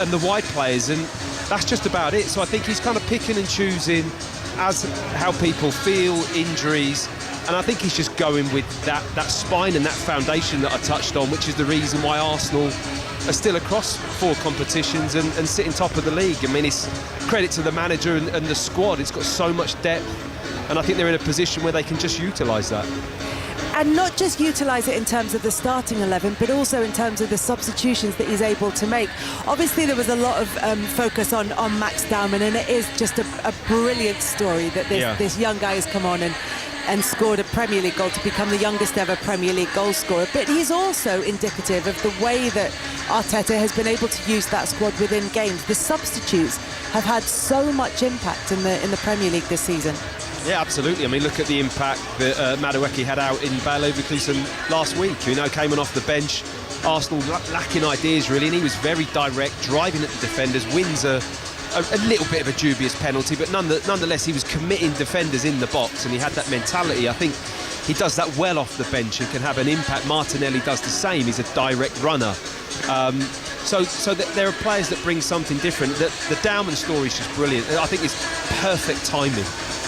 and the wide players, and that's just about it. So I think he's kind of picking and choosing as how people feel, injuries, and I think he's just going with that spine and that foundation that I touched on, which is the reason why Arsenal are still across 4 competitions and sitting top of the league. I mean, it's credit to the manager and the squad. It's got so much depth, and I think they're in a position where they can just utilise that. And not just utilise it in terms of the starting 11, but also in terms of the substitutions that he's able to make. Obviously, there was a lot of focus on Max Dowman, and it is just a brilliant story that this young guy has come on and scored a Premier League goal to become the youngest ever Premier League goal scorer. But he's also indicative of the way that Arteta has been able to use that squad within games. The substitutes have had so much impact in the Premier League this season. Yeah, absolutely. I mean, look at the impact that Madueke had out in Bayer Leverkusen last week. Came on off the bench. Arsenal lacking ideas, really, and he was very direct, driving at the defenders, wins a little bit of a dubious penalty, but nonetheless, he was committing defenders in the box, and he had that mentality. I think he does that well off the bench and can have an impact. Martinelli does the same. He's a direct runner. So there are players that bring something different. The Dowman story is just brilliant. I think it's perfect timing,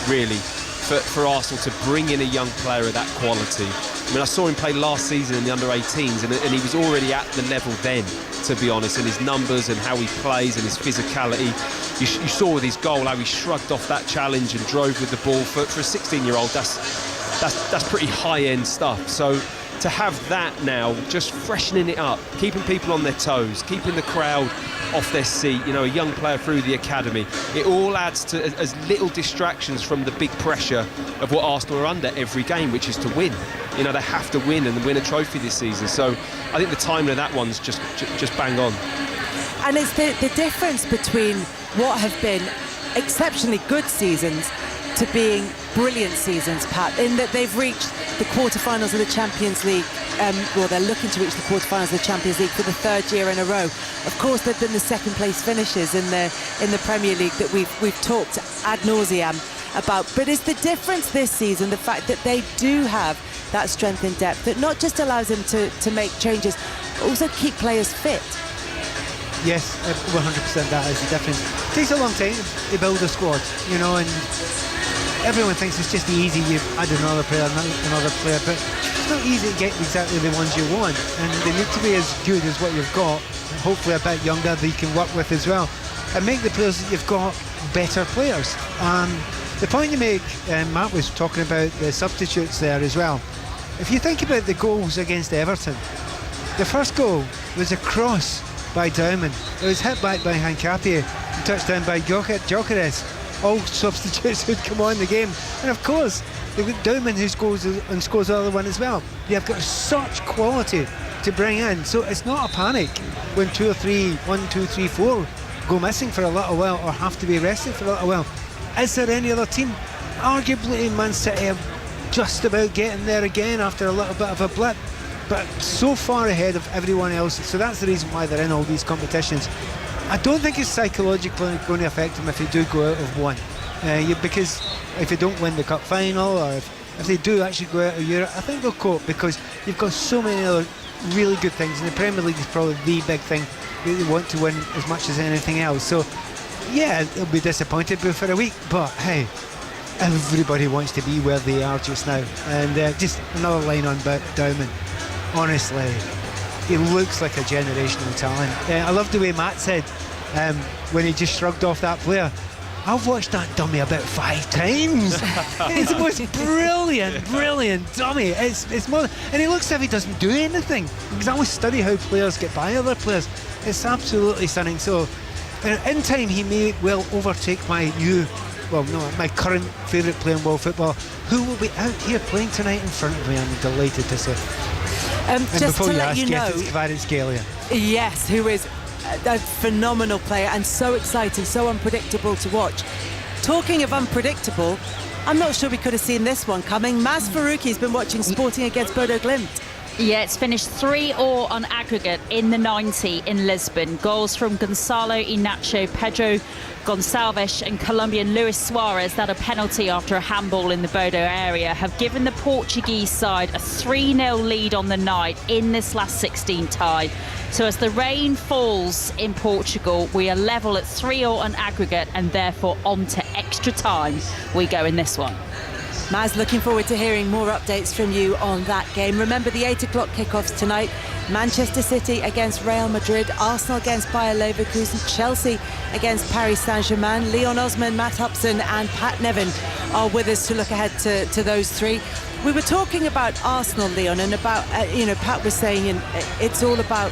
really, for Arsenal to bring in a young player of that quality. I mean, I saw him play last season in the under-18s, and he was already at the level then, to be honest, and his numbers and how he plays and his physicality. You saw with his goal how he shrugged off that challenge and drove with the ball. For a 16-year-old, that's pretty high-end stuff. So to have that now, just freshening it up, keeping people on their toes, keeping the crowd off their seat, a young player through the academy, it all adds to as little distractions from the big pressure of what Arsenal are under every game, which is to win. They have to win and win a trophy this season. So I think the timing of that one's just bang on. And it's the difference between what have been exceptionally good seasons to being brilliant seasons, Pat, in that they've reached the quarterfinals of the Champions League. They're looking to reach the quarterfinals of the Champions League for the 3rd year in a row. Of course, they've been the second place finishers in the Premier League that we've talked ad nauseam about. But it's the difference this season, the fact that they do have that strength in depth that not just allows them to make changes, but also keep players fit. Yes, 100% that is the difference. It takes a long time to build a squad, and everyone thinks it's just easy. You add another player, but it's not easy to get exactly the ones you want, and they need to be as good as what you've got, and hopefully a bit younger that you can work with as well, and make the players that you've got better players. The point you make, Matt was talking about the substitutes there as well. If you think about the goals against Everton, the first goal was a cross by Dowman. It was hit back by Hincapie and touched down by Gyökeres. All substitutes who'd come on the game, and of course they've got Dowman who scores the other one as well. You've got such quality to bring in, so it's not a panic when 2 or 3, 1, 2, 3, 4 go missing for a little while or have to be rested for a little while. Is there any other team? Arguably Man City are just about getting there again after a little bit of a blip, but so far ahead of everyone else, so that's the reason why they're in all these competitions. I don't think it's psychologically going to affect them if they do go out of one, because if they don't win the cup final, or if they do actually go out of Europe, I think they'll cope, because you've got so many other really good things, and the Premier League is probably the big thing that they want to win as much as anything else. So yeah, they'll be disappointed for a week, but hey, everybody wants to be where they are just now. And just another line on Dowman, honestly, he looks like a generational talent. I love the way Matt said when he just shrugged off that player, I've watched that dummy about 5 times. It's the most brilliant dummy. It's more, and he looks as if he doesn't do anything, because I always study how players get by other players. It's absolutely stunning. So in time he may well overtake my current favourite player in world football, who will be out here playing tonight in front of me. I'm delighted to say. And just before to you let ask, you know, it's Kvaratskhelia. Yes, who is a phenomenal player and so exciting, so unpredictable to watch. Talking of unpredictable, I'm not sure we could have seen this one coming. Maz Faruqi's been watching Sporting against Bodo Glimt. Yeah, it's finished 3-3 on aggregate in the 90 in Lisbon. Goals from Gonzalo Inacio, Pedro Gonçalves and Colombian Luis Suarez, that a penalty after a handball in the Bodo area, have given the Portuguese side a 3-0 lead on the night in this last 16 tie. So as the rain falls in Portugal, we are level at 3-3 on aggregate, and therefore on to extra time we go in this one. Maz, looking forward to hearing more updates from you on that game. Remember the 8 o'clock kickoffs tonight. Manchester City against Real Madrid, Arsenal against Bayer Leverkusen, Chelsea against Paris Saint-Germain. Leon Osman, Matt Upson and Pat Nevin are with us to look ahead to those three. We were talking about Arsenal, Leon, and about, Pat was saying it's all about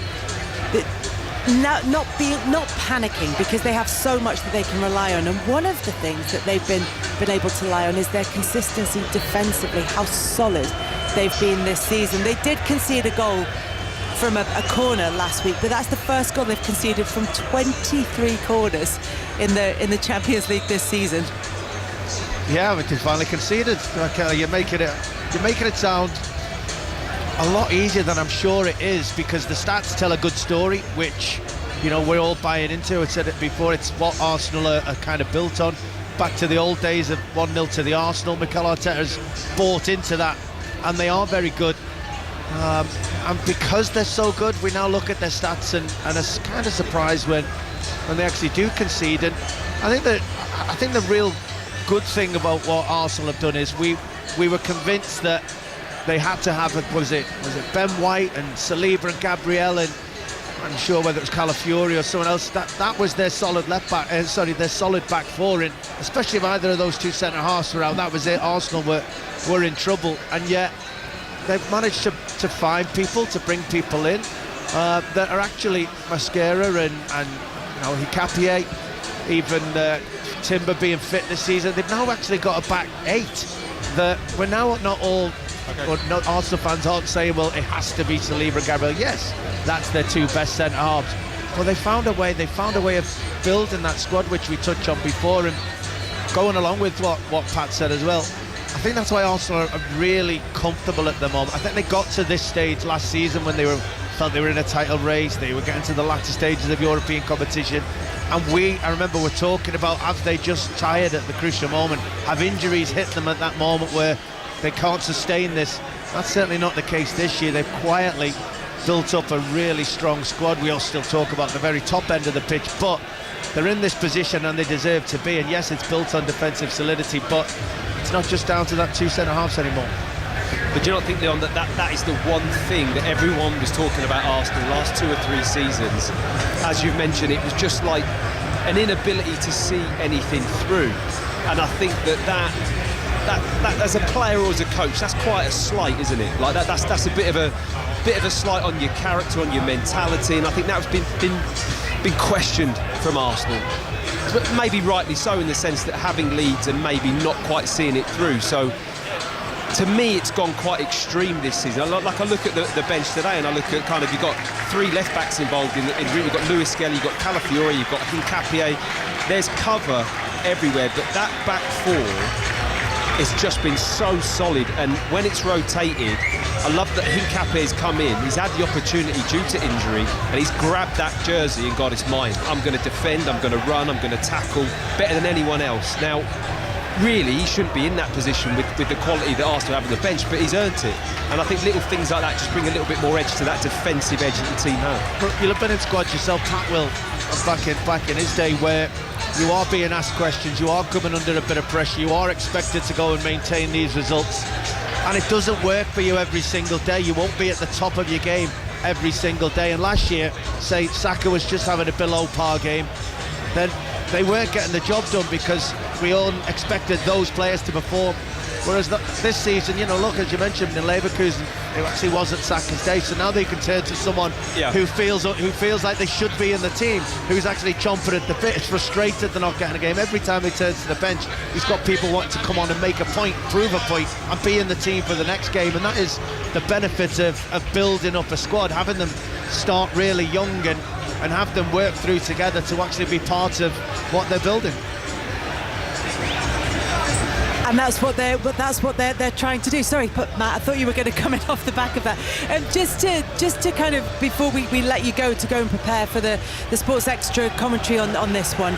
not panicking, because they have so much that they can rely on, and one of the things that they've been able to rely on is their consistency defensively, how solid they've been this season. They did concede a goal from a corner last week, but that's the first goal they've conceded from 23 corners in the Champions League this season. Yeah, it is finally conceded. You're making it sound a lot easier than I'm sure it is, because the stats tell a good story, which we're all buying into. I said it before, it's what Arsenal are kind of built on. Back to the old days of 1-0 to the Arsenal. Mikel Arteta has bought into that, and they are very good. And because they're so good, we now look at their stats and are kind of surprised when they actually do concede. And I think the real good thing about what Arsenal have done is we were convinced that they had to have was it Ben White and Saliba and Gabriel, and I'm sure whether it was Calafiori or someone else, that was their solid their solid back four, and especially if either of those two centre halves were out, that was it. Arsenal were in trouble, and yet they've managed to find people, to bring people in that are actually Mascara and Hikapié, even Timber being fit this season. They've now actually got a back eight that we're now not all. Or not, Arsenal fans aren't saying, well, it has to be Saliba and Gabriel. Yes, that's their two best centre halves. Well, they found a way of building that squad, which we touched on before, and going along with what Pat said as well. I think that's why Arsenal are really comfortable at the moment. I think they got to this stage last season when they felt they were in a title race. They were getting to the latter stages of European competition, and I remember we're talking about, have they just tired at the crucial moment? Have injuries hit them at that moment where they can't sustain this? That's certainly not the case this year. They've quietly built up a really strong squad. We all still talk about the very top end of the pitch, but they're in this position and they deserve to be. And yes, it's built on defensive solidity, but it's not just down to that two centre-halves anymore. But do you not think, Leon, that is the one thing that everyone was talking about Arsenal the last 2 or 3 seasons? As you've mentioned, it was just like an inability to see anything through. And I think that as a player or as a coach, that's quite a slight, isn't it? Like that's a bit of a slight on your character, on your mentality, and I think that's been questioned from Arsenal, but maybe rightly so, in the sense that having leads and maybe not quite seeing it through. So to me, it's gone quite extreme this season. Like I look at the bench today, and I look at kind of, you've got 3 left backs involved in you've got Luis Skelly, you've got Calafiori, you've got Hikapié. There's cover everywhere, but that back four, it's just been so solid, and when it's rotated, I love that Hikapié's come in. He's had the opportunity due to injury, and he's grabbed that jersey and got, it's mine. I'm going to defend, I'm going to run, I'm going to tackle better than anyone else. Now, really, he shouldn't be in that position with the quality that Arsenal have on the bench, but he's earned it. And I think little things like that just bring a little bit more edge to that defensive edge that the team have. But you'll have been in squads yourself, Pat will, back in his day, where you are being asked questions, you are coming under a bit of pressure, you are expected to go and maintain these results, and it doesn't work for you every single day. You won't be at the top of your game every single day. And last year, say Saka was just having a below par game, then they weren't getting the job done because we all expected those players to perform. Whereas this season, look, as you mentioned, in Leverkusen, it actually wasn't Saka's day, so now they can turn to someone who feels like they should be in the team, who's actually chomping at the bit, is frustrated they're not getting a game. Every time he turns to the bench, he's got people wanting to come on and make a point, prove a point, and be in the team for the next game. And that is the benefit of building up a squad, having them start really young and have them work through together to actually be part of what they're building. And that's what they're trying to do. Sorry, Matt, I thought you were going to come in off the back of that. Just to kind of, before we let you go and prepare for the Sports Extra commentary on this one,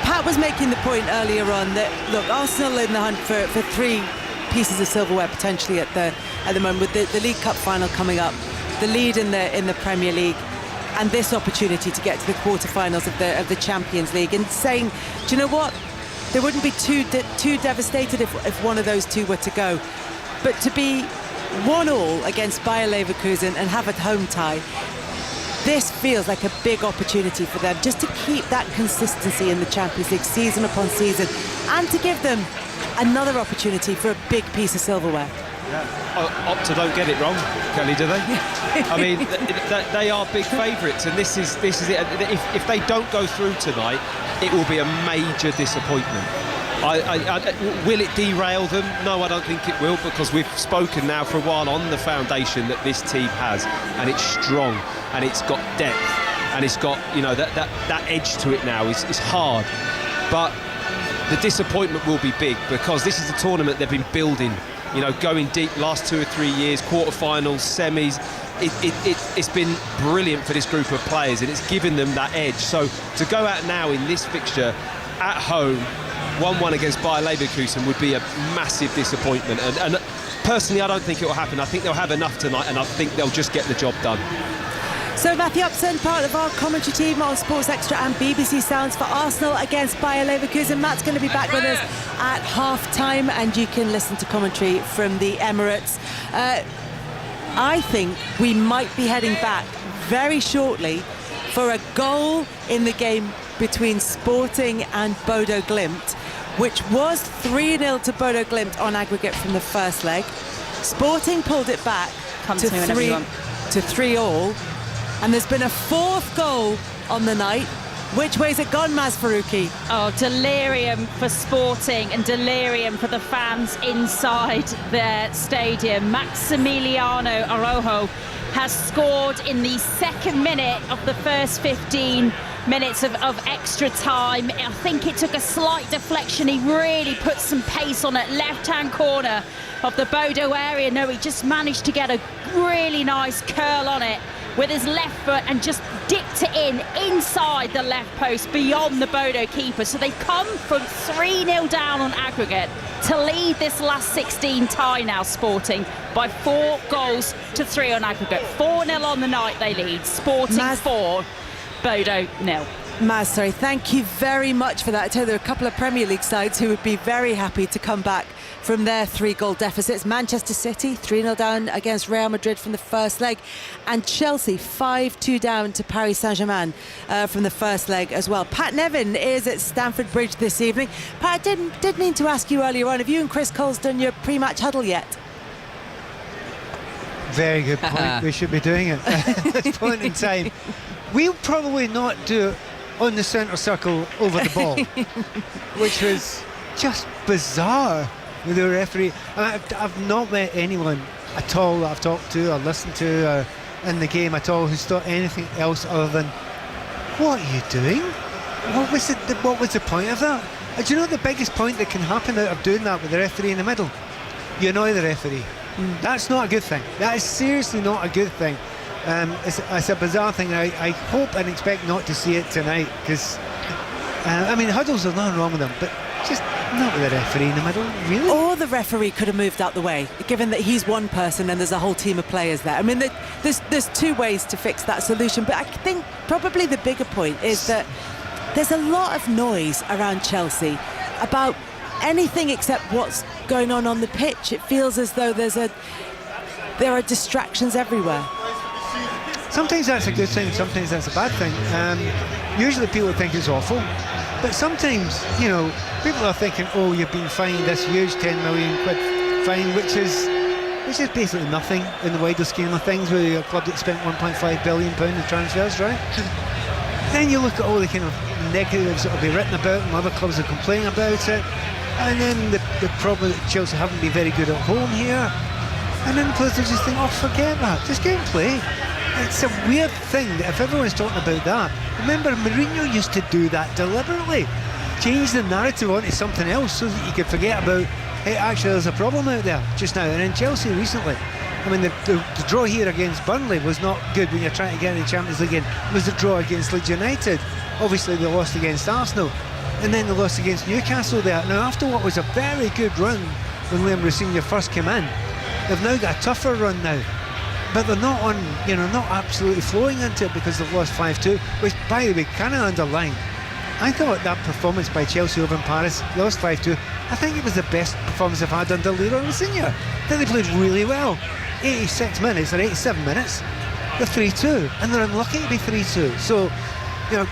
Pat was making the point earlier on that, look, Arsenal in the hunt for 3 pieces of silverware potentially at the moment, with the League Cup final coming up, the lead in the Premier League, and this opportunity to get to the quarterfinals of the Champions League, and saying, do you know what? They wouldn't be too devastated if one of those 2 were to go. But to be 1-1 against Bayer Leverkusen and have a home tie, this feels like a big opportunity for them, just to keep that consistency in the Champions League season upon season, and to give them another opportunity for a big piece of silverware. Yeah. Opta don't get it wrong, Kelly, do they? I mean, they are big favourites, and this is it. If they don't go through tonight, it will be a major disappointment. Will it derail them? No, I don't think it will, because we've spoken now for a while on the foundation that this team has, and it's strong, and it's got depth, and it's got, you know, that edge to it now is hard. But the disappointment will be big, because this is a tournament they've been building, you know, going deep last 2 or 3 years, quarterfinals, semis. It's been brilliant for this group of players, and it's given them that edge. So to go out now in this fixture at home, 1-1 against Bayer Leverkusen, would be a massive disappointment. And personally, I don't think it will happen. I think they'll have enough tonight, and I think they'll just get the job done. So Matthew Upson, part of our commentary team on Sports Extra and BBC Sounds for Arsenal against Bayer Leverkusen. Matt's going to be back with us at half-time, and you can listen to commentary from the Emirates. I think we might be heading back very shortly for a goal in the game between Sporting and Bodo Glimt, which was 3-0 to Bodo Glimt on aggregate from the first leg. Sporting pulled it back to 3-3, and there's been a 4th goal on the night. Which way's it gone, Maz Faruqi? Oh, delirium for Sporting and delirium for the fans inside their stadium. Maximiliano Araujo has scored in the 2nd minute of the first 15 minutes of extra time. I think it took a slight deflection. He really put some pace on it. Left-hand corner of the Bodo area. No, he just managed to get a really nice curl on it with his left foot and just dipped it inside the left post beyond the Bodo keeper. So they've come from 3-0 down on aggregate to lead this last 16 tie now, Sporting, by 4 goals to 3 on aggregate. 4-0 on the night they lead. Sporting 4, Bodo 0. Maz, sorry, thank you very much for that. I tell you, there are a couple of Premier League sides who would be very happy to come back from their 3-goal deficits. Manchester City 3-0 down against Real Madrid from the first leg, and Chelsea 5-2 down to Paris Saint-Germain from the first leg as well. Pat Nevin is at Stamford Bridge this evening. Pat, did mean to ask you earlier on, have you and Chris Cole's done your pre-match huddle yet? Very good point. We should be doing it at this point in time. We'll probably not do it on the centre circle over the ball, which was just bizarre with the referee. I've not met anyone at all that I've talked to or listened to or in the game at all who's thought anything else other than, what are you doing? What was the point of that? Do you know the biggest point that can happen out of doing that with the referee in the middle? You annoy the referee. That's not a good thing. That is seriously not a good thing. It's a bizarre thing. I hope and expect not to see it tonight, because I mean, huddles, there's nothing wrong with them, but just not with the referee in the middle, really. Or the referee could have moved out the way, given that he's one person and there's a whole team of players there. I mean, there's 2 ways to fix that solution, but I think probably the bigger point is that there's a lot of noise around Chelsea about anything except what's going on the pitch. It feels as though there are distractions everywhere. Sometimes that's a good thing, sometimes that's a bad thing. Usually people think it's awful, but sometimes, you know, people are thinking, oh, you've been fined this huge 10 million quid fine, which is basically nothing in the wider scheme of things, with a club that spent £1.5 billion in transfers, right? Then you look at all the kind of negatives that will be written about, and other clubs are complaining about it, and then the problem that Chelsea haven't been very good at home here, and then the players just think, oh, forget that, just go and play. It's a weird thing that if everyone's talking about that, remember Mourinho used to do that deliberately, change the narrative onto something else so that you could forget about Hey, actually, there's a problem out there just now. And in Chelsea recently, I mean, the draw here against Burnley was not good when you're trying to get in the Champions League. It was the draw against Leeds United. Obviously, they lost against Arsenal. And then they lost against Newcastle there. Now, after what was a very good run when Liam Rossini first came in, they've now got a tougher run now. But they're not on, not absolutely flowing into it because they've lost 5-2, which, by the way, kind of underlined. I thought that performance by Chelsea over in Paris, lost 5-2, I think it was the best performance they've had under Leroy Rossini. I think they played really well. 86 minutes or 87 minutes, they're 3-2, and they're unlucky to be 3-2. So,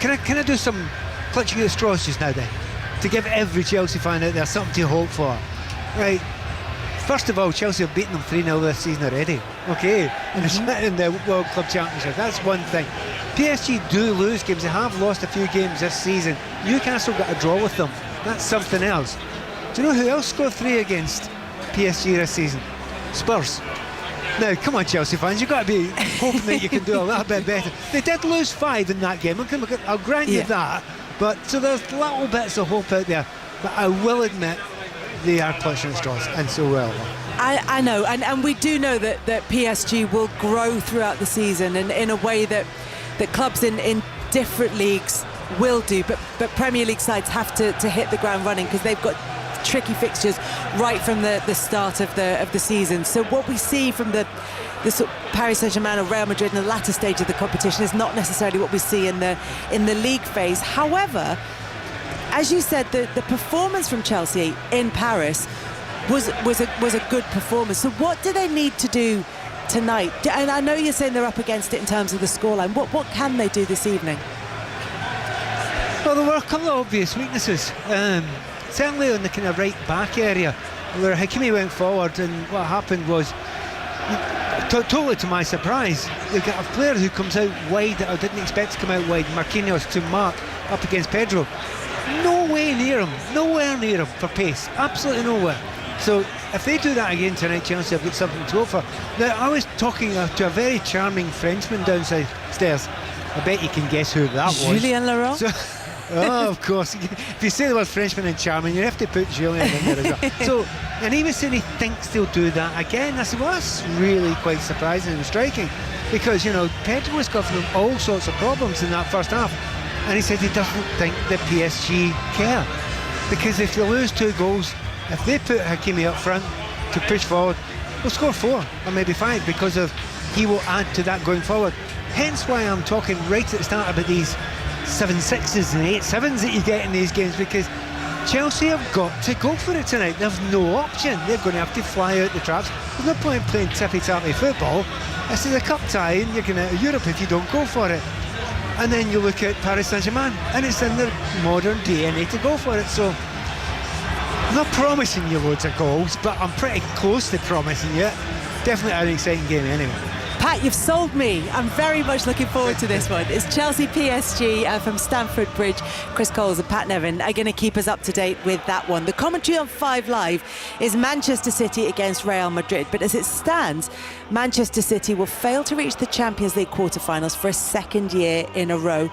can I do some clutching at straws just now then, to give every Chelsea fan out there something to hope for? Right. First of all, Chelsea have beaten them 3-0 this season already. Okay, in the World Club Championship. That's one thing. PSG do lose games. They have lost a few games this season. Newcastle got a draw with them. That's something else. Do you know who else scored 3 against PSG this season? Spurs. Now, come on, Chelsea fans, you've got to be hoping that you can do a little bit better. They did lose 5 in that game. I'll grant you that. But so there's little bits of hope out there. But I will admit, they are clutching at straws, and so well. I know, and we do know that PSG will grow throughout the season, and in a way that clubs in different leagues will do. But Premier League sides have to hit the ground running because they've got tricky fixtures right from the start of the season. So what we see from the sort of Paris Saint-Germain or Real Madrid in the latter stage of the competition is not necessarily what we see in the league phase. However, as you said, the performance from Chelsea in Paris was a good performance. So what do they need to do tonight? And I know you're saying they're up against it in terms of the scoreline. What can they do this evening? Well, there were a couple of obvious weaknesses. Certainly on the kind of right back area, where Hakimi went forward, and what happened was, totally to my surprise, they've got a player who comes out wide that I didn't expect to come out wide, Marquinhos, to mark up against Pedro. Nowhere near him for pace, absolutely nowhere. So if they do that again tonight, Chelsea have got something to go for. Now, I was talking to a very charming Frenchman downstairs. I bet you can guess who that was. Julien Laurent? Oh, of course. If you say the word Frenchman and charming, you have to put Julien in there as well. So, and he was saying he thinks they'll do that again. I said, well, that's really quite surprising and striking, because, Pedro was causing them all sorts of problems in that first half. And he said he doesn't think the PSG care, because if they lose 2 goals, if they put Hakimi up front to push forward, they'll score 4 or maybe 5, because he will add to that going forward. Hence why I'm talking right at the start about these 7-6s and 8-7s that you get in these games, because Chelsea have got to go for it tonight. There's no option. They're going to have to fly out the traps. There's no point playing tippy-tappy football. This is a cup tie and you're going out of Europe if you don't go for it. And then you look at Paris Saint-Germain, and it's in their modern DNA to go for it. So I'm not promising you loads of goals, but I'm pretty close to promising you. Definitely an exciting game anyway. Pat, you've sold me. I'm very much looking forward to this one. It's Chelsea PSG from Stamford Bridge. Chris Coles and Pat Nevin are going to keep us up to date with that one. The commentary on 5 Live is Manchester City against Real Madrid. But as it stands, Manchester City will fail to reach the Champions League quarterfinals for a second year in a row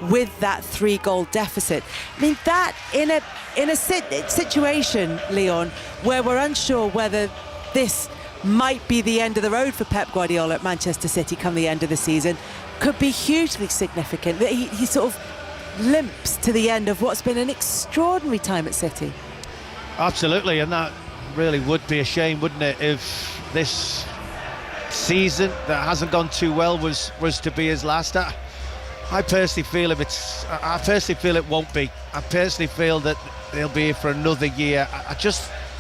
with that 3-goal deficit. I mean, that in a situation, Leon, where we're unsure whether this might be the end of the road for Pep Guardiola at Manchester City come the end of the season, could be hugely significant. That he sort of limps to the end of what's been an extraordinary time at City. Absolutely, and that really would be a shame, wouldn't it, if this season that hasn't gone too well was to be his last. I personally feel it won't be. I personally feel that he'll be here for another year.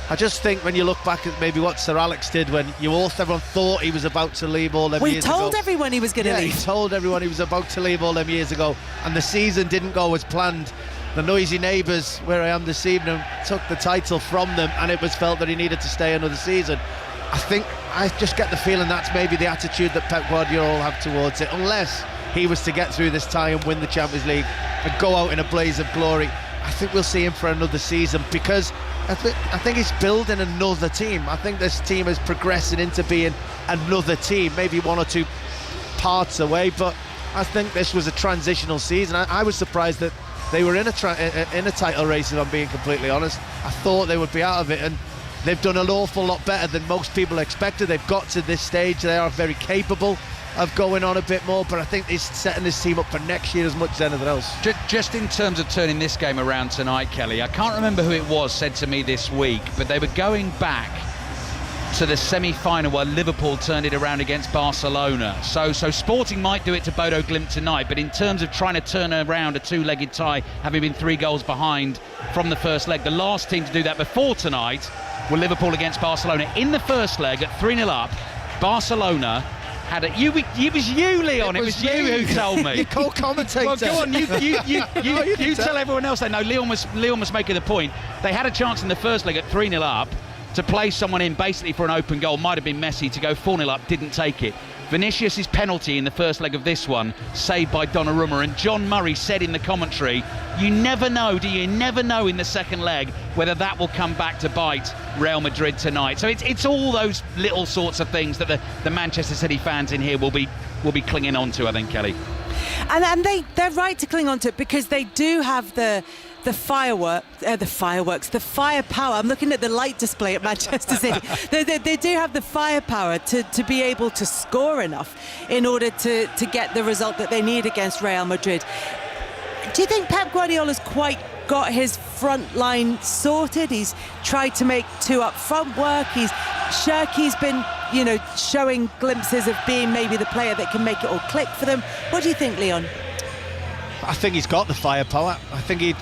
I just think when you look back at maybe what Sir Alex did when everyone thought he was about to leave all them years ago. We told everyone he was going to leave. He told everyone he was about to leave all them years ago, and the season didn't go as planned. The noisy neighbours, where I am this evening, took the title from them, and it was felt that he needed to stay another season. I just get the feeling that's maybe the attitude that Pep Guardiola will have towards it, unless he was to get through this tie and win the Champions League and go out in a blaze of glory. I think we'll see him for another season, because I think he's building another team. I think this team is progressing into being another team, maybe 1 or 2 parts away, but I think this was a transitional season. I was surprised that they were in a title race, if I'm being completely honest. I thought they would be out of it, and they've done an awful lot better than most people expected. They've got to this stage. They are very capable of going on a bit more, but I think they're setting this team up for next year as much as anything else. Just in terms of turning this game around tonight, Kelly, I can't remember who it was said to me this week, but they were going back to the semi-final where Liverpool turned it around against Barcelona. So Sporting might do it to Bodo Glimt tonight, but in terms of trying to turn around a two-legged tie, having been 3 goals behind from the first leg, the last team to do that before tonight were Liverpool against Barcelona. In the first leg, at 3-0 up, Barcelona had it. It was you, Leon. It was you who told me. Your co-commentator. Well, go on. You tell everyone else. They know Leon was making the point. They had a chance in the first leg at 3-0 up to play someone in basically for an open goal. Might have been Messi to go 4-0 up. Didn't take it. Vinicius' penalty in the first leg of this one, saved by Donnarumma, and John Murray said in the commentary, you never know, do you? Never know in the second leg whether that will come back to bite Real Madrid tonight. So it's all those little sorts of things that the Manchester City fans in here will be clinging on to, I think, Kelly. And they're right to cling on to it, because they do have the firepower. I'm looking at the light display at Manchester City. They do have the firepower to be able to score enough in order to get the result that they need against Real Madrid. Do you think Pep Guardiola's quite got his front line sorted? He's tried to make 2 up front work. Shirky's been, showing glimpses of being maybe the player that can make it all click for them. What do you think, Leon? I think he's got the firepower. I think he'd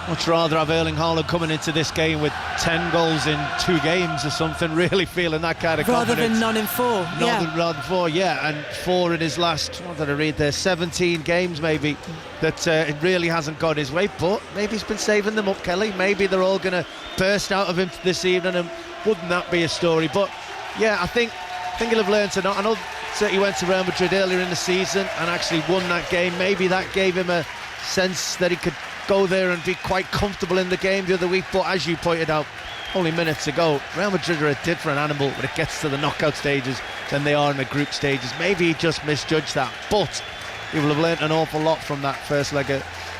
much rather have Erling Haaland coming into this game with 10 goals in 2 games or something, really feeling that kind of rather confidence. Than none in 4. Rather than 4, yeah. And 4 in his last, what did I read there, 17 games maybe, that it really hasn't got his way. But maybe he's been saving them up, Kelly. Maybe they're all going to burst out of him this evening, and wouldn't that be a story? But yeah, I think he'll have learned to not. I know that he went to Real Madrid earlier in the season and actually won that game. Maybe that gave him a sense that he could go there and be quite comfortable in the game the other week. But as you pointed out only minutes ago, Real Madrid are a different animal when it gets to the knockout stages than they are in the group stages. Maybe he just misjudged that, but he will have learnt an awful lot from that first leg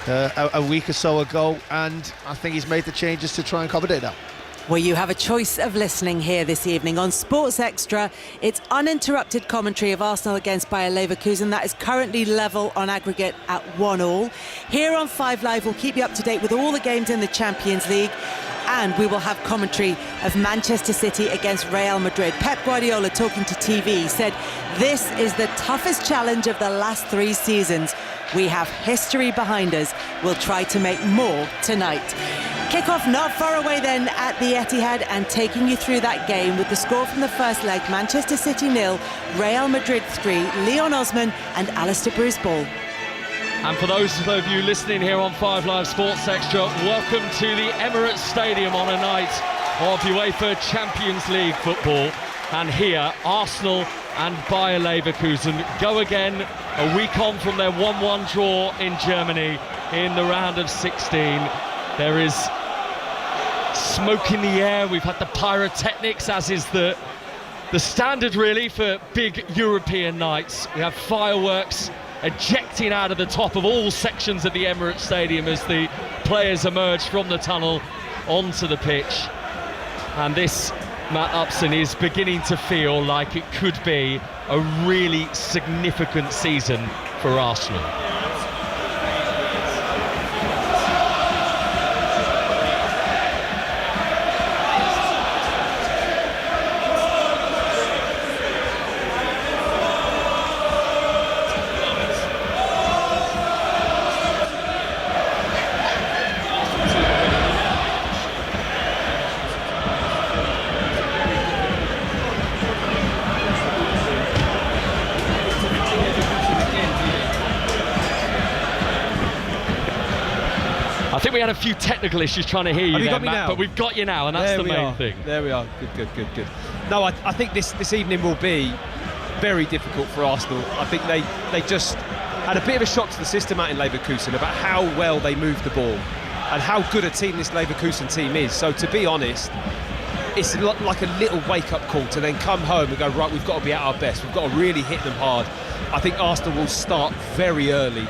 a week or so ago, and I think he's made the changes to try and accommodate that. Well, you have a choice of listening here this evening on Sports Extra. It's uninterrupted commentary of Arsenal against Bayer Leverkusen. That is currently level on aggregate at 1-1. Here on 5 Live, we'll keep you up to date with all the games in the Champions League, and we will have commentary of Manchester City against Real Madrid. Pep Guardiola, talking to TV, said this is the toughest challenge of the last 3 seasons. We have history behind us. We'll try to make more tonight. Kick-off not far away then at the Etihad, and taking you through that game with the score from the first leg: Manchester City 0, Real Madrid 3, Leon Osman and Alistair Bruce Ball. And for those of you listening here on 5 Live Sports Extra, welcome to the Emirates Stadium on a night of UEFA Champions League football. And here, Arsenal and Bayer Leverkusen go again a week on from their 1-1 draw in Germany in the round of 16. There is smoke in the air. We've had the pyrotechnics, as is the standard really for big European nights. We have fireworks ejecting out of the top of all sections of the Emirates Stadium as the players emerge from the tunnel onto the pitch. And this, Matt Upson, is beginning to feel like it could be a really significant season for Arsenal. I think we had a few technical issues trying to hear you there, Matt, but we've got you now, and that's the main thing. There we are. Good. No, I think this evening will be very difficult for Arsenal. I think they just had a bit of a shock to the system out in Leverkusen about how well they moved the ball and how good a team this Leverkusen team is. So to be honest, it's like a little wake-up call to then come home and go, right, we've got to be at our best. We've got to really hit them hard. I think Arsenal will start very early,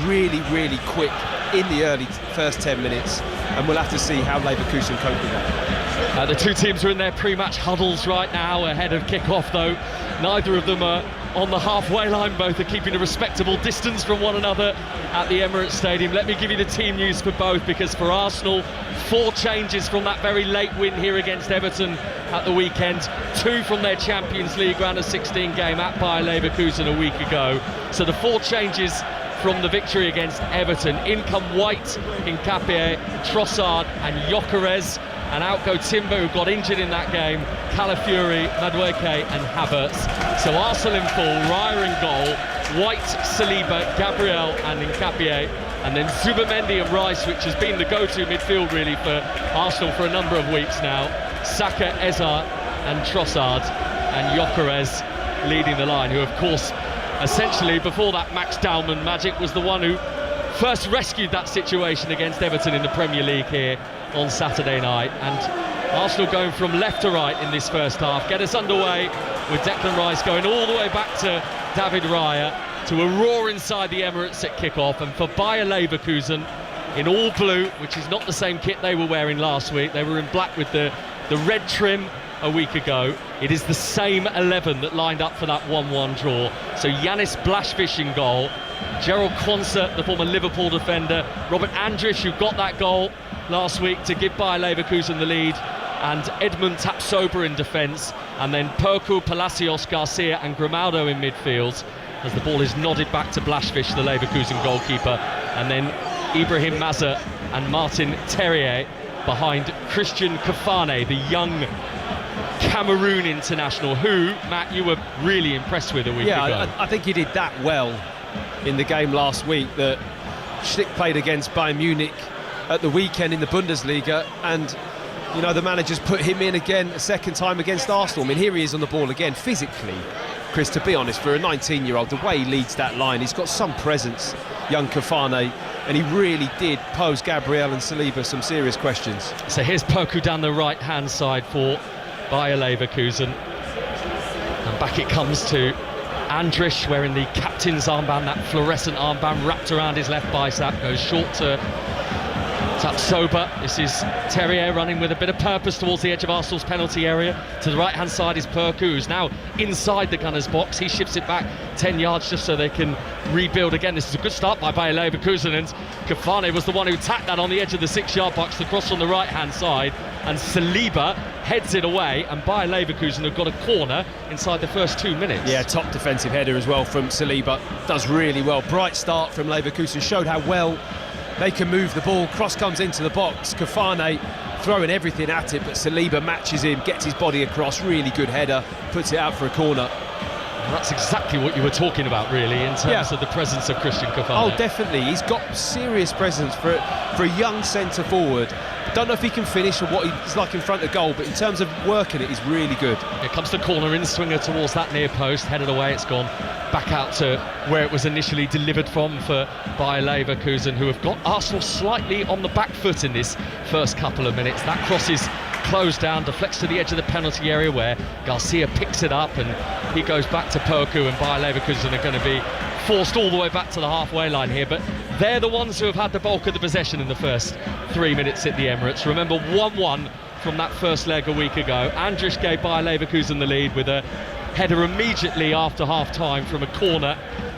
really quick in the early first 10 minutes, and we'll have to see how Leverkusen cope with that. The two teams are in their pre-match huddles right now ahead of kick-off, though. Neither of them are on the halfway line. Both are keeping a respectable distance from one another at the Emirates Stadium. Let me give you the team news for both, because for Arsenal, 4 changes from that very late win here against Everton at the weekend. 2 from their Champions League round of 16 game at Bayer Leverkusen a week ago. So the 4 changes from the victory against Everton. In come White, Nkapie, Trossard and Gyökeres. And out go Timber, who got injured in that game, Calafiori, Madueke and Havertz. So Arsenal in full, Raya in goal, White, Saliba, Gabriel and Nkapie. And then Zubimendi and Rice, which has been the go-to midfield really for Arsenal for a number of weeks now. Saka, Ezard and Trossard, and Gyökeres leading the line, who of course, essentially before that Max Dowman magic, was the one who first rescued that situation against Everton in the Premier League here on Saturday night. And Arsenal going from left to right in this first half get us underway with Declan Rice going all the way back to David Raya, to a roar inside the Emirates at kick-off. And for Bayer Leverkusen in all blue, which is not the same kit they were wearing last week, they were in black with the red trim a week ago. It is the same 11 that lined up for that 1-1 draw. So Yanis Blaszczak in goal, Gerald Quansah, the former Liverpool defender, Robert Andrich, who got that goal last week to give Bayer Leverkusen the lead, and Edmund Tapsoba in defence, and then Perku, Palacios, Garcia and Grimaldo in midfield, as the ball is nodded back to Blaszczak, the Leverkusen goalkeeper, and then Ibrahim Mazza and Martin Terrier behind Christian Kafane, the young Cameroon international, who, Matt, you were really impressed with a week ago. I think he did that well in the game last week that Schlick played against Bayern Munich at the weekend in the Bundesliga, and you know, the manager's put him in again a second time against Arsenal. I mean, here he is on the ball again. Physically, Chris, to be honest, for a 19-year-old, the way he leads that line, he's got some presence, young Kafane, and he really did pose Gabriel and Saliba some serious questions. So here's Perku down the right-hand side for Bayer Leverkusen, and back it comes to Andrich wearing the captain's armband, that fluorescent armband wrapped around his left bicep, goes short to Tapsoba. This is Terrier running with a bit of purpose towards the edge of Arsenal's penalty area. To the right-hand side is Perku, who's now inside the Gunners' box. He shifts it back 10 yards just so they can rebuild again. This is a good start by Bayer Leverkusen, and Kafane was the one who tacked that on the edge of the 6-yard box, the cross on the right-hand side, and Saliba heads it away, and Bayer Leverkusen have got a corner inside the first 2 minutes. Yeah, top defensive header as well from Saliba. Does really well. Bright start from Leverkusen, showed how well they can move the ball. Cross comes into the box, Kafane throwing everything at it, but Saliba matches him, gets his body across, really good header, puts it out for a corner. Well, that's exactly what you were talking about, really, in terms of the presence of Christian Kafane. Oh, definitely. He's got serious presence for a young centre forward. Don't know if he can finish or what he's like in front of goal, but in terms of working it, he's really good. Here comes the corner in swinger towards that near post, headed away, it's gone back out to where it was initially delivered from for Bayer Leverkusen, who have got Arsenal slightly on the back foot in this first couple of minutes. That cross is closed down, deflects to the edge of the penalty area where Garcia picks it up, and he goes back to Perku, and Bayer Leverkusen are going to be forced all the way back to the halfway line here, but they're the ones who have had the bulk of the possession in the first 3 minutes at the Emirates. Remember, 1-1 from that first leg a week ago. Andrich gave Bayer Leverkusen the lead with a header immediately after half-time from a corner.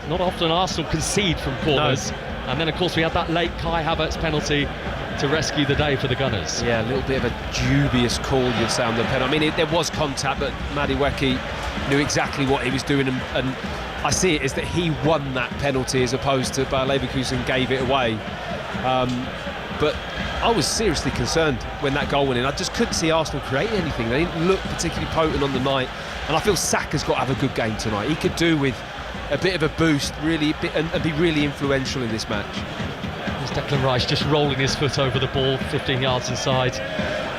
Not often Arsenal concede from corners. No. And then, of course, we had that late Kai Havertz penalty to rescue the day for the Gunners. Yeah, a little bit of a dubious call, you'd say, on the penalty. I mean, there was contact, but Madueke knew exactly what he was doing, and I see it as that he won that penalty as opposed to Bayer Leverkusen gave it away. But I was seriously concerned when that goal went in. I just couldn't see Arsenal create anything. They didn't look particularly potent on the night, and I feel Saka's got to have a good game tonight. He could do with a bit of a boost, really, and be really influential in this match. There's Declan Rice just rolling his foot over the ball, 15 yards inside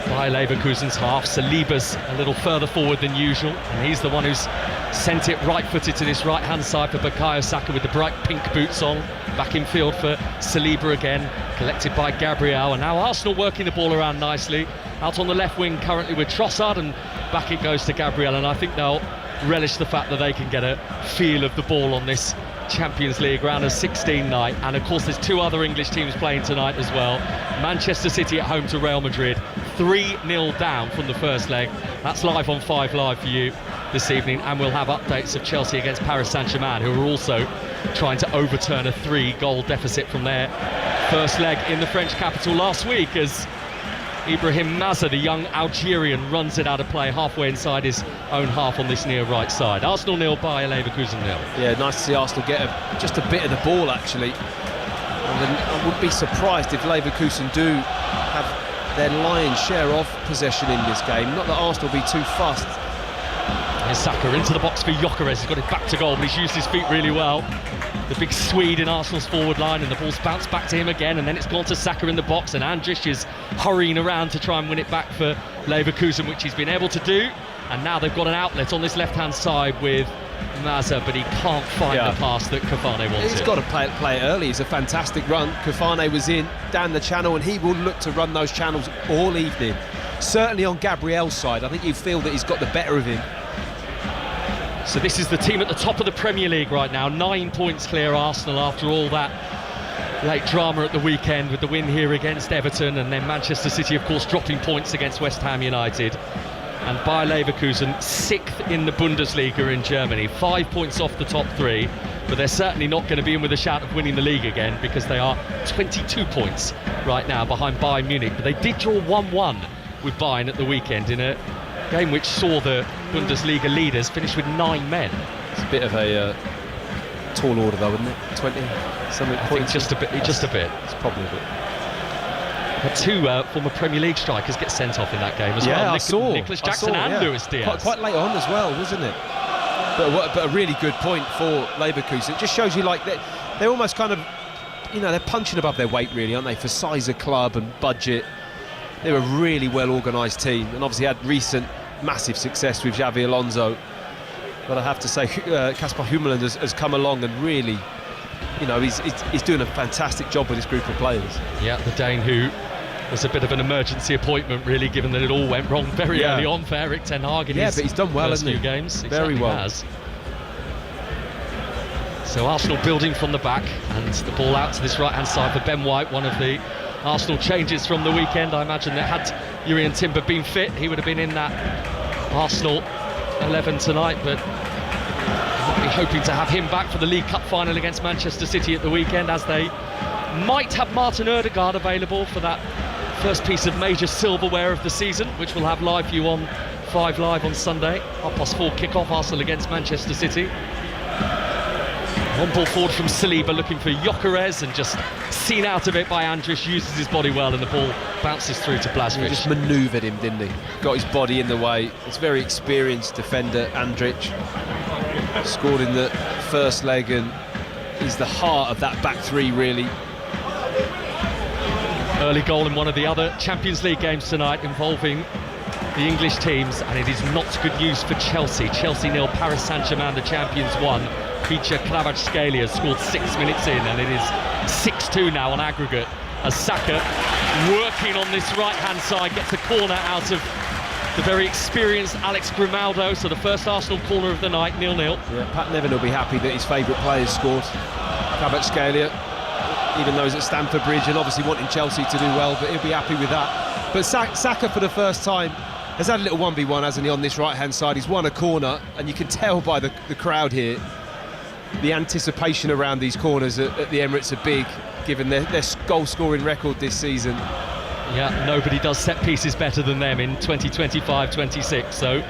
by Leverkusen's half. Saliba's a little further forward than usual, and he's the one who's sent it right-footed to this right-hand side for Bukayo Saka with the bright pink boots on. Back in field for Saliba again, collected by Gabriel, and now Arsenal working the ball around nicely. Out on the left wing currently with Trossard, and back it goes to Gabriel, and I think they'll relish the fact that they can get a feel of the ball on this Champions League round of 16 night, and of course there's 2 other English teams playing tonight as well. Manchester City at home to Real Madrid, 3-0 down from the first leg. That's live on 5 Live for you this evening, and we'll have updates of Chelsea against Paris Saint-Germain, who are also trying to overturn a 3-goal deficit from their first leg in the French capital last week, as Ibrahim Mazza, the young Algerian, runs it out of play halfway inside his own half on this near right side. Arsenal 0, Bayer Leverkusen 0. Yeah, nice to see Arsenal get just a bit of the ball, actually. And then I would be surprised if Leverkusen do have their lion's share of possession in this game. Not that Arsenal will be too fussed. Here's Saka into the box for Gyökeres. He's got it back to goal, but he's used his feet really well. The big Swede in Arsenal's forward line, and the ball's bounced back to him again, and then it's gone to Saka in the box, and Andrich is hurrying around to try and win it back for Leverkusen, which he's been able to do. And now they've got an outlet on this left-hand side with Mazza, but he can't find the pass that Cavani wants. He's got to play it early. It's a fantastic run. Cavani was in down the channel, and he will look to run those channels all evening. Certainly on Gabriel's side, I think you feel that he's got the better of him. So this is the team at the top of the Premier League right now, 9 points clear Arsenal after all that late drama at the weekend with the win here against Everton, and then Manchester City, of course, dropping points against West Ham United. And Bayer Leverkusen 6th in the Bundesliga in Germany, 5 points off the top 3, but they're certainly not going to be in with a shout of winning the league again, because they are 22 points right now behind Bayern Munich. But they did draw 1-1 with Bayern at the weekend in a game which saw the Bundesliga leaders finish with 9 men. It's a bit of a tall order though, isn't it? 20-something points. Just a bit. It's probably a bit. Had 2 former Premier League strikers get sent off in that game as well. I saw. Nicholas Jackson and Luis Diaz. Quite late on as well, wasn't it? But a really good point for Leverkusen. It just shows you, like, they're almost kind of, they're punching above their weight, really, aren't they? For size of club and budget, they're a really well-organised team, and obviously had recent massive success with Xabi Alonso. But I have to say, Kasper Hummelen has come along and really, he's doing a fantastic job with this group of players. Yeah, the Dane who was a bit of an emergency appointment, really, given that it all went wrong very early on for Erik ten Hag in his but he's done well, first hasn't few he? games. Very well. Has. So Arsenal building from the back, and the ball out to this right-hand side for Ben White, one of the Arsenal changes from the weekend. I imagine that had Jurrien Timber been fit, he would have been in that Arsenal 11 tonight, but we'll be hoping to have him back for the League Cup final against Manchester City at the weekend, as they might have Martin Ødegaard available for that first piece of major silverware of the season, which we'll have live for you on 5 Live on Sunday. 4:30 kick-off, Arsenal against Manchester City. One ball forward from Saliba, looking for Gyökeres, and just seen out of it by Andrich, uses his body well, and the ball bounces through to Blažević. He just manoeuvred him, didn't he? Got his body in the way. It's a very experienced defender, Andrich. Scored in the first leg, and he's the heart of that back 3, really. Early goal in one of the other Champions League games tonight involving the English teams, and it is not good news for Chelsea. Chelsea 0, Paris Saint-Germain, the champions, 1. Peter Kvaratskhelia scored 6 minutes in, and it is 6-2 now on aggregate, as Saka, working on this right-hand side, gets a corner out of the very experienced Alex Grimaldo. So the first Arsenal corner of the night, 0-0. Yeah, Pat Nevin will be happy that his favourite players scored. Kvaratskhelia, even though he's at Stamford Bridge and obviously wanting Chelsea to do well, but he'll be happy with that. But Saka, for the first time, has had a little 1v1, hasn't he, on this right-hand side. He's won a corner, and you can tell by the crowd here, the anticipation around these corners at the Emirates are big, given their goal-scoring record this season. Yeah, nobody does set pieces better than them in 2025-26. So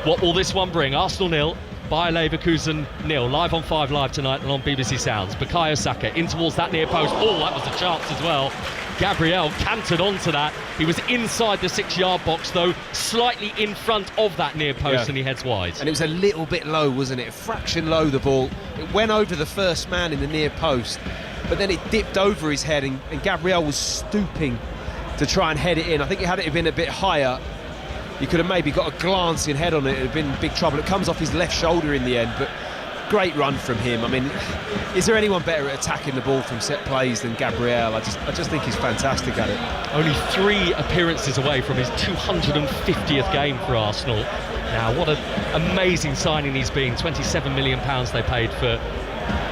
what will this one bring? Arsenal 0, Bayer Leverkusen 0. Live on 5 Live tonight and on BBC Sounds. Bukayo Saka in towards that near post. Oh, that was a chance as well. Gabriel cantered onto that. He was inside the 6-yard box, though, slightly in front of that near post, and he heads wide. And it was a little bit low, wasn't it? A fraction low, the ball. It went over the first man in the near post, but then it dipped over his head, and Gabriel was stooping to try and head it in. I think had it been a bit higher, you could have maybe got a glancing head on it. It would have been big trouble. It comes off his left shoulder in the end, but great run from him. I mean, is there anyone better at attacking the ball from set plays than Gabriel? I just think he's fantastic at it. Only 3 appearances away from his 250th game for Arsenal. Now, what an amazing signing he's been. £27 million they paid for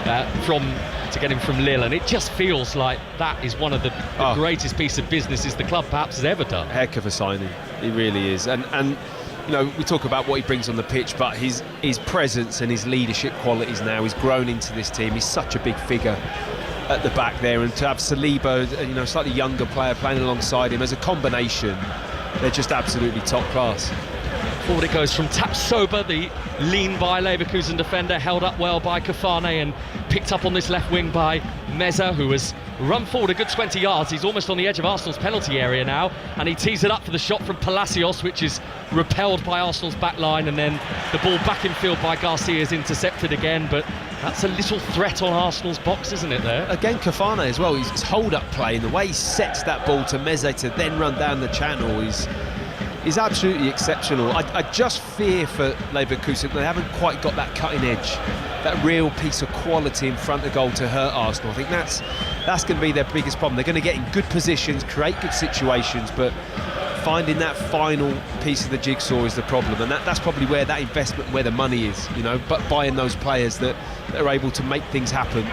to get him from Lille, and it just feels like that is one of the greatest piece of businesses the club perhaps has ever done. Heck of a signing, he really is. And you know, we talk about what he brings on the pitch, but his presence and his leadership qualities now, he's grown into this team. He's such a big figure at the back there, and to have Saliba, you know, slightly younger player playing alongside him as a combination, they're just absolutely top class. Forward it goes from Tapsoba, the lean Bayer Leverkusen defender, held up well by Kafane and picked up on this left wing by Meza, who has run forward a good 20 yards. He's almost on the edge of Arsenal's penalty area now, and he tees it up for the shot from Palacios, which is repelled by Arsenal's back line, and then the ball back in field by Garcia is intercepted again, but that's a little threat on Arsenal's box, isn't it, there? Again, Kafane as well, his hold-up play and the way he sets that ball to Meze to then run down the channel is absolutely exceptional. I just fear for Leverkusen they haven't quite got that cutting edge, that real piece of quality in front of goal to hurt Arsenal. I think that's going to be their biggest problem. They're going to get in good positions, create good situations, but finding that final piece of the jigsaw is the problem, and that's probably where that investment, where the money is, you know, but buying those players that are able to make things happen.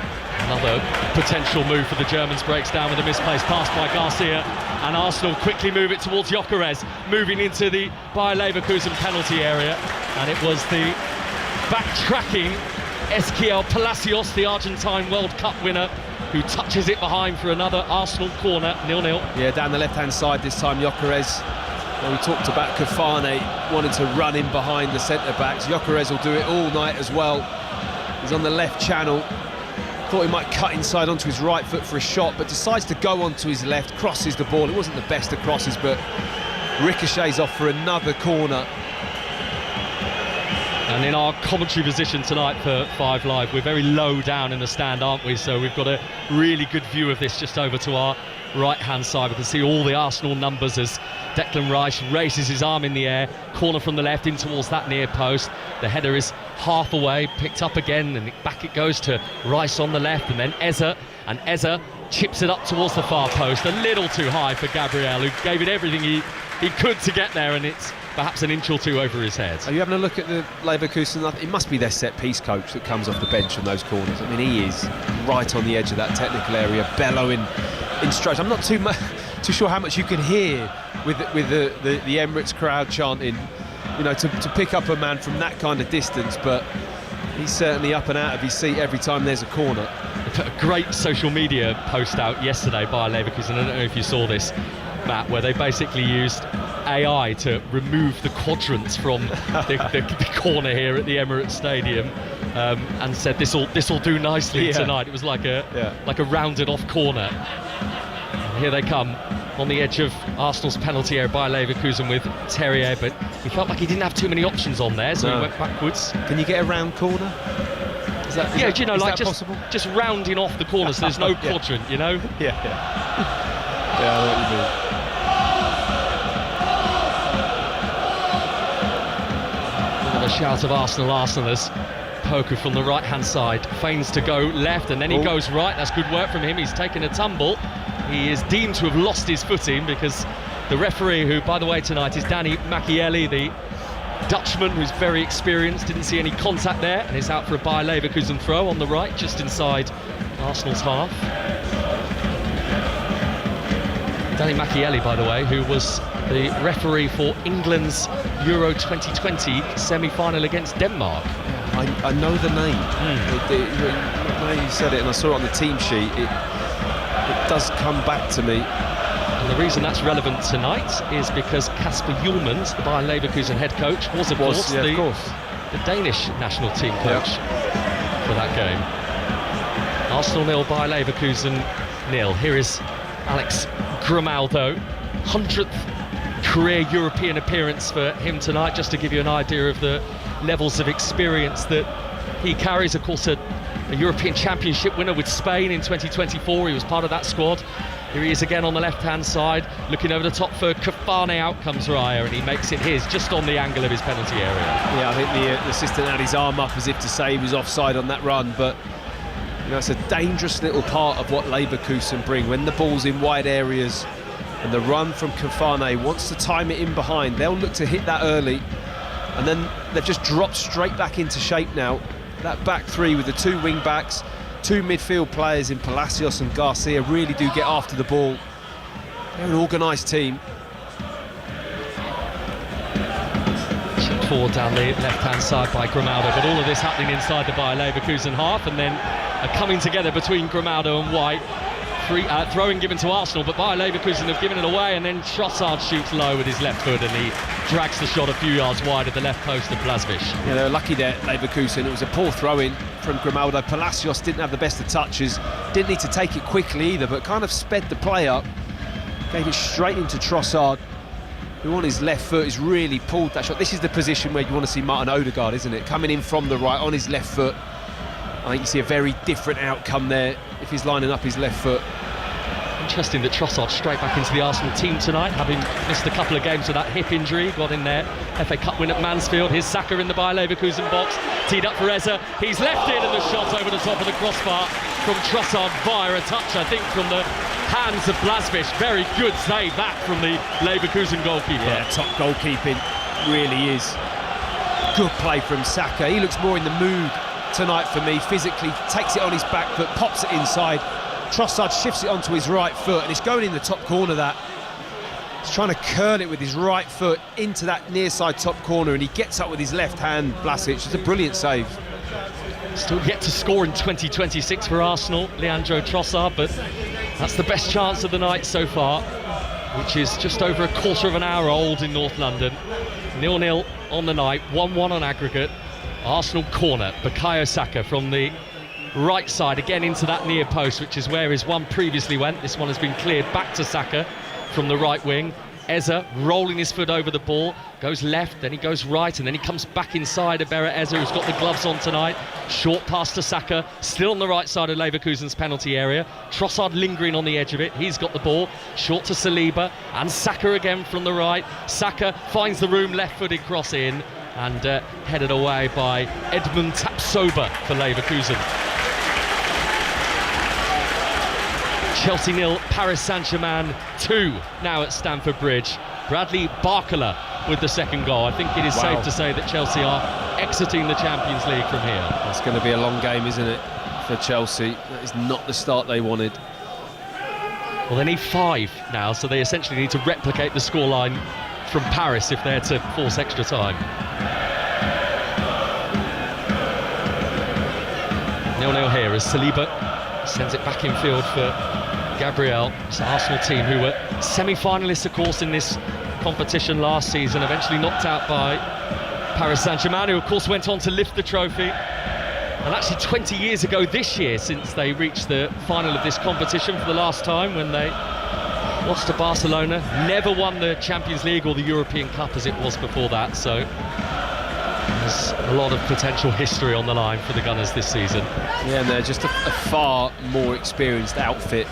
Another potential move for the Germans breaks down with a misplaced pass by Garcia, and Arsenal quickly move it towards Gyökeres, moving into the Bayer Leverkusen penalty area, and it was the backtracking Ezequiel Palacios, the Argentine World Cup winner, who touches it behind for another Arsenal corner, 0-0. Yeah, down the left-hand side this time, Gyökeres. Well, we talked about Kafane wanting to run in behind the centre-backs. Gyökeres will do it all night as well. He's on the left channel. Thought he might cut inside onto his right foot for a shot, but decides to go onto his left, crosses the ball. It wasn't the best of crosses, but ricochets off for another corner. And in our commentary position tonight for 5 Live, we're very low down in the stand, aren't we? So we've got a really good view of this just over to our right-hand side. We can see all the Arsenal numbers as Declan Rice raises his arm in the air, corner from the left in towards that near post. The header is half away, picked up again, and back it goes to Rice on the left, and then Eze chips it up towards the far post, a little too high for Gabriel, who gave it everything he could to get there, and it's perhaps an inch or two over his head. Are you having a look at the Leverkusen? It must be their set-piece coach that comes off the bench on those corners. I mean, he is right on the edge of that technical area, bellowing instructions. I'm not too sure how much you can hear with the Emirates crowd chanting, you know, to pick up a man from that kind of distance, but he's certainly up and out of his seat every time there's a corner. They put a great social media post out yesterday by Leverkusen. I don't know if you saw this, Matt, where they basically used AI to remove the quadrants from the corner here at the Emirates Stadium, and said this will do nicely tonight. It was like a rounded off corner. And here they come on the edge of Arsenal's penalty area by Leverkusen with Terrier, but he felt like he didn't have too many options on there, so he went backwards. Can you get a round corner? Is that just rounding off the corner so there's no quadrant, you know? Yeah, I know what you mean. A shout of Arsenalers. Poker from the right-hand side, feigns to go left, and then he goes right. That's good work from him. He's taken a tumble. He is deemed to have lost his footing because the referee, who, by the way, tonight is Danny Macchielli, the Dutchman, who's very experienced, didn't see any contact there, and is out for a Bayer Leverkusen throw on the right, just inside Arsenal's half. Danny Macchielli, by the way, who was the referee for England's Euro 2020 semi-final against Denmark. I know the name. Now you said it, and I saw it on the team sheet. It does come back to me. And the reason that's relevant tonight is because Kasper Hjulmand, the Bayer Leverkusen head coach, was of course the Danish national team coach for that game. Arsenal 0, Bayer Leverkusen 0. Here is Alex Grimaldo, 100th career European appearance for him tonight, just to give you an idea of the levels of experience that he carries. Of course, a European Championship winner with Spain in 2024. He was part of that squad. Here he is again on the left-hand side, looking over the top for Kafane. Out comes Raya, and he makes it his, just on the angle of his penalty area. Yeah, I think the assistant had his arm up as if to say he was offside on that run, but you know, it's a dangerous little part of what Leverkusen bring. When the ball's in wide areas and the run from Kafane wants to time it in behind, they'll look to hit that early, and then they've just dropped straight back into shape now. that back three with the two wing backs, two midfield players in Palacios and Garcia really do get after the ball. They're an organised team. Chipped forward down the left-hand side by Grimaldo, but all of this happening inside the Bayer Leverkusen half, and then coming together between Grimaldo and White. Throwing given to Arsenal, but Bayer Leverkusen have given it away, and then Trossard shoots low with his left foot and he drags the shot a few yards wide of the left post of Blaswich. Yeah, they were lucky there, Leverkusen. It was a poor throw-in from Grimaldo. Palacios didn't have the best of touches, didn't need to take it quickly either, but kind of sped the play up, gave it straight into Trossard, who on his left foot has really pulled that shot. This is the position where you want to see Martin Odegaard, isn't it? Coming in from the right on his left foot. I think you see a very different outcome there if he's lining up his left foot. Interesting that Trossard straight back into the Arsenal team tonight, having missed a couple of games with that hip injury. Got in there, FA Cup win at Mansfield. Here's Saka in the Bayer Leverkusen box, teed up for Eza. He's left in, and the shot over the top of the crossbar from Trossard via a touch, I think, from the hands of Blaswich. Very good save that from the Leverkusen goalkeeper. Yeah, top goalkeeping really is. Good play from Saka. He looks more in the mood tonight for me. Physically takes it on his back foot, pops it inside. Trossard shifts it onto his right foot, and it's going in the top corner. That he's trying to curl it with his right foot into that near side top corner, and he gets up with his left hand. Blaswich, it's a brilliant save. Still yet to score in 2026 for Arsenal, Leandro Trossard, but that's the best chance of the night so far, which is just over a quarter of an hour old in North London. 0-0 on the night, 1-1 on aggregate. Arsenal corner, Bukayo Saka from the right side, again into that near post, which is where his one previously went. This one has been cleared back to Saka from the right wing. Eza rolling his foot over the ball, goes left, then he goes right, and then he comes back inside Abera Eza, who's got the gloves on tonight. Short pass to Saka, still on the right side of Leverkusen's penalty area. Trossard lingering on the edge of it, he's got the ball. Short to Saliba, and Saka again from the right. Saka finds the room, left-footed cross in, and headed away by Edmund Tapsoba for Leverkusen. Chelsea 0, Paris Saint-Germain 2 now at Stamford Bridge. Bradley Barcola with the second goal. I think it is safe to say that Chelsea are exiting the Champions League from here. It's going to be a long game, isn't it, for Chelsea? That is not the start they wanted. Well, they need 5 now, so they essentially need to replicate the scoreline from Paris if they're to force extra time. 0-0 here as Saliba sends it back in field for Gabriel. It's the Arsenal team who were semi-finalists, of course, in this competition last season, eventually knocked out by Paris Saint-Germain, who of course went on to lift the trophy. And actually 20 years ago this year since they reached the final of this competition for the last time, when they lost to Barcelona. Never won the Champions League or the European Cup as it was before that, so there's a lot of potential history on the line for the Gunners this season. Yeah, and they're just a far more experienced outfit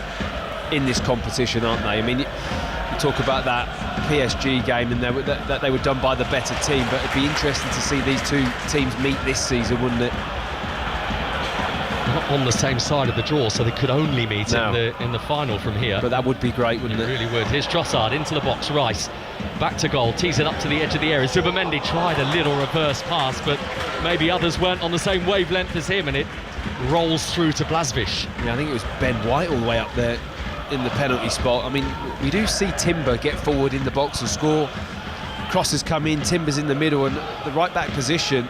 in this competition, aren't they? I mean, you talk about that PSG game and that they were done by the better team, but it'd be interesting to see these two teams meet this season, wouldn't it? Not on the same side of the draw, so they could only meet in the final from here. But that would be great, wouldn't it? It really would. Here's Trossard into the box. Rice back to goal, tees it up to the edge of the area. Zubimendi tried a little reverse pass, but maybe others weren't on the same wavelength as him, and it rolls through to Blaswich. Yeah, I think it was Ben White all the way up there in the penalty spot. I mean, we do see Timber get forward in the box and score. Crosses come in, Timber's in the middle, and the right back position.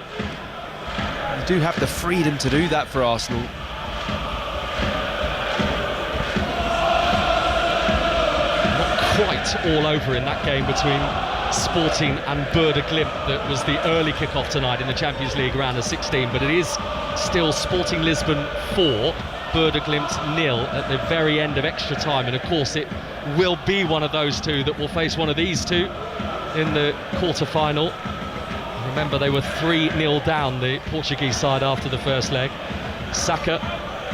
You do have the freedom to do that for Arsenal. Quite all over in that game between Sporting and Werder Glimt that was the early kick-off tonight in the Champions League round of 16, but it is still Sporting Lisbon 4, Werder Glimt 0 at the very end of extra time, and of course it will be one of those two that will face one of these two in the quarter-final. Remember, they were 3-0 down, the Portuguese side, after the first leg. Saka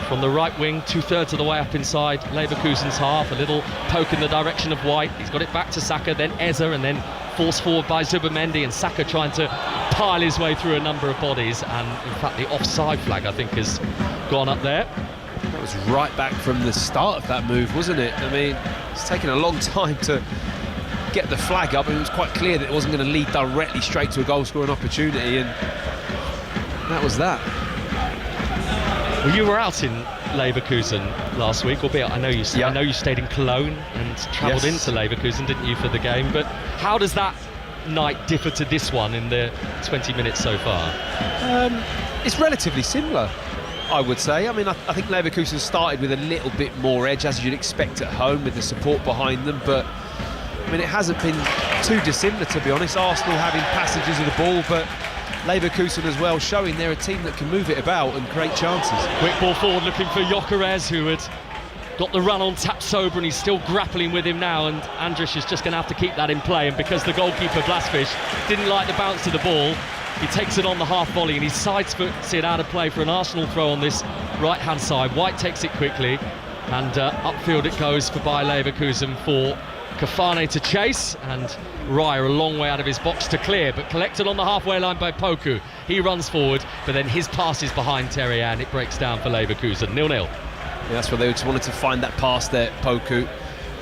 from the right wing, 2/3 of the way up inside Leverkusen's half, a little poke in the direction of White. He's got it back to Saka, then Eza, and then forced forward by Zubimendi, and Saka trying to pile his way through a number of bodies, and in fact the offside flag, I think, has gone up there. That was right back from the start of that move, wasn't it? I mean, it's taken a long time to get the flag up, and it was quite clear that it wasn't going to lead directly straight to a goal-scoring opportunity, and that was that. Well, you were out in Leverkusen last week, albeit I know you stayed in Cologne and travelled into Leverkusen, didn't you, for the game? But how does that night differ to this one in the 20 minutes so far? It's relatively similar, I would say. I mean, I think Leverkusen started with a little bit more edge, as you'd expect at home, with the support behind them, but I mean, it hasn't been too dissimilar, to be honest. Arsenal having passages of the ball, but Leverkusen as well, showing they're a team that can move it about and create chances. Quick ball forward, looking for Gyökeres, who had got the run on Tapsoba, and he's still grappling with him now, and Andrich is just going to have to keep that in play. And because the goalkeeper Blasfish didn't like the bounce of the ball, he takes it on the half volley and he sidesteps it out of play for an Arsenal throw on this right hand side. White takes it quickly, and upfield it goes for Bayer Leverkusen for Kafane to chase, and Raya a long way out of his box to clear, but collected on the halfway line by Poku. He runs forward, but then his pass is behind Terry, and it breaks down for Leverkusen. 0-0. Yeah, that's where they just wanted to find that pass there, Poku.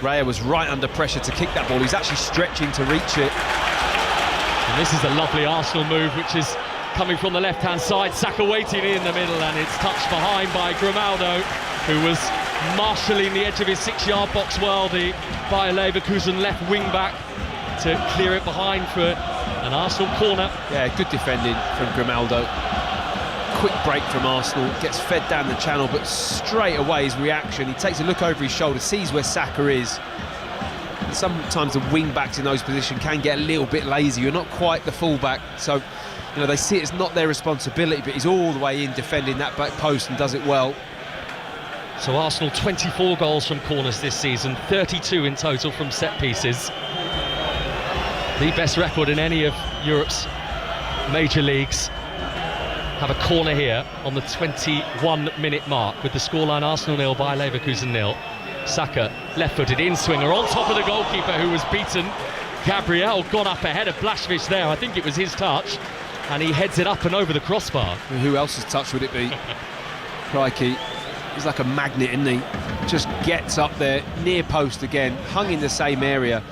Raya was right under pressure to kick that ball. He's actually stretching to reach it. And this is a lovely Arsenal move, which is coming from the left-hand side. Saka waiting in the middle, and it's touched behind by Grimaldo, who was marshalling the edge of his 6-yard box well, the Bayer Leverkusen left wing-back, to clear it behind for an Arsenal corner. Yeah, good defending from Grimaldo. Quick break from Arsenal, gets fed down the channel, but straight away his reaction, he takes a look over his shoulder, sees where Saka is. And sometimes the wing-backs in those positions can get a little bit lazy. You're not quite the full-back, so you know they see it's not their responsibility, but he's all the way in defending that back post and does it well. So Arsenal 24 goals from corners this season, 32 in total from set pieces. The best record in any of Europe's major leagues. Have a corner here on the 21-minute mark with the scoreline Arsenal 0, Bayer Leverkusen 0. Saka, left-footed in-swinger on top of the goalkeeper who was beaten. Gabriel gone up ahead of Blasfish there. I think it was his touch, and he heads it up and over the crossbar. Who else's touch would it be? Crikey. He's like a magnet, isn't he? Just gets up there, near post again, hung in the same area.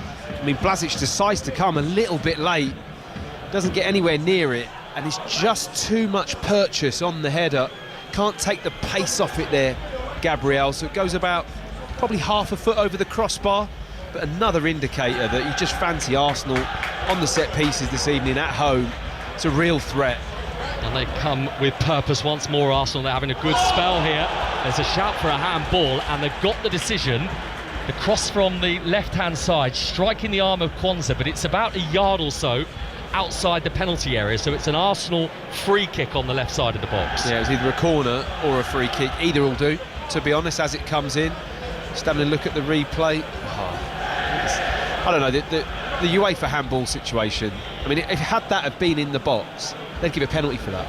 I mean, Blažić decides to come a little bit late, doesn't get anywhere near it, and it's just too much purchase on the header. Can't take the pace off it there, Gabriel, so it goes about probably half a foot over the crossbar, but another indicator that you just fancy Arsenal on the set pieces this evening at home. It's a real threat. And they come with purpose once more, Arsenal. They're having a good spell here. There's a shout for a handball, and they've got the decision. The cross from the left-hand side, striking the arm of Kwanzaa, but it's about a yard or so outside the penalty area, so it's an Arsenal free kick on the left side of the box. Yeah, it was either a corner or a free kick. Either will do, to be honest, as it comes in. Just having a look at the replay. I don't know, the UEFA handball situation. I mean, if had that have been in the box, they'd give a penalty for that.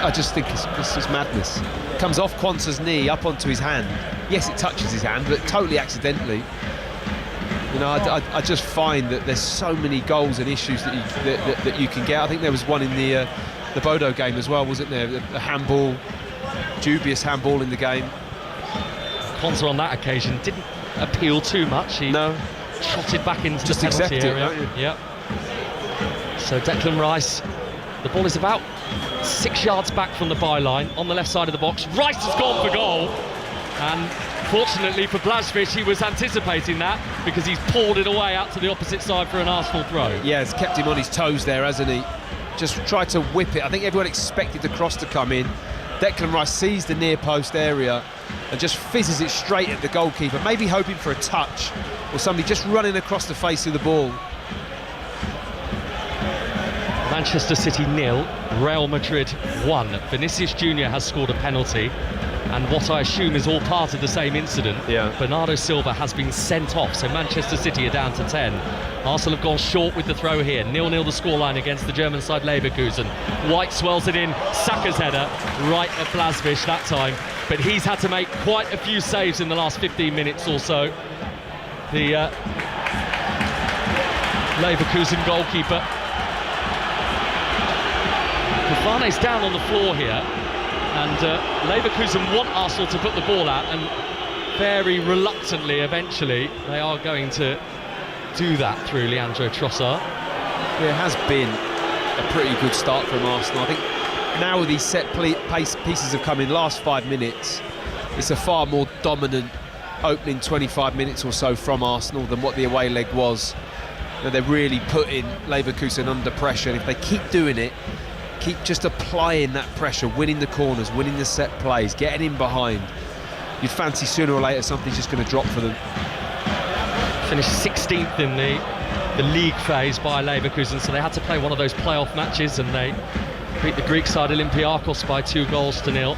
I just think it's just madness. Comes off Kwanzaa's knee up onto his hand. Yes, it touches his hand, but totally accidentally. You know, I just find that there's so many goals and issues that you can get. I think there was one in the Bodo game as well, wasn't there? The handball, dubious handball in the game. Kwanzaa on that occasion didn't appeal too much. He trotted back into just the penalty accept area. It, don't you? Yep. So Declan Rice, the ball is about 6 yards back from the byline on the left side of the box. Rice has gone for goal, and fortunately for Blasfish, he was anticipating that because he's pulled it away out to the opposite side for an Arsenal throw. Yeah, it's kept him on his toes there, hasn't he? Just tried to whip it. I think everyone expected the cross to come in. Declan Rice sees the near post area and just fizzes it straight at the goalkeeper, maybe hoping for a touch or somebody just running across the face of the ball. Manchester City 0, Real Madrid 1. Vinicius Jr. has scored a penalty, and what I assume is all part of the same incident. Yeah. Bernardo Silva has been sent off, so Manchester City are down to 10. Arsenal have gone short with the throw here. 0-0 the scoreline against the German side Leverkusen. White swells it in, Saka's header right at Blasfish that time, but he's had to make quite a few saves in the last 15 minutes or so. The Leverkusen goalkeeper. Kafane's down on the floor here, and Leverkusen want Arsenal to put the ball out, and very reluctantly eventually they are going to do that through Leandro Trossard. Yeah, it has been a pretty good start from Arsenal. I think now these set pieces have come in last 5 minutes, it's a far more dominant opening 25 minutes or so from Arsenal than what the away leg was. They're really putting Leverkusen under pressure, and if they keep doing it, keep just applying that pressure, winning the corners, winning the set plays, getting in behind, you'd fancy sooner or later something's just going to drop for them. Finished 16th in the league phase by Leverkusen, so they had to play one of those playoff matches, and they beat the Greek side Olympiacos by 2-0.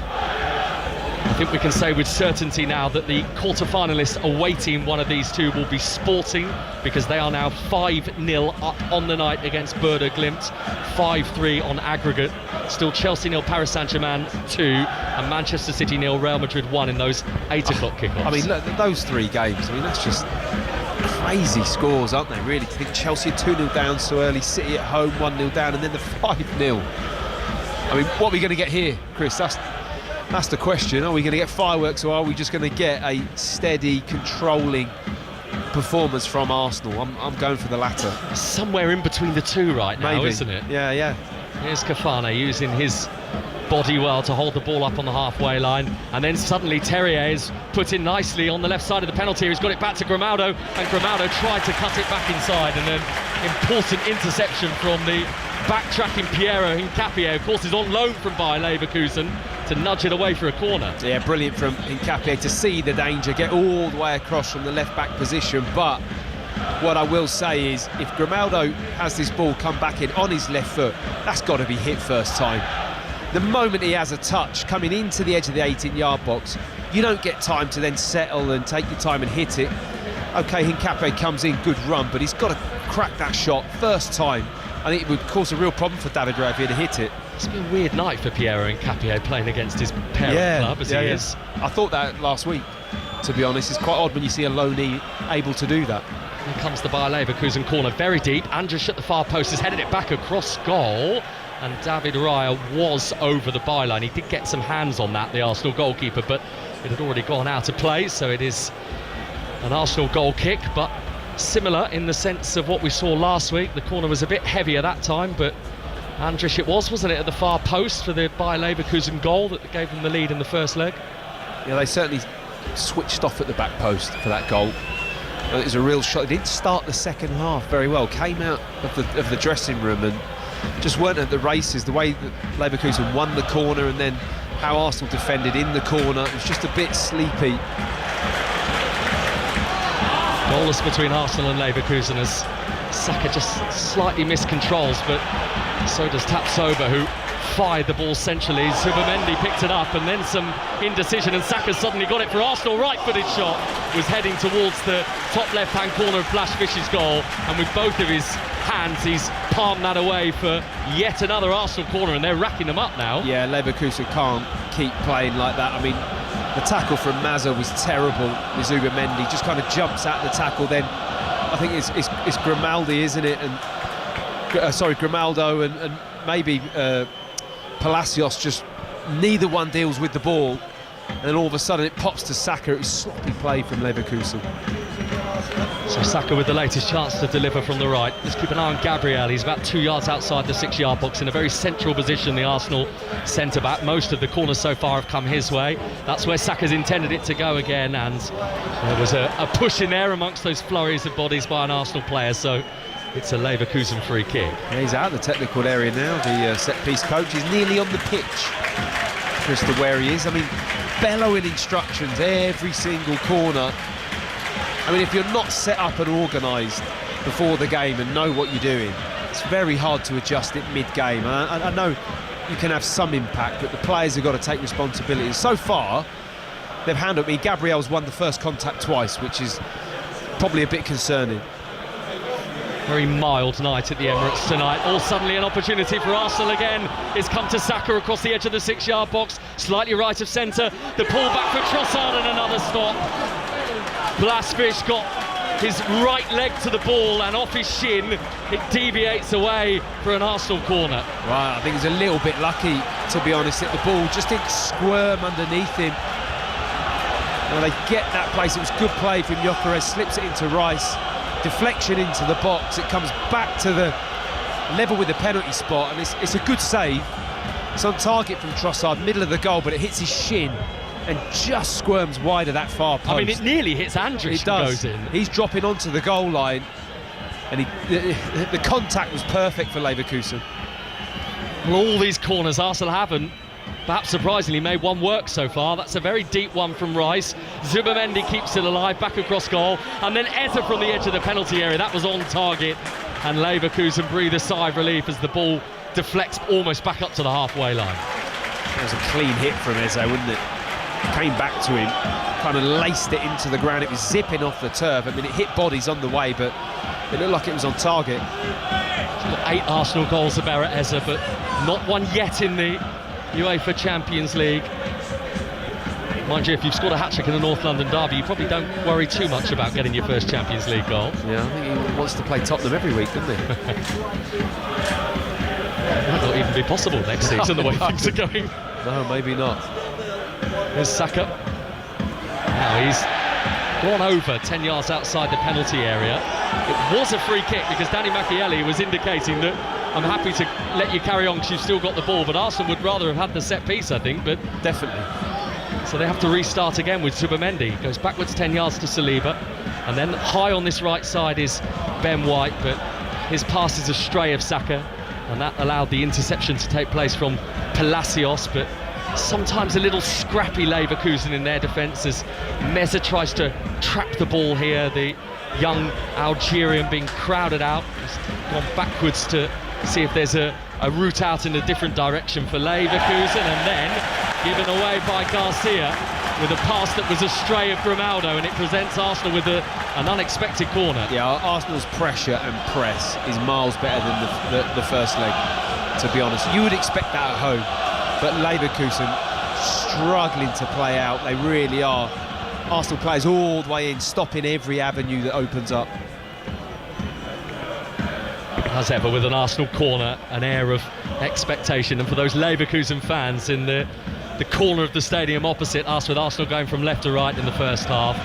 I think we can say with certainty now that the quarter-finalists awaiting one of these two will be Sporting, because they are now 5-0 up on the night against Werder Glimt, 5-3 on aggregate. Still Chelsea 0, Paris Saint-Germain 2, and Manchester City 0, Real Madrid 1 in those 8 o'clock kickoffs. I mean, look, those 3 games, I mean, that's just crazy scores, aren't they, really? To think Chelsea 2-0 down so early, City at home 1-0 down, and then the 5-0. I mean, what are we going to get here, Chris? That's the question. Are we going to get fireworks, or are we just going to get a steady, controlling performance from Arsenal? I'm going for the latter. Somewhere in between the two right now, Maybe. Isn't it? Yeah. Here's Cafana using his body well to hold the ball up on the halfway line, and then suddenly Terrier is put in nicely on the left side of the penalty area. He's got it back to Grimaldo, and Grimaldo tried to cut it back inside, and an important interception from the backtracking Piero Hincapié. Of course, is on loan from Bayer Leverkusen, to nudge it away for a corner. Yeah, brilliant from Hincapié to see the danger, get all the way across from the left back position. But what I will say is, if Grimaldo has this ball come back in on his left foot, that's got to be hit first time. The moment he has a touch coming into the edge of the 18-yard box, you don't get time to then settle and take your time and hit it. OK, Hincapié comes in, good run, but he's got to crack that shot first time. I think it would cause a real problem for David Raya if he had hit it. It's been a weird night for Piero Hincapié playing against his parent club as he is. I thought that last week, to be honest. It's quite odd when you see a loanee able to do that. Here comes the Bayer Leverkusen corner, very deep. Andrus at the far post has headed it back across goal, and David Raya was over the byline. He did get some hands on that, the Arsenal goalkeeper, but it had already gone out of play, so it is an Arsenal goal kick, but similar in the sense of what we saw last week. The corner was a bit heavier that time, but Andrus it wasn't it, at the far post for the Bayer Leverkusen goal that gave them the lead in the first leg? Yeah, they certainly switched off at the back post for that goal. It was a real shot. They didn't start the second half very well, came out of the dressing room and just weren't at the races. The way that Leverkusen won the corner and then how Arsenal defended in the corner, it was just a bit sleepy. Goalless between Arsenal and Leverkusen as Saka just slightly miscontrols, but so does Tapsoba, who fired the ball centrally. Zubimendi picked it up, and then some indecision, and Saka suddenly got it for Arsenal. Right-footed shot was heading towards the top left-hand corner of Blaszczyk's goal, and with both of his hands he's palmed that away for yet another Arsenal corner, and they're racking them up now. Yeah, Leverkusen can't keep playing like that. I mean, the tackle from Mazza was terrible. Zubimendi just kind of jumps at the tackle. Then I think it's Grimaldi, isn't it? And sorry, Grimaldo and maybe Palacios, just neither one deals with the ball, and then all of a sudden it pops to Saka. It was sloppy play from Leverkusen. So Saka with the latest chance to deliver from the right. Let's keep an eye on Gabriel. He's about 2 yards outside the 6-yard box in a very central position, the Arsenal centre-back. Most of the corners so far have come his way. That's where Saka's intended it to go again, and there was a push in there amongst those flurries of bodies by an Arsenal player, so it's a Leverkusen free kick. Yeah, he's out of the technical area now, the set-piece coach. He's nearly on the pitch as to where he is. I mean, bellowing instructions every single corner. I mean, if you're not set up and organised before the game and know what you're doing, it's very hard to adjust it mid-game. I know you can have some impact, but the players have got to take responsibility. So far, they've handled me. Gabriel's won the first contact twice, which is probably a bit concerning. Very mild night at the Emirates tonight. All suddenly an opportunity for Arsenal again. It's come to Saka across the edge of the 6-yard box, slightly right of centre. The pull back for Trossard and another stop. Blaszczyk got his right leg to the ball, and off his shin it deviates away for an Arsenal corner. Right, I think he's a little bit lucky, to be honest, that the ball just didn't squirm underneath him. Now they get that place. It was good play from Gyökeres, slips it into Rice, deflection into the box. It comes back to the level with the penalty spot, and it's a good save. It's on target from Trossard, middle of the goal, but it hits his shin and just squirms wide of that far post. I mean, it nearly hits Andrich and goes in. He's dropping onto the goal line, and the contact was perfect for Leverkusen. Well, all these corners Arsenal haven't, perhaps surprisingly, made one work so far. That's a very deep one from Rice. Zubamendi keeps it alive, back across goal, and then Eze from the edge of the penalty area. That was on target, and Leverkusen breathe a sigh of relief as the ball deflects almost back up to the halfway line. That was a clean hit from Eze, wouldn't it? Came back to him, kind of laced it into the ground. It was zipping off the turf. I mean, it hit bodies on the way, but it looked like it was on target. He's got 8 Arsenal goals to bear at Eze, but not one yet in the UEFA Champions League. Mind you, if you've scored a hat-trick in the North London derby, you probably don't worry too much about getting your first Champions League goal. Yeah, I think he wants to play Tottenham every week, doesn't he? Might not even be possible next season, the way things are going. No, maybe not. There's Saka. Now he's gone over 10 yards outside the penalty area. It was a free kick because Danny Macchielli was indicating that I'm happy to let you carry on because you've still got the ball, but Arsenal would rather have had the set piece, I think. But definitely. So they have to restart again with Zubamendi. Goes backwards 10 yards to Saliba, and then high on this right side is Ben White, but his pass is a stray of Saka, and that allowed the interception to take place from Palacios. But sometimes a little scrappy Leverkusen in their defence as Meza tries to trap the ball here. The young Algerian being crowded out. He's gone backwards to see if there's a route out in a different direction for Leverkusen, and then given away by Garcia with a pass that was a stray of Grimaldo, and it presents Arsenal with an unexpected corner. Yeah, Arsenal's pressure and press is miles better than the first leg, to be honest. You would expect that at home, but Leverkusen struggling to play out. They really are. Arsenal players all the way in, stopping every avenue that opens up. As ever with an Arsenal corner, an air of expectation, and for those Leverkusen fans in the corner of the stadium opposite us, with Arsenal going from left to right in the first half,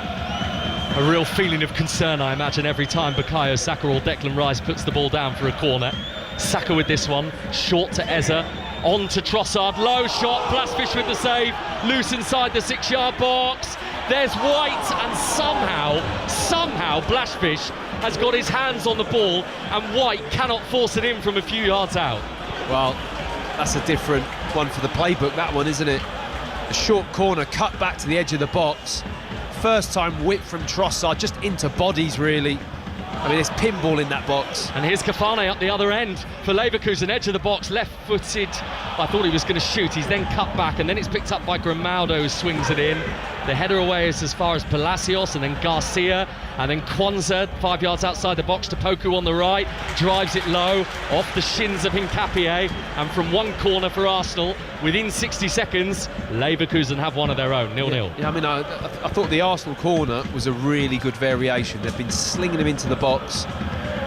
a real feeling of concern, I imagine, every time Bukayo Saka or Declan Rice puts the ball down for a corner. Saka with this one, short to Eze, on to Trossard, low shot, Blasfish with the save, loose inside the 6-yard box. There's White, and somehow Blasfish has got his hands on the ball, and White cannot force it in from a few yards out. Well, that's a different one for the playbook, that one, isn't it? A short corner, cut back to the edge of the box. First time whip from Trossard, just into bodies, really. I mean, there's pinball in that box. And here's Kafane up the other end for Leverkusen, edge of the box, left-footed. I thought he was going to shoot. He's then cut back, and then it's picked up by Grimaldo, who swings it in. The header away is as far as Palacios, and then Garcia, and then Kwanzaa 5 yards outside the box to Poku on the right, drives it low, off the shins of Hincapié, and from one corner for Arsenal, within 60 seconds, Leverkusen have one of their own, 0-0. Yeah, I mean, I thought the Arsenal corner was a really good variation. They've been slinging them into the box,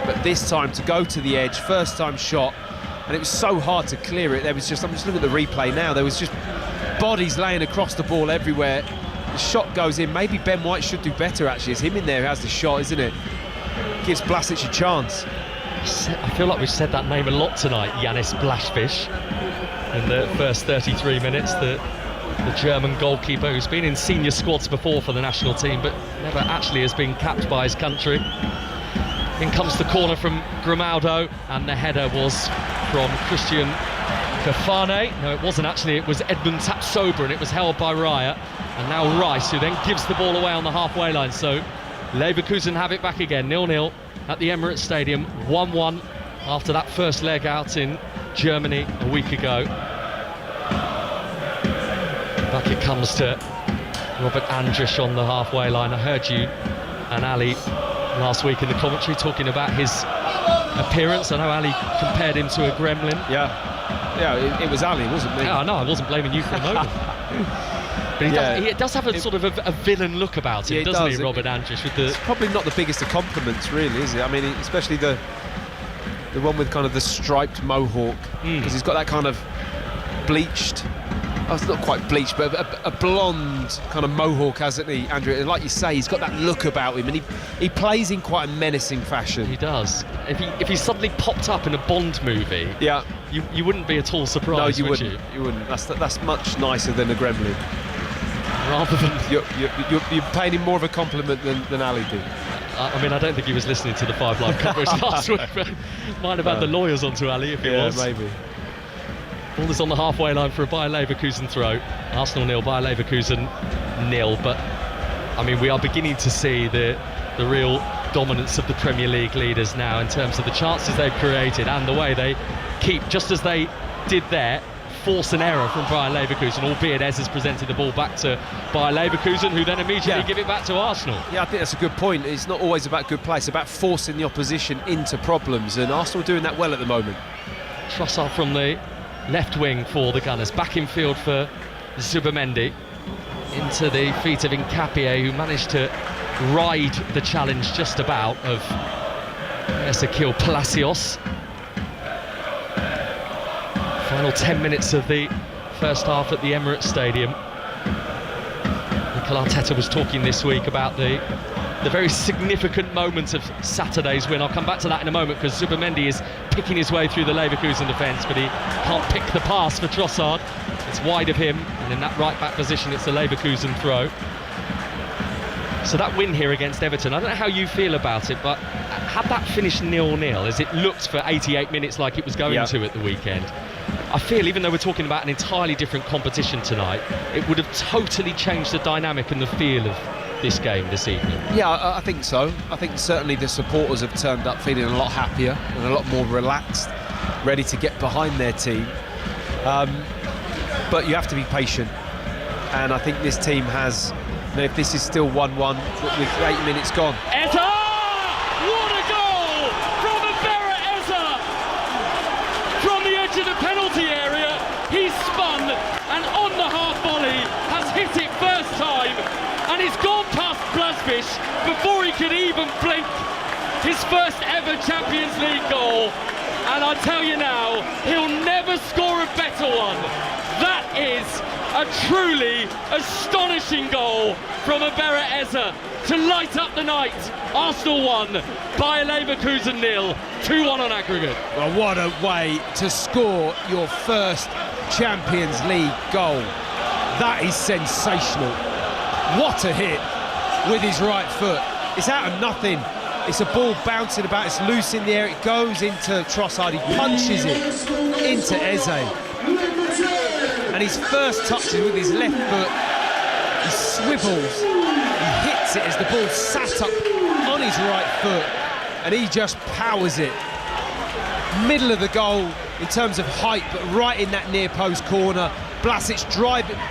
but this time to go to the edge, first time shot, and it was so hard to clear it. There was just, I'm just looking at the replay now, there was just bodies laying across the ball everywhere. The shot goes in. Maybe Ben White should do better, actually. It's him in there who has the shot, isn't it? Gives Blasic a chance. I feel like we've said that name a lot tonight, Yanis Blasfish, in the first 33 minutes. The German goalkeeper who's been in senior squads before for the national team, but never actually has been capped by his country. In comes the corner from Grimaldo, and the header was from Christian Kafane. No, it wasn't actually, it was Edmund Tapsoba, and it was held by Raya. And now Rice, who then gives the ball away on the halfway line. So Leverkusen have it back again, 0-0 at the Emirates Stadium, 1-1 after that first leg out in Germany a week ago. Back it comes to Robert Andrich on the halfway line. I heard you and Ali last week in the commentary talking about his appearance. I know Ali compared him to a gremlin. Yeah, it was Ali, wasn't me? Yeah, I know, I wasn't blaming you for a moment. But he does have a sort of a villain look about him, doesn't he, Robert Andrich? It's probably not the biggest of compliments, really, is it? I mean, especially the one with kind of the striped mohawk, because he's got that kind of bleached it's not quite bleached, but a blonde kind of mohawk, hasn't he, Andrew? And like you say, he's got that look about him, and he plays in quite a menacing fashion. He does. If he suddenly popped up in a Bond movie, yeah, you wouldn't be at all surprised. No, you would wouldn't. You? You wouldn't. That's much nicer than a gremlin. Rather than you're paying him more of a compliment than Ali did. I mean, I don't think he was listening to the 5 Live coverage last week, but might have had the lawyers onto Ali if he was. Yeah, maybe. Ball is on the halfway line for a Bayer Leverkusen throw. Arsenal 0, Bayer Leverkusen 0. But I mean, we are beginning to see the real dominance of the Premier League leaders now in terms of the chances they've created and the way they keep, just as they did there, force an error from Bayer Leverkusen, albeit Ez has presented the ball back to Bayer Leverkusen, who then immediately give it back to Arsenal. Yeah, I think that's a good point. It's not always about good play, it's about forcing the opposition into problems, and Arsenal are doing that well at the moment. Trossard from the left wing for the Gunners, back in field for Zubimendi, into the feet of Nkapie, who managed to ride the challenge just about of Ezequiel Palacios. Final 10 minutes of the first half at the Emirates Stadium. Mikel Arteta was talking this week about the very significant moment of Saturday's win. I'll come back to that in a moment, because Zubimendi is picking his way through the Leverkusen defence, but he can't pick the pass for Trossard. It's wide of him, and in that right-back position it's a Leverkusen throw. So that win here against Everton, I don't know how you feel about it, but had that finished 0-0, as it looked for 88 minutes like it was going to at the weekend, I feel, even though we're talking about an entirely different competition tonight, it would have totally changed the dynamic and the feel of this game this evening. Yeah, I think so. I think certainly the supporters have turned up feeling a lot happier and a lot more relaxed, ready to get behind their team. But you have to be patient, and I think this team has, you know, if this is still 1-1 with 8 minutes gone. Eza! What a goal from Abera Eza! From the edge of the penalty area, he's spun and on the half volley has hit it first time, and it's gone past Blasvish before he could even blink. His first ever Champions League goal, and I tell you now, he'll never score a better one. That is a truly astonishing goal from Abera Eza to light up the night. Arsenal 1, Bayer Leverkusen 0, 2-1 on aggregate. Well, what a way to score your first Champions League goal. That is sensational. What a hit with his right foot. It's out of nothing. It's a ball bouncing about, it's loose in the air, it goes into Trossard, he punches it into Eze. And his first touch is with his left foot, he swivels, he hits it as the ball sat up on his right foot, and he just powers it. Middle of the goal in terms of height, but right in that near post corner. Blasic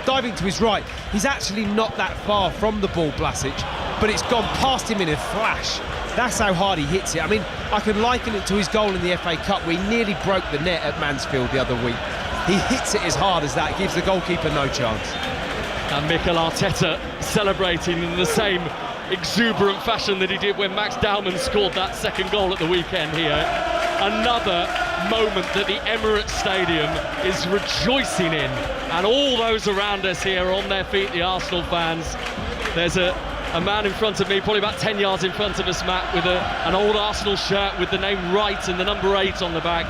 diving to his right. He's actually not that far from the ball, Blasic, but it's gone past him in a flash. That's how hard he hits it. I mean, I can liken it to his goal in the FA Cup where he nearly broke the net at Mansfield the other week. He hits it as hard as that, gives the goalkeeper no chance. And Mikel Arteta celebrating in the same exuberant fashion that he did when Max Dowman scored that second goal at the weekend here. Another moment that the Emirates Stadium is rejoicing in, and all those around us here are on their feet, the Arsenal fans. There's a man in front of me, probably about 10 yards in front of us, Matt, with an old Arsenal shirt with the name Wright and the number 8 on the back,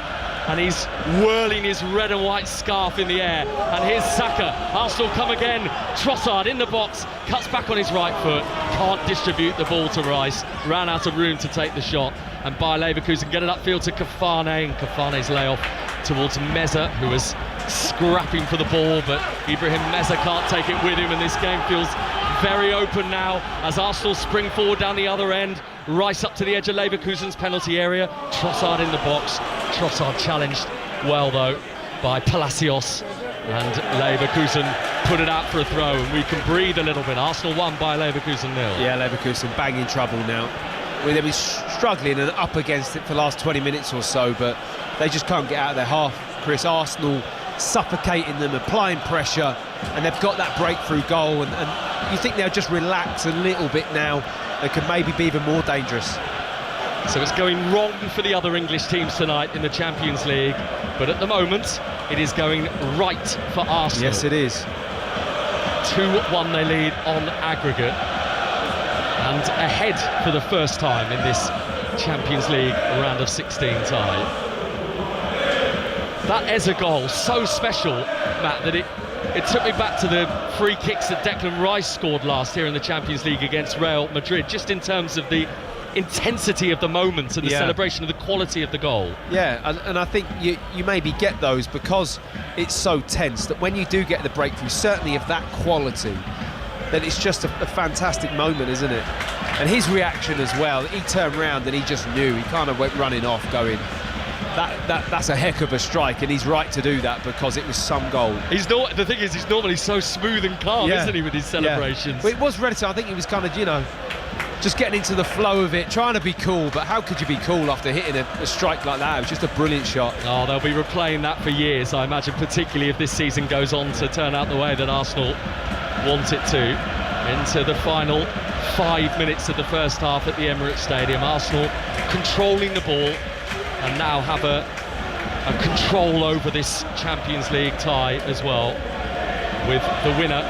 and he's whirling his red and white scarf in the air. And here's Saka. Arsenal come again. Trossard in the box, cuts back on his right foot, can't distribute the ball to Rice, ran out of room to take the shot, and Bayer Leverkusen get it upfield to Kafane, and Kafane's layoff towards Meza, who was scrapping for the ball, but Ibrahim Meza can't take it with him, and this game feels very open now as Arsenal spring forward down the other end. Rice up to the edge of Leverkusen's penalty area. Trossard in the box. Trossard challenged well though by Palacios, and Leverkusen put it out for a throw, and we can breathe a little bit. Arsenal 1, Bayer Leverkusen 0. Yeah, Leverkusen bang in trouble now. Well, they've been struggling and up against it for the last 20 minutes or so, but they just can't get out of their half. Chris, Arsenal suffocating them, applying pressure, and they've got that breakthrough goal, and you think they'll just relax a little bit now. They could maybe be even more dangerous. So it's going wrong for the other English teams tonight in the Champions League, but at the moment it is going right for Arsenal. Yes, it is. 2-1 they lead on aggregate, and ahead for the first time in this Champions League round of 16 tie. That Eze goal, so special, Matt, that it took me back to the free kicks that Declan Rice scored last year in the Champions League against Real Madrid, just in terms of the intensity of the moment and the celebration of the quality of the goal. Yeah, and I think you maybe get those because it's so tense that when you do get the breakthrough, certainly of that quality, then it's just a fantastic moment, isn't it? And his reaction as well, he turned round and he just knew, he kind of went running off going, that's a heck of a strike, and he's right to do that because it was some goal. The thing is, he's normally so smooth and calm, isn't he, with his celebrations? But it was relative. I think he was kind of, just getting into the flow of it, trying to be cool, but how could you be cool after hitting a strike like that? It was just a brilliant shot. Oh, they'll be replaying that for years, I imagine, particularly if this season goes on to turn out the way that Arsenal want it to. Into the final 5 minutes of the first half at the Emirates Stadium. Arsenal controlling the ball and now have a control over this Champions League tie as well, with the winner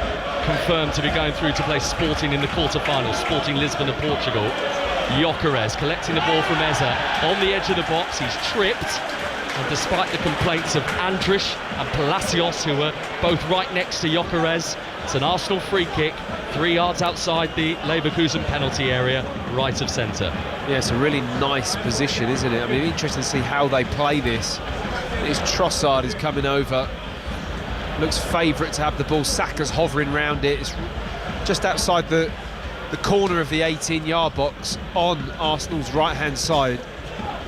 confirmed to be going through to play Sporting in the quarter-finals, Sporting Lisbon of Portugal. Gyökeres collecting the ball from Eze on the edge of the box. He's tripped, and despite the complaints of Andrich and Palacios, who were both right next to Gyökeres, it's an Arsenal free kick 3 yards outside the Leverkusen penalty area, right of centre. Yeah, it's a really nice position, isn't it? I mean, interesting to see how they play this. It's Trossard is coming over, looks favourite to have the ball. Saka's hovering round it. It's just outside the corner of the 18-yard box on Arsenal's right-hand side.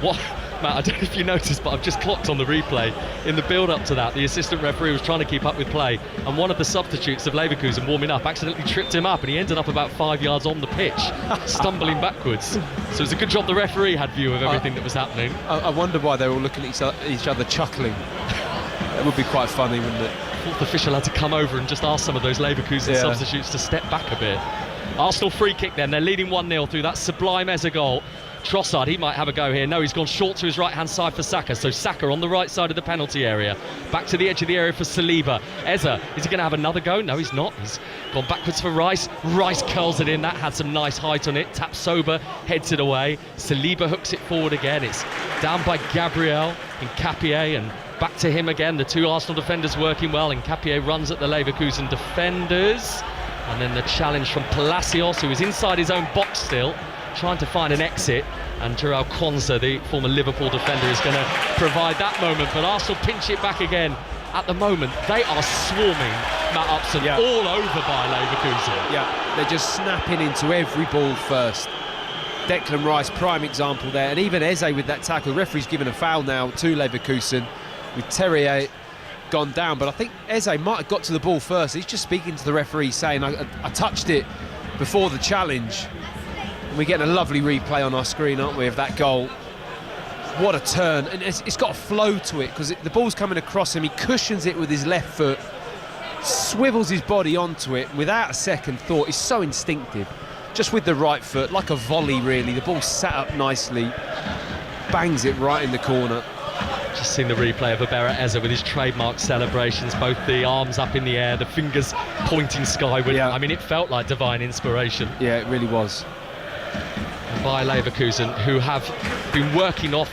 What, Matt, I don't know if you noticed, but I've just clocked on the replay. In the build-up to that, the assistant referee was trying to keep up with play, and one of the substitutes of Leverkusen warming up accidentally tripped him up, and he ended up about 5 yards on the pitch, stumbling backwards. So it was a good job the referee had view of everything that was happening. I wonder why they were all looking at each other chuckling. It would be quite funny, wouldn't it? The official had to come over and just ask some of those Leverkusen substitutes to step back a bit. Arsenal free kick then, they're leading 1-0 through that sublime Eze goal. Trossard, he might have a go here. No, he's gone short to his right-hand side for Saka. So Saka on the right side of the penalty area. Back to the edge of the area for Saliba. Eze, is he going to have another go? No, he's not. He's gone backwards for Rice. Rice curls it in. That had some nice height on it. Tapsoba heads it away. Saliba hooks it forward again. It's down by Gabriel and Capier, and back to him again. The two Arsenal defenders working well, and Capier runs at the Leverkusen defenders. And then the challenge from Palacios, who is inside his own box still, trying to find an exit, and Jarrell Kwanzaa, the former Liverpool defender, is going to provide that moment, but Arsenal pinch it back again. At the moment, they are swarming Matt Upson all over by Leverkusen. Yeah, they're just snapping into every ball first. Declan Rice, prime example there, and even Eze with that tackle. The referee's given a foul now to Leverkusen, with Terrier gone down, but I think Eze might have got to the ball first. He's just speaking to the referee saying, I touched it before the challenge. And we're getting a lovely replay on our screen, aren't we, of that goal. What a turn, and it's got a flow to it, because the ball's coming across him. He cushions it with his left foot, swivels his body onto it without a second thought. He's so instinctive, just with the right foot, like a volley really. The ball sat up nicely, bangs it right in the corner. Just seen the replay of Abera Eze with his trademark celebrations, both the arms up in the air, the fingers pointing skyward. I mean, it felt like divine inspiration. Yeah, it really was. By Leverkusen, who have been working off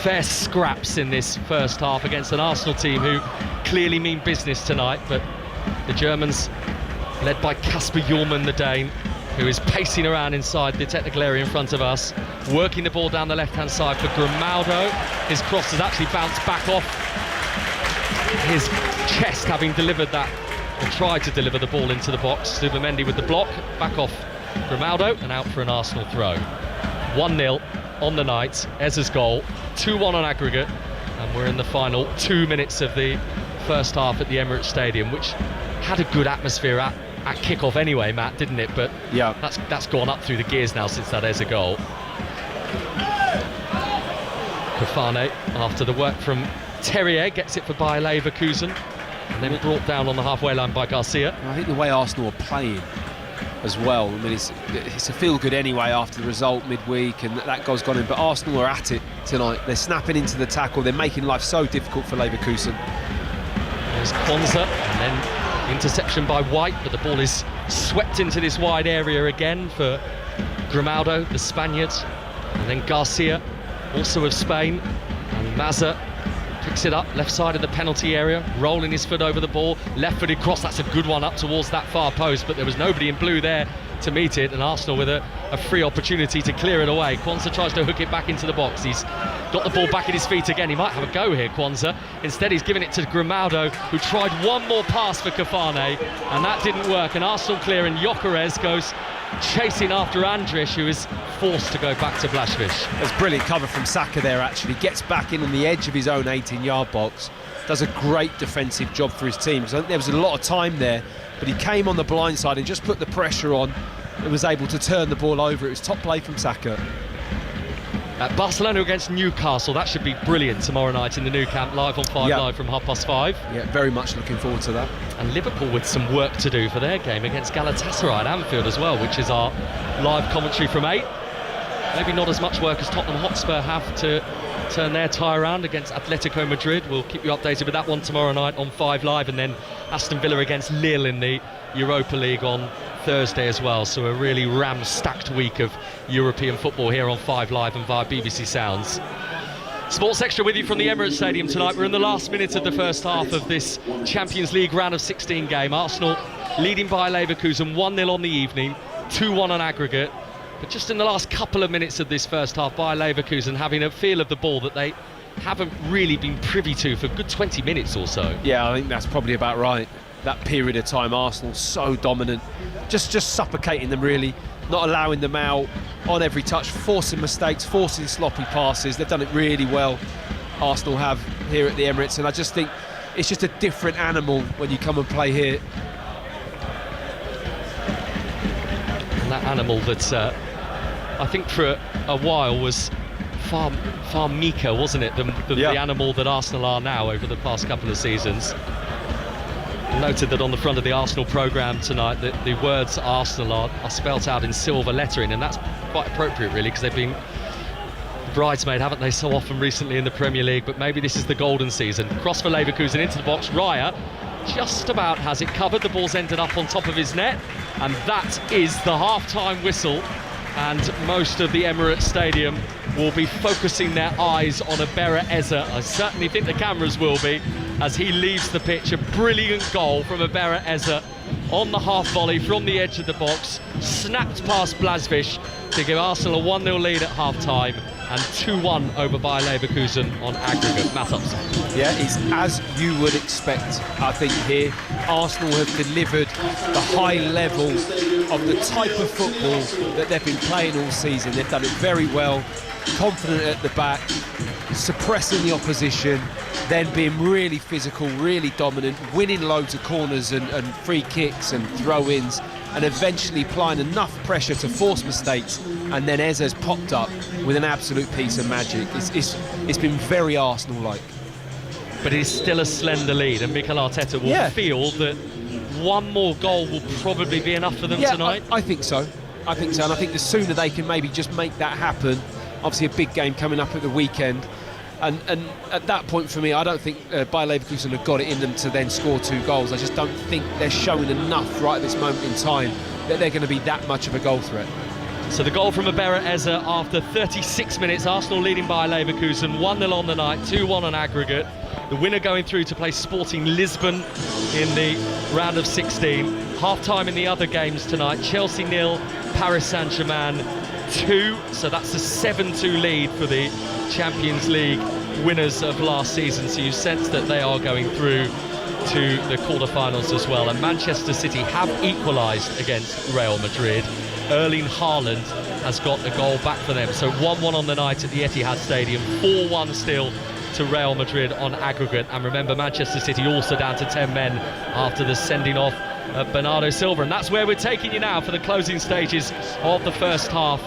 fair scraps in this first half against an Arsenal team who clearly mean business tonight, but the Germans, led by Kasper Hjulmand, the Dane, who is pacing around inside the technical area in front of us, working the ball down the left-hand side for Grimaldo. His cross has actually bounced back off his chest, having delivered that, or tried to deliver the ball into the box. Zubimendi with the block, back off Grimaldo, and out for an Arsenal throw. 1-0 on the night, Eze's goal, 2-1 on aggregate, and we're in the final 2 minutes of the first half at the Emirates Stadium, which had a good atmosphere at kick-off anyway, Matt, didn't it? But yeah, that's gone up through the gears now since that Eze goal. Kofane, after the work from Terrier, gets it for Bayer Leverkusen, and then brought down on the halfway line by Garcia. I think the way Arsenal are playing as well, I mean, it's a feel-good anyway after the result midweek, and that goal's gone in, but Arsenal are at it tonight. They're snapping into the tackle, they're making life so difficult for Leverkusen. There's Kwanzaa, and then interception by White, but the ball is swept into this wide area again for Grimaldo, the Spaniard, and then Garcia, also of Spain, and Mazza picks it up, left side of the penalty area, rolling his foot over the ball, left-footed cross, that's a good one up towards that far post, but there was nobody in blue there to meet it, and Arsenal with a free opportunity to clear it away. Kwanzaa tries to hook it back into the box. He's got the ball back at his feet again. He might have a go here, Kwanzaa. Instead, he's giving it to Grimaldo, who tried one more pass for Kafane, and that didn't work, and Arsenal clear, and Gyökeres goes chasing after Andrić, who is forced to go back to Blažević. There's brilliant cover from Saka there, actually. Gets back in on the edge of his own 18-yard box. Does a great defensive job for his team. So I think there was a lot of time there, but he came on the blind side and just put the pressure on and was able to turn the ball over. It was top play from Saka. Barcelona against Newcastle, that should be brilliant tomorrow night in the Nou Camp, live on 5 Live from 5:30. Yeah, very much looking forward to that. And Liverpool with some work to do for their game against Galatasaray at Anfield as well, which is our live commentary from 8. Maybe not as much work as Tottenham Hotspur have to turn their tie around against Atletico Madrid. We'll keep you updated with that one tomorrow night on 5 Live, and then Aston Villa against Lille in the Europa League on Thursday as well. So a really ram-stacked week of European football here on 5 Live and via BBC Sounds. Sports Extra with you from the Emirates Stadium tonight. We're in the last minute of the first half of this Champions League round of 16 game. Arsenal leading by Leverkusen 1-0 on the evening, 2-1 on aggregate. But just in the last couple of minutes of this first half, Bayer Leverkusen having a feel of the ball that they haven't really been privy to for a good 20 minutes or so. Yeah, I think that's probably about right. That period of time, Arsenal so dominant, just suffocating them really, not allowing them out on every touch, forcing mistakes, forcing sloppy passes. They've done it really well, Arsenal have, here at the Emirates, and I just think it's just a different animal when you come and play here. And that animal that I think for a while was far meeker, wasn't it, than the animal that Arsenal are now over the past couple of seasons. Noted that on the front of the Arsenal programme tonight that the words Arsenal are spelt out in silver lettering, and that's quite appropriate really, because they've been bridesmaid, haven't they, so often recently in the Premier League, but maybe this is the golden season. Cross for Leverkusen into the box. Raya just about has it covered. The ball's ended up on top of his net, and that is the half-time whistle, and most of the Emirates Stadium will be focusing their eyes on Abera Eze. I certainly think the cameras will be, as he leaves the pitch. A brilliant goal from Abera Eze on the half volley from the edge of the box, snapped past Blažević to give Arsenal a 1-0 lead at half-time, and 2-1 over Bayer Leverkusen on aggregate. Mathups. Yeah, it's as you would expect, I think, here. Arsenal have delivered the high level of the type of football that they've been playing all season. They've done it very well, confident at the back, suppressing the opposition, then being really physical, really dominant, winning loads of corners and free kicks and throw-ins, and eventually applying enough pressure to force mistakes, and then Eze's popped up with an absolute piece of magic. It's been very Arsenal-like. But it's still a slender lead, and Mikel Arteta will feel that one more goal will probably be enough for them tonight. I think so. I think so, and I think the sooner they can maybe just make that happen, obviously a big game coming up at the weekend, and at that point for me, I don't think Bayer Leverkusen have got it in them to then score 2 goals. I just don't think they're showing enough right at this moment in time that they're going to be that much of a goal threat. So the goal from Abera Eze after 36 minutes, Arsenal leading by Leverkusen, 1-0 on the night, 2-1 on aggregate. The winner going through to play Sporting Lisbon in the round of 16. Half-time in the other games tonight, Chelsea 0, Paris Saint-Germain 2, so that's a 7-2 lead for the Champions League winners of last season, so you sense that they are going through to the quarter-finals as well. And Manchester City have equalised against Real Madrid. Erling Haaland has got a goal back for them, so 1-1 on the night at the Etihad Stadium, 4-1 still to Real Madrid on aggregate. And remember, Manchester City also down to 10 men after the sending off of Bernardo Silva, and that's where we're taking you now for the closing stages of the first half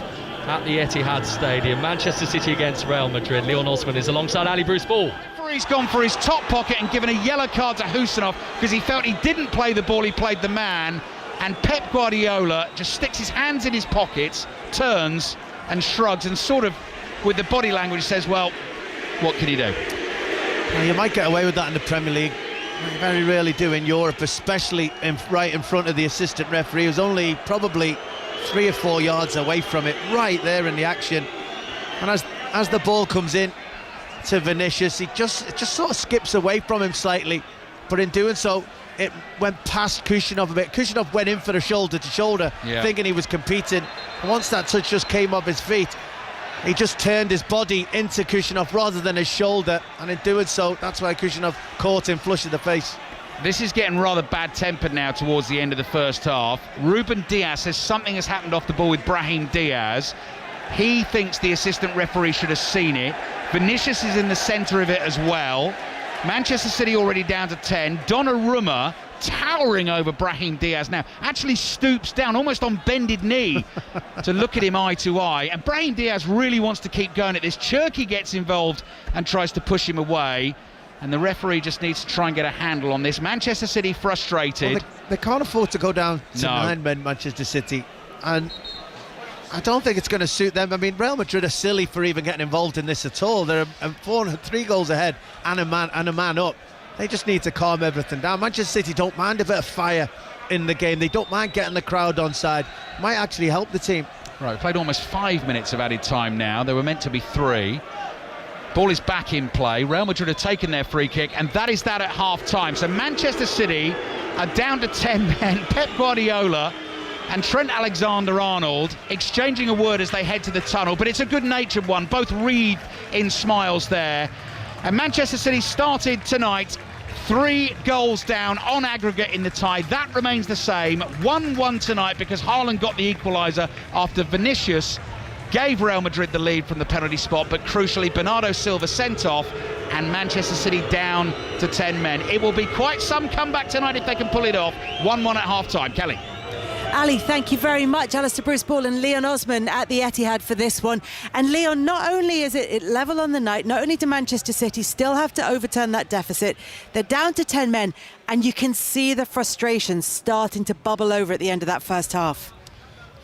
at the Etihad Stadium. Manchester City against Real Madrid. Leon Osman is alongside Ali Bruce Ball. He's gone for his top pocket and given a yellow card to Husanov because he felt he didn't play the ball, he played the man, and Pep Guardiola just sticks his hands in his pockets, turns and shrugs, and sort of with the body language says, well, what can he do? Well, you might get away with that in the Premier League. You very rarely do in Europe, especially right in front of the assistant referee, who's only probably 3 or 4 yards away from it, right there in the action. And as the ball comes in to Vinicius, it just sort of skips away from him slightly, but in doing so, it went past Kushinov a bit. Kushinov went in for the shoulder-to-shoulder, thinking he was competing. And once that touch just came off his feet, he just turned his body into Kushinov rather than his shoulder, and in doing so, that's why Kushinov caught him flush in the face. This is getting rather bad-tempered now towards the end of the first half. Ruben Diaz says something has happened off the ball with Brahim Diaz. He thinks the assistant referee should have seen it. Vinicius is in the centre of it as well. Manchester City already down to 10. Donnarumma, towering over Brahim Diaz now, actually stoops down almost on bended knee to look at him eye to eye. And Brahim Diaz really wants to keep going at this. Cherki gets involved and tries to push him away. And the referee just needs to try and get a handle on this. Manchester City frustrated. Well, they can't afford to go down to 9 men, Manchester City. And I don't think it's going to suit them. I mean, Real Madrid are silly for even getting involved in this at all. They're 3 goals ahead and a man up. They just need to calm everything down. Manchester City don't mind a bit of fire in the game. They don't mind getting the crowd on side. Might actually help the team. Right, we played almost 5 minutes of added time now. There were meant to be 3. Ball is back in play. Real Madrid have taken their free kick, and that is that at half-time. So Manchester City are down to 10 men. Pep Guardiola and Trent Alexander-Arnold exchanging a word as they head to the tunnel, but it's a good-natured one. Both wreathed in smiles there. And Manchester City started tonight 3 goals down on aggregate in the tie. That remains the same. 1-1 tonight because Haaland got the equaliser after Vinicius gave Real Madrid the lead from the penalty spot, but crucially Bernardo Silva sent off and Manchester City down to 10 men. It will be quite some comeback tonight if they can pull it off. 1-1 at half-time. Kelly. Ali, thank you very much. Alistair Bruce Ball and Leon Osman at the Etihad for this one. And Leon, not only is it level on the night, not only do Manchester City still have to overturn that deficit, they're down to 10 men, and you can see the frustration starting to bubble over at the end of that first half.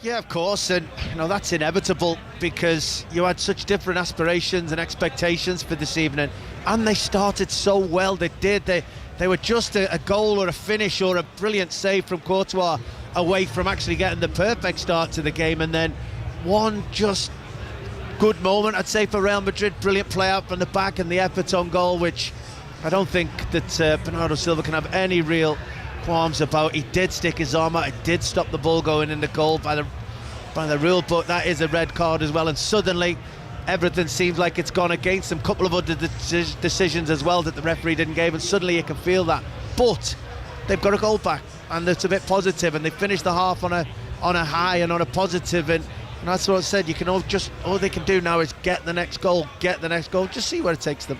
Yeah, of course, and that's inevitable because you had such different aspirations and expectations for this evening, and they started so well. They did. They were just a goal or a finish or a brilliant save from Courtois away from actually getting the perfect start to the game, and then one just good moment, I'd say, for Real Madrid. Brilliant play out from the back and the effort on goal, which I don't think that Bernardo Silva can have any real qualms about. He did stick his arm out, it did stop the ball going in the goal by the rule book. That is a red card as well, and suddenly everything seems like it's gone against them. Couple of other decisions as well that the referee didn't give, and suddenly you can feel that. But they've got a goal back, and it's a bit positive, and they finished the half on a high and on a positive, and that's what I said. You can all they can do now is get the next goal, just see where it takes them.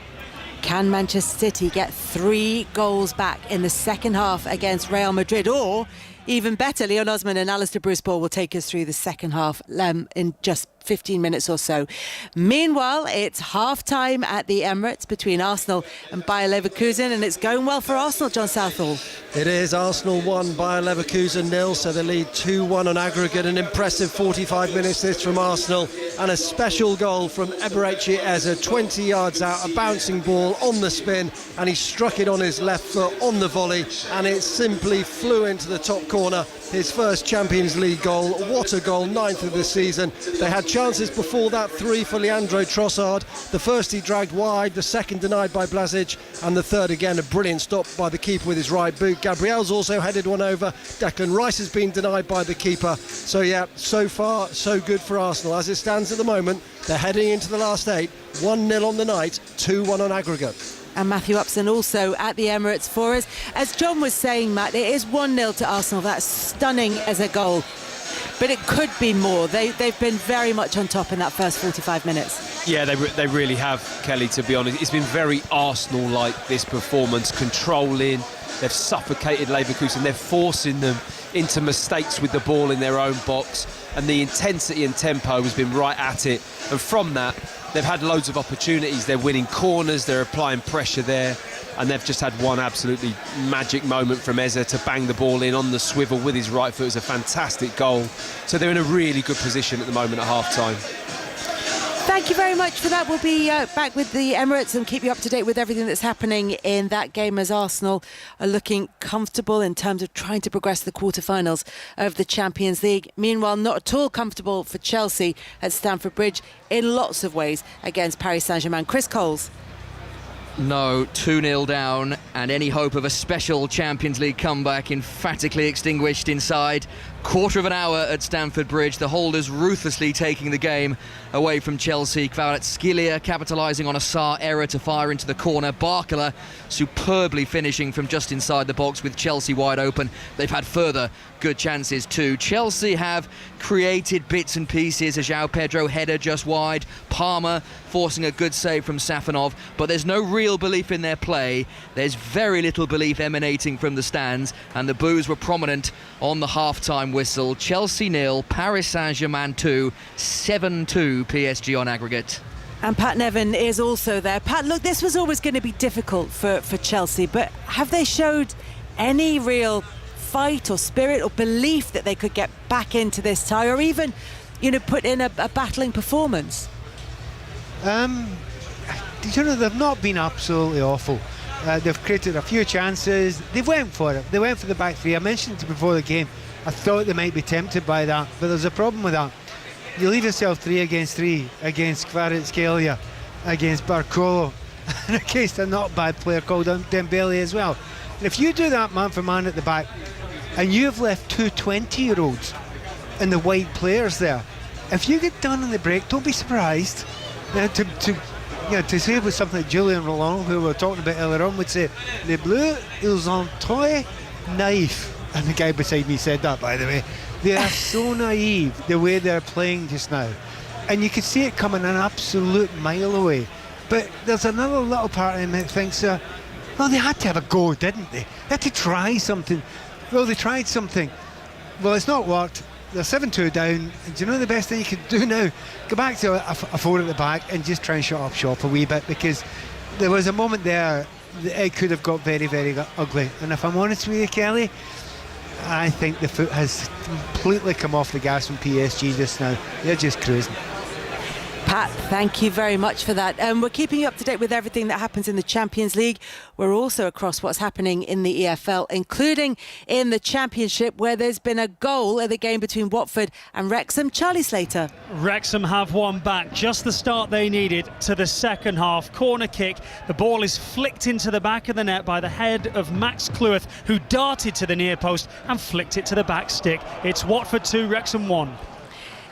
Can Manchester City get 3 goals back in the second half against Real Madrid? Or, even better, Leon Osman and Alistair Bruce Ball will take us through the second half in just 15 minutes or so. Meanwhile, it's half-time at the Emirates between Arsenal and Bayer Leverkusen, and it's going well for Arsenal, John Southall. It is. Arsenal 1, Bayer Leverkusen 0, so they lead 2-1 on aggregate. An impressive 45 minutes this from Arsenal, and a special goal from Eberechi Eze, 20 yards out, a bouncing ball on the spin, and he struck it on his left foot on the volley, and it simply flew into the top corner. His first Champions League goal. What a goal, 9th of the season. They had chances before that, 3 for Leandro Trossard. The first he dragged wide, the second denied by Blažić, and the third again a brilliant stop by the keeper with his right boot. Gabriel's also headed one over. Declan Rice has been denied by the keeper. So yeah, so far so good for Arsenal. As it stands at the moment, they're heading into the last 8. 1-0 on the night, 2-1 on aggregate. And Matthew Upson also at the Emirates for us. As John was saying, Matt, it is 1-0 to Arsenal. That's stunning as a goal. But it could be more. They've been very much on top in that first 45 minutes. Yeah, they really have, Kelly, to be honest. It's been very Arsenal-like, this performance. Controlling, they've suffocated Leverkusen, they're forcing them into mistakes with the ball in their own box, and the intensity and tempo has been right at it. And from that, they've had loads of opportunities. They're winning corners, they're applying pressure there, and they've just had one absolutely magic moment from Eze to bang the ball in on the swivel with his right foot. It was a fantastic goal. So they're in a really good position at the moment at half-time. Thank you very much for that. We'll be back with the Emirates and keep you up to date with everything that's happening in that game, as Arsenal are looking comfortable in terms of trying to progress to the quarterfinals of the Champions League. Meanwhile, not at all comfortable for Chelsea at Stamford Bridge in lots of ways against Paris Saint-Germain. Chris Coles. No, 2-0 down, and any hope of a special Champions League comeback emphatically extinguished inside. Quarter of an hour at Stamford Bridge, the holders ruthlessly taking the game away from Chelsea. Kvaratskhelia capitalising on a Sarr error to fire into the corner. Barcola superbly finishing from just inside the box with Chelsea wide open. They've had further good chances too. Chelsea have created bits and pieces. A João Pedro header just wide. Palmer forcing a good save from Safanov, but there's no real belief in their play. There's very little belief emanating from the stands, and the boos were prominent on the half-time whistle. Chelsea 0, Paris Saint-Germain 2, 7-2 PSG on aggregate. And Pat Nevin is also there. Pat, look, this was always going to be difficult for Chelsea, but have they showed any real fight or spirit or belief that they could get back into this tie, or even, put in a battling performance? They've not been absolutely awful. They've created a few chances. They went for it. They went for the back three. I mentioned before the game, I thought they might be tempted by that, but there's a problem with that. You leave yourself 3 against 3 against Kvaratskhelia, against Barcola, and against a not bad player called Dembele as well. And if you do that man for man at the back, and you've left 2 20-year-olds and the white players there, if you get done in the break, don't be surprised. To say with something like Julian Roland, who we were talking about earlier on, would say, "Le bleu, ils ont toy knife." And the guy beside me said that, by the way. They are so naive the way they're playing just now, and you could see it coming an absolute mile away. But there's another little part of him that thinks, well, they had to have a go, didn't they? They had to try something. Well, they tried something. Well, it's not worked. They're 7-2 down. And do you know the best thing you could do now? Go back to a 4 at the back and just try and shut up shop a wee bit, because there was a moment there that it could have got very, very ugly. And if I'm honest with you, Kelly, I think the foot has completely come off the gas from PSG just now. They're just cruising. Pat, thank you very much for that. We're keeping you up to date with everything that happens in the Champions League. We're also across what's happening in the EFL, including in the Championship, where there's been a goal at the game between Watford and Wrexham. Charlie Slater. Wrexham have won back, just the start they needed to the second half. Corner kick, the ball is flicked into the back of the net by the head of Max Cleworth, who darted to the near post and flicked it to the back stick. It's Watford 2, Wrexham 1.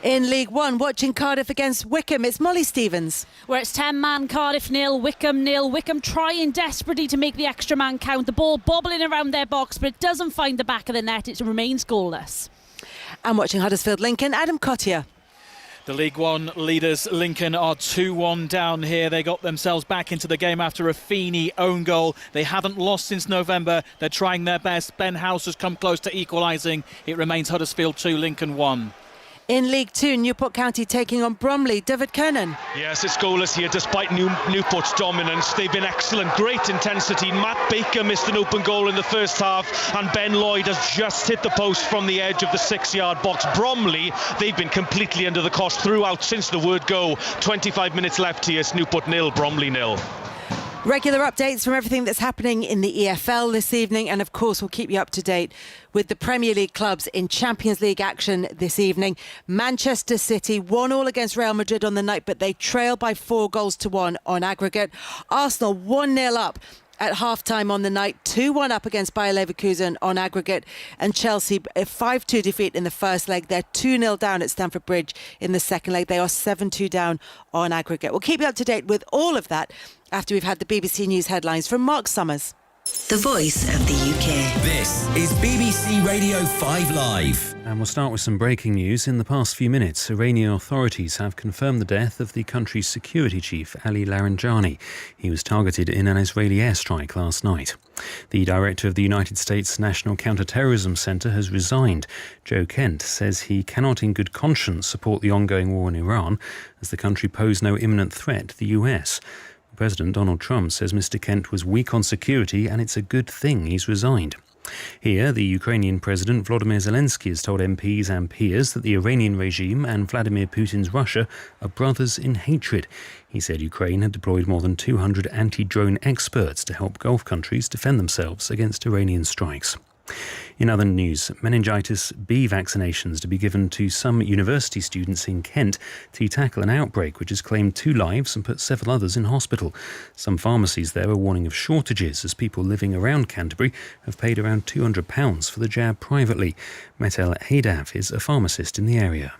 In League One, watching Cardiff against Wickham, it's Molly Stevens. Where it's 10-man, Cardiff 0, Wickham 0. Wickham trying desperately to make the extra man count. The ball bobbling around their box, but it doesn't find the back of the net. It remains goalless. And watching Huddersfield Lincoln, Adam Cottier. The League One leaders, Lincoln, are 2-1 down here. They got themselves back into the game after a Feeney own goal. They haven't lost since November. They're trying their best. Ben House has come close to equalising. It remains Huddersfield 2, Lincoln 1. In League Two, Newport County taking on Bromley. David Kernan. Yes, it's goalless here despite Newport's dominance. They've been excellent, great intensity. Matt Baker missed an open goal in the first half, and Ben Lloyd has just hit the post from the edge of the 6-yard box. Bromley, they've been completely under the cosh throughout since the word go. 25 minutes left here. It's Newport 0, Bromley 0. Regular updates from everything that's happening in the EFL this evening, and of course we'll keep you up to date with the Premier League clubs in Champions League action this evening. Manchester City 1-1 against Real Madrid on the night, but they trail by 4-1 on aggregate. Arsenal 1-0 up at half-time on the night, 2-1 up against Bayer Leverkusen on aggregate, and Chelsea a 5-2 defeat in the first leg. They're 2-0 down at Stamford Bridge in the second leg. They are 7-2 down on aggregate. We'll keep you up to date with all of that after we've had the BBC News headlines from Mark Summers. The voice of the UK. This is BBC Radio 5 Live. And we'll start with some breaking news. In the past few minutes, Iranian authorities have confirmed the death of the country's security chief, Ali Laranjani. He was targeted in an Israeli airstrike last night. The director of the United States National Counterterrorism Centre has resigned. Joe Kent says he cannot in good conscience support the ongoing war in Iran, as the country posed no imminent threat to the US. President Donald Trump says Mr. Kent was weak on security and it's a good thing he's resigned. Here, the Ukrainian President Volodymyr Zelensky has told MPs and peers that the Iranian regime and Vladimir Putin's Russia are brothers in hatred. He said Ukraine had deployed more than 200 anti-drone experts to help Gulf countries defend themselves against Iranian strikes. In other news, meningitis B vaccinations to be given to some university students in Kent to tackle an outbreak which has claimed 2 lives and put several others in hospital. Some pharmacies there are warning of shortages as people living around Canterbury have paid around £200 for the jab privately. Metel Haidav is a pharmacist in the area.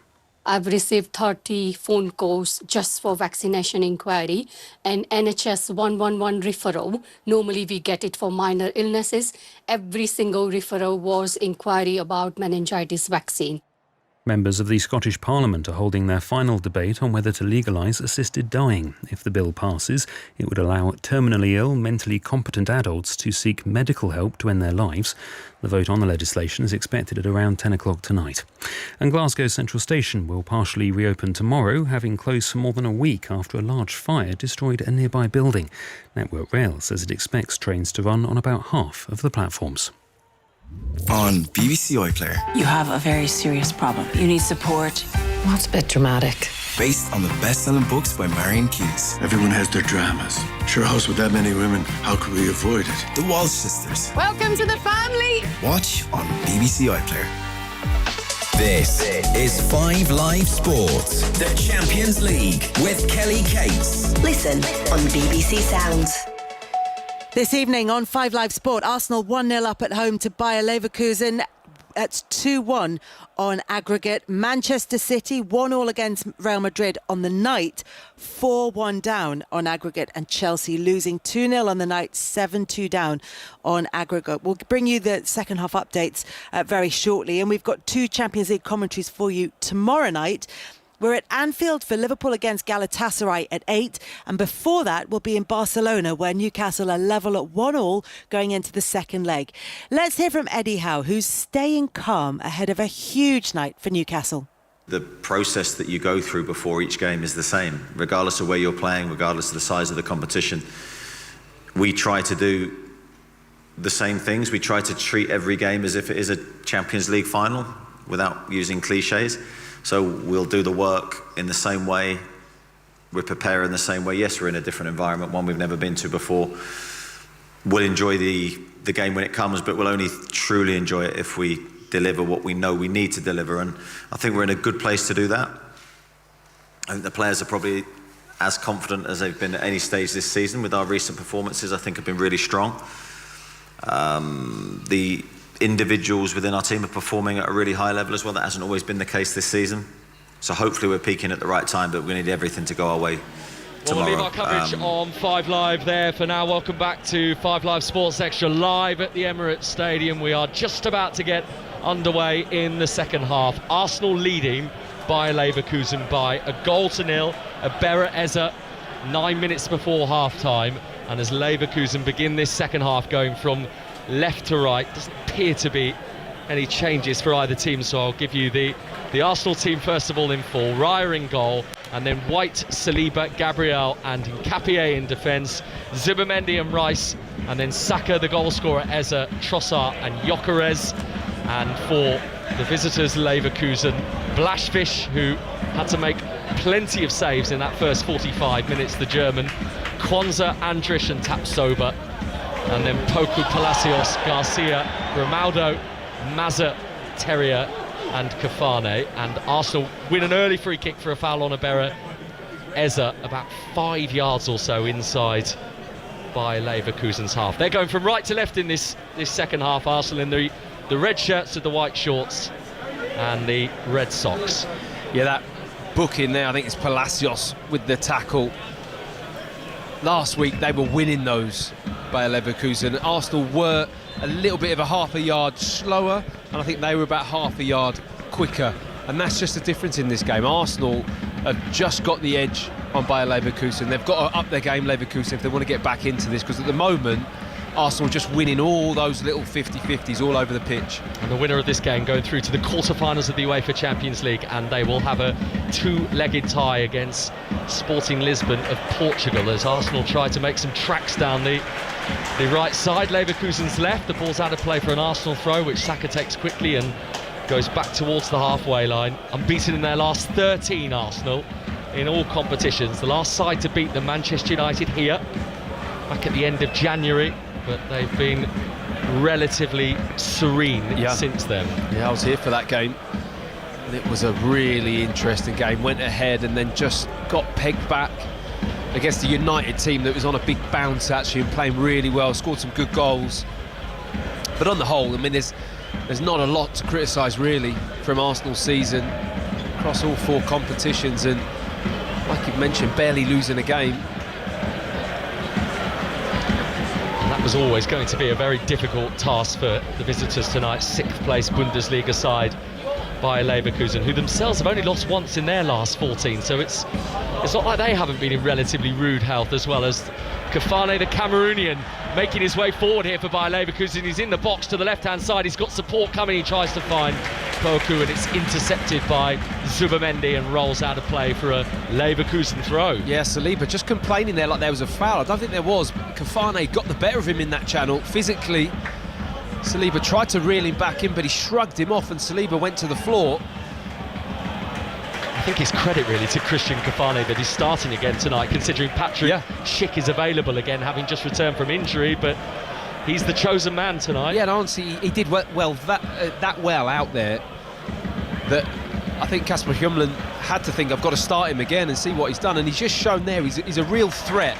I've received 30 phone calls just for vaccination inquiry and NHS 111 referral. Normally we get it for minor illnesses. Every single referral was inquiry about meningitis vaccine. Members of the Scottish Parliament are holding their final debate on whether to legalise assisted dying. If the bill passes, it would allow terminally ill, mentally competent adults to seek medical help to end their lives. The vote on the legislation is expected at around 10 o'clock tonight. And Glasgow Central Station will partially reopen tomorrow, having closed for more than a week after a large fire destroyed a nearby building. Network Rail says it expects trains to run on about half of the platforms. On BBC iPlayer. You have a very serious problem. You need support. Well, it's a bit dramatic. Based on the best-selling books by Marion Keyes. Everyone has their dramas. Sure, a house with that many women, how could we avoid it? The Walsh Sisters. Welcome to the family. Watch on BBC iPlayer. This is 5 Live Sports, the Champions League with Kelly Cates. Listen on BBC Sounds. This evening on 5 Live Sport, Arsenal 1-0 up at home to Bayer Leverkusen. That's 2-1 on aggregate. Manchester City 1-1 against Real Madrid on the night, 4-1 down on aggregate, and Chelsea losing 2-0 on the night, 7-2 down on aggregate. We'll bring you the second half updates very shortly, and we've got 2 Champions League commentaries for you tomorrow night. We're at Anfield for Liverpool against Galatasaray at 8. And before that, we'll be in Barcelona, where Newcastle are level at 1-1 going into the second leg. Let's hear from Eddie Howe, who's staying calm ahead of a huge night for Newcastle. The process that you go through before each game is the same, regardless of where you're playing, regardless of the size of the competition. We try to do the same things. We try to treat every game as if it is a Champions League final, without using cliches. So we'll do the work in the same way, we prepare in the same way. Yes, we're in a different environment, one we've never been to before. We'll enjoy the game when it comes, but we'll only truly enjoy it if we deliver what we know we need to deliver, and I think we're in a good place to do that. I think the players are probably as confident as they've been at any stage this season. With our recent performances, I think have been really strong. The individuals within our team are performing at a really high level as well. That hasn't always been the case this season. So hopefully we're peaking at the right time, but we need everything to go our way tomorrow. We'll leave our coverage on 5 Live there for now. Welcome back to 5 Live Sports Extra live at the Emirates Stadium. We are just about to get underway in the second half. Arsenal leading Bayer Leverkusen by 1-0. Abera Eza 9 minutes before half-time. And as Leverkusen begin this second half going from left to right, doesn't appear to be any changes for either team, so I'll give you the Arsenal team first of all in full. Raya in goal, and then White, Saliba, Gabriel and Nkapie in defence, Zubimendi and Rice, and then Saka, the goal scorer, Eza, Trossard and Gyökeres. And for the visitors Leverkusen, Blaszczak, who had to make plenty of saves in that first 45 minutes, the German, Kwanzaa, Andrich and Tapsoba. And then Poku, Palacios, Garcia, Ronaldo, Mazza, Terrier and Kafane. And Arsenal win an early free kick for a foul on Abera Eza, about 5 yards or so inside by Leverkusen's half. They're going from right to left in this second half. Arsenal in the red shirts with the white shorts and the red socks. Yeah, that booking there, I think it's Palacios with the tackle. Last week they were winning those by Leverkusen. Arsenal were a little bit of a half a yard slower, and I think they were about half a yard quicker, and that's just the difference in this game. Arsenal have just got the edge on Bayer Leverkusen. They've got to up their game, Leverkusen, if they want to get back into this, because at the moment Arsenal just winning all those little 50-50s all over the pitch. And the winner of this game going through to the quarter-finals of the UEFA Champions League, and they will have a two-legged tie against Sporting Lisbon of Portugal as Arsenal try to make some tracks down the right side. Leverkusen's left. The ball's out of play for an Arsenal throw, which Saka takes quickly and goes back towards the halfway line. Unbeaten in their last 13, Arsenal, in all competitions. The last side to beat them, Manchester United, here back at the end of January, but they've been relatively serene since then. Yeah, I was here for that game, and it was a really interesting game. Went ahead and then just got pegged back against the United team that was on a big bounce actually and playing really well, scored some good goals. But on the whole, I mean, there's not a lot to criticise really from Arsenal's season across all 4 competitions, and like you've mentioned, barely losing a game. That was always going to be a very difficult task for the visitors tonight. 6th place Bundesliga side Bayer Leverkusen, who themselves have only lost once in their last 14, so it's not like they haven't been in relatively rude health, as well as Kafane, the Cameroonian, making his way forward here for Bayer Leverkusen. He's in the box to the left-hand side. He's got support coming. He tries to find Poku, and it's intercepted by Zubamendi and rolls out of play for a Leverkusen throw. Yeah, Saliba just complaining there like there was a foul. I don't think there was. Kafane got the better of him in that channel physically. Saliba tried to reel him back in, but he shrugged him off, and Saliba went to the floor. I think it's credit really to Christian Kafane that he's starting again tonight, considering Patrick Schick is available again, having just returned from injury, but he's the chosen man tonight. Yeah, and honestly, he did well that well out there that I think Kasper Hjumlen had to think, I've got to start him again and see what he's done, and he's just shown there he's a real threat.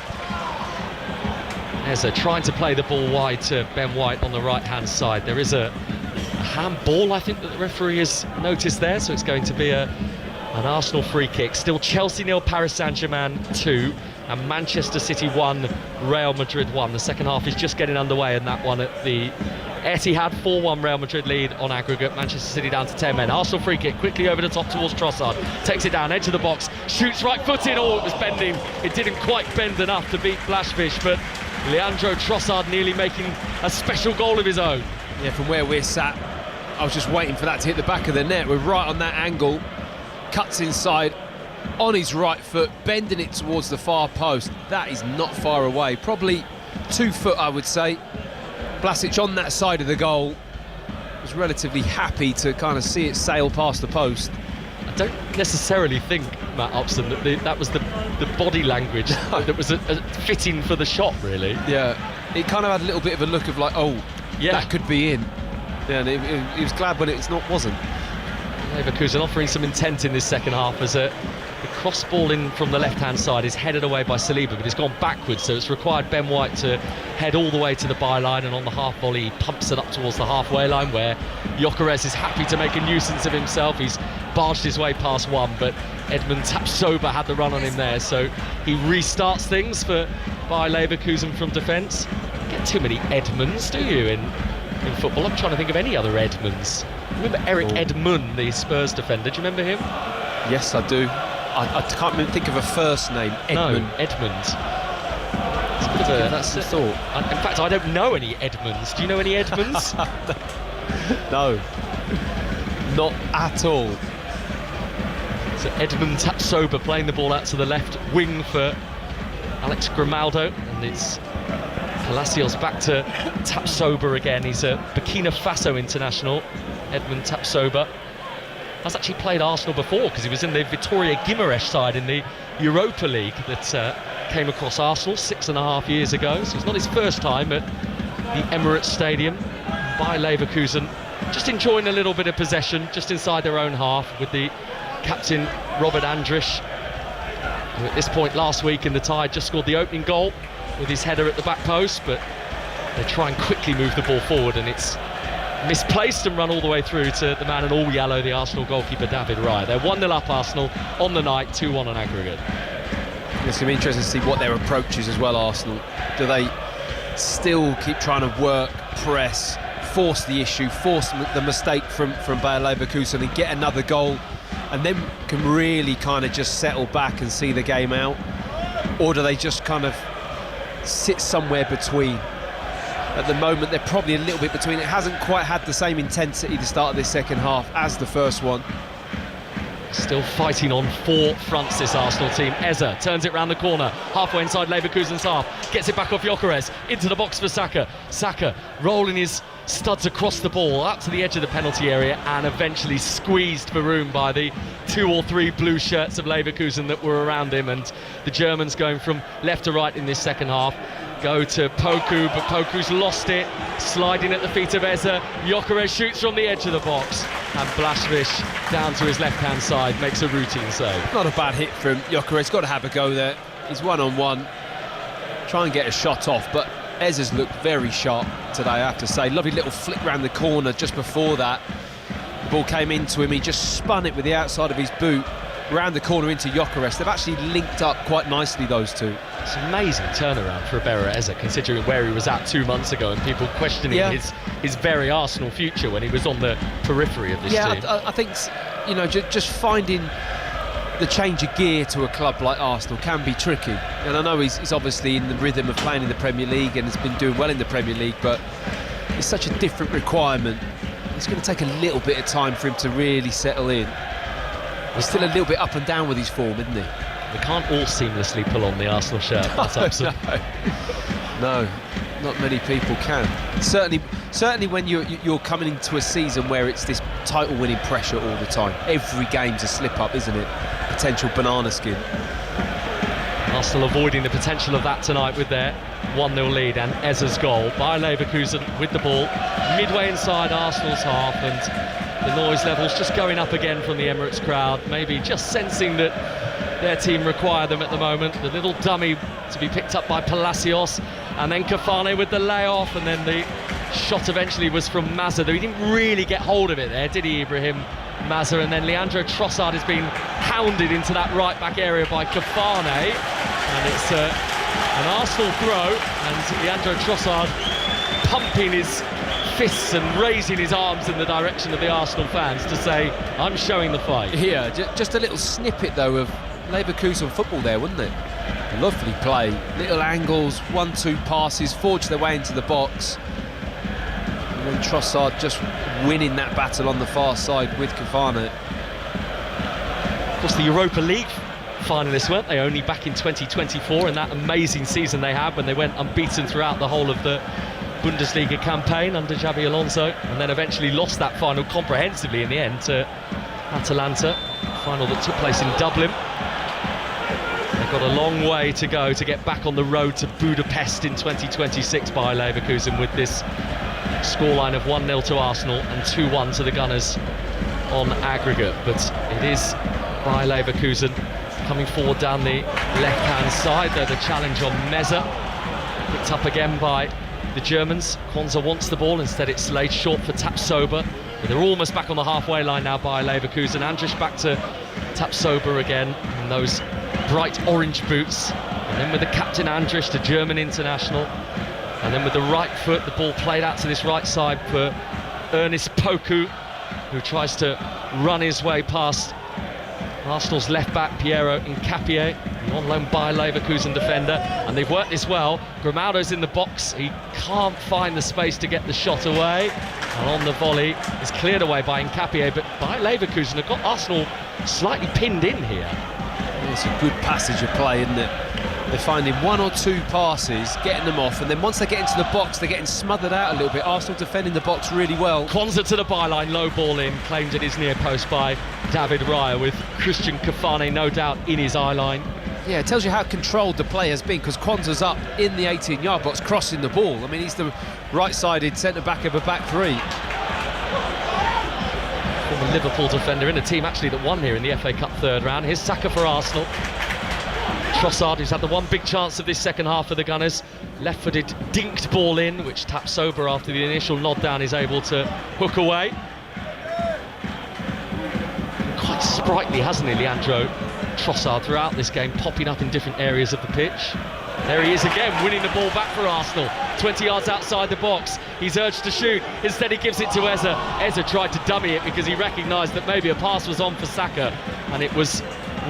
Eze trying to play the ball wide to Ben White on the right-hand side. There is a handball, I think, that the referee has noticed there, so it's going to be an Arsenal free kick. Still Chelsea 0, Paris Saint-Germain 2, and Manchester City 1, Real Madrid 1. The second half is just getting underway, and that one at the Etihad. 4-1 Real Madrid lead on aggregate. Manchester City down to 10 men. Arsenal free kick quickly over the top towards Trossard. Takes it down, edge of the box, shoots right foot in. Oh, it was bending. It didn't quite bend enough to beat Blaszczak, but Leandro Trossard nearly making a special goal of his own. Yeah, from where we're sat, I was just waiting for that to hit the back of the net. We're right on that angle. Cuts inside on his right foot, bending it towards the far post. That is not far away, probably 2 foot, I would say. Blaszczak on that side of the goal was relatively happy to kind of see it sail past the post. I don't necessarily think, Matt Upson, that was the body language that was fitting for the shot, really. Yeah, it kind of had a little bit of a look of like, oh, that could be in. Yeah, and he was glad when it wasn't. Leverkusen offering some intent in this second half as the cross ball in from the left-hand side is headed away by Saliba, but it's gone backwards, so it's required Ben White to head all the way to the byline, and on the half volley he pumps it up towards the halfway line, where Gyökeres is happy to make a nuisance of himself. He's barged his way past one, but Edmund Tapsoba had the run on him there, so he restarts things for Bayer Leverkusen from defence. Don't get too many Edmunds, do you, in football? I'm trying to think of any other Edmunds. Remember Eric Edmund, the Spurs defender? Do you remember him? Yes, I do. I can't even think of a first name. Edmund. No, Edmund. It's a bit of a... That's the thought. In fact, I don't know any Edmunds. Do you know any Edmunds? No. Not at all. So Edmund Tapsoba playing the ball out to the left wing for Alex Grimaldo, and it's Palacios back to Tapsoba again. He's a Burkina Faso international, Edmund Tapsoba. Has actually played Arsenal before, because he was in the Vitoria Guimarães side in the Europa League that came across Arsenal 6.5 years ago. So it's not his first time at the Emirates Stadium. Bayer Leverkusen just enjoying a little bit of possession just inside their own half, with the captain Robert Andrich, who at this point last week in the tie just scored the opening goal with his header at the back post, but they try and quickly move the ball forward, and it's misplaced and run all the way through to the man in all yellow, the Arsenal goalkeeper David Raya. They're 1-0 up Arsenal on the night, 2-1 on aggregate. It's going to be interesting to see what their approach is as well, Arsenal. Do they still keep trying to work, press, force the issue, force the mistake from Bayer Leverkusen and get another goal, and then can really kind of just settle back and see the game out? Or do they just kind of sit somewhere between at the moment they're probably a little bit between. It hasn't quite had the same intensity the start of this second half as the first one. Still fighting on four fronts, this Arsenal team. Eze turns it round the corner, halfway inside Leverkusen's half, gets it back off Gyökeres, into the box for Saka. Saka rolling his studs across the ball, up to the edge of the penalty area, and eventually squeezed for room by the 2 or 3 blue shirts of Leverkusen that were around him. And the Germans going from left to right in this second half. Go to Poku, but Poku's lost it, sliding at the feet of Eze. Gyökeres shoots from the edge of the box, and Blaszczak down to his left-hand side makes a routine save. Not a bad hit from Gyökeres, got to have a go there. He's one-on-one, try and get a shot off, but Eze's looked very sharp today, I have to say. Lovely little flick round the corner just before that. The ball came into him, he just spun it with the outside of his boot, round the corner into Gyökeres. They've actually linked up quite nicely, those two. It's an amazing turnaround for Iber Eze, considering where he was at 2 months ago and people questioning his very Arsenal future when he was on the periphery of this team. I think, you know, just finding the change of gear to a club like Arsenal can be tricky. And I know he's obviously in the rhythm of playing in the Premier League and has been doing well in the Premier League, but it's such a different requirement. It's going to take a little bit of time for him to really settle in. He's still a little bit up and down with his form, isn't he? We can't all seamlessly pull on the Arsenal shirt. No, not many people can. Certainly when you're coming into a season where it's this title-winning pressure all the time. Every game's a slip-up, isn't it? Potential banana skin. Arsenal avoiding the potential of that tonight with their 1-0 lead, and Eze's goal by Leverkusen with the ball midway inside Arsenal's half, and the noise levels just going up again from the Emirates crowd, maybe just sensing that their team require them at the moment. The little dummy to be picked up by Palacios, and then Cafane with the layoff, and then the shot eventually was from Mazza, though he didn't really get hold of it there, did he, Ibrahim Mazza? And then Leandro Trossard has been hounded into that right-back area by Cafane, and it's an Arsenal throw, and Leandro Trossard pumping his fists and raising his arms in the direction of the Arsenal fans to say, I'm showing the fight. Yeah, just a little snippet though of Leverkusen football there, wouldn't it? Lovely play, little angles, 1-2 passes, forge their way into the box, and then Trossard just winning that battle on the far side with Cafane. Of course, the Europa League finalists, weren't they, only back in 2024 in that amazing season they had when they went unbeaten throughout the whole of the Bundesliga campaign under Xabi Alonso, and then eventually lost that final comprehensively in the end to Atalanta, final that took place in Dublin. They've got a long way to go to get back on the road to Budapest in 2026 by Leverkusen, with this scoreline of 1-0 to Arsenal and 2-1 to the Gunners on aggregate. But it is by Leverkusen coming forward down the left-hand side. They're the challenge on Meza, picked up again by the Germans. Kwanzaa wants the ball, instead it's laid short for Tapsoba. But they're almost back on the halfway line now by Leverkusen. Andrich back to Tapsoba again in those bright orange boots, and then with the captain Andrich, the German international, and then with the right foot the ball played out to this right side for Ernest Poku, who tries to run his way past Arsenal's left back Piero Nkapie, on loan by Leverkusen defender, and they've worked this well. Grimaldo's in the box, he can't find the space to get the shot away, and on the volley is cleared away by Nkapie, but by Leverkusen have got Arsenal slightly pinned in here. It's a good passage of play, isn't it? They're finding 1 or 2 passes, getting them off, and then once they get into the box, they're getting smothered out a little bit. Arsenal defending the box really well. Kwanzaa to the byline, low ball in, claimed at his near post by David Raya, with Christian Cafane no doubt in his eye line. Yeah, it tells you how controlled the play has been, because Kwanzaa's up in the 18-yard box crossing the ball. I mean, he's the right-sided centre-back of a back three. Former Liverpool defender in a team actually that won here in the FA Cup third round. Here's Saka for Arsenal. Trossard, who's had the one big chance of this second half for the Gunners, left-footed dinked ball in, which Tapsoba, after the initial nod down, is able to hook away. Quite sprightly, hasn't he, Leandro Trossard, throughout this game, popping up in different areas of the pitch. There he is again, winning the ball back for Arsenal. 20 yards outside the box, he's urged to shoot, instead he gives it to Eze. Eze tried to dummy it because he recognised that maybe a pass was on for Saka, and it was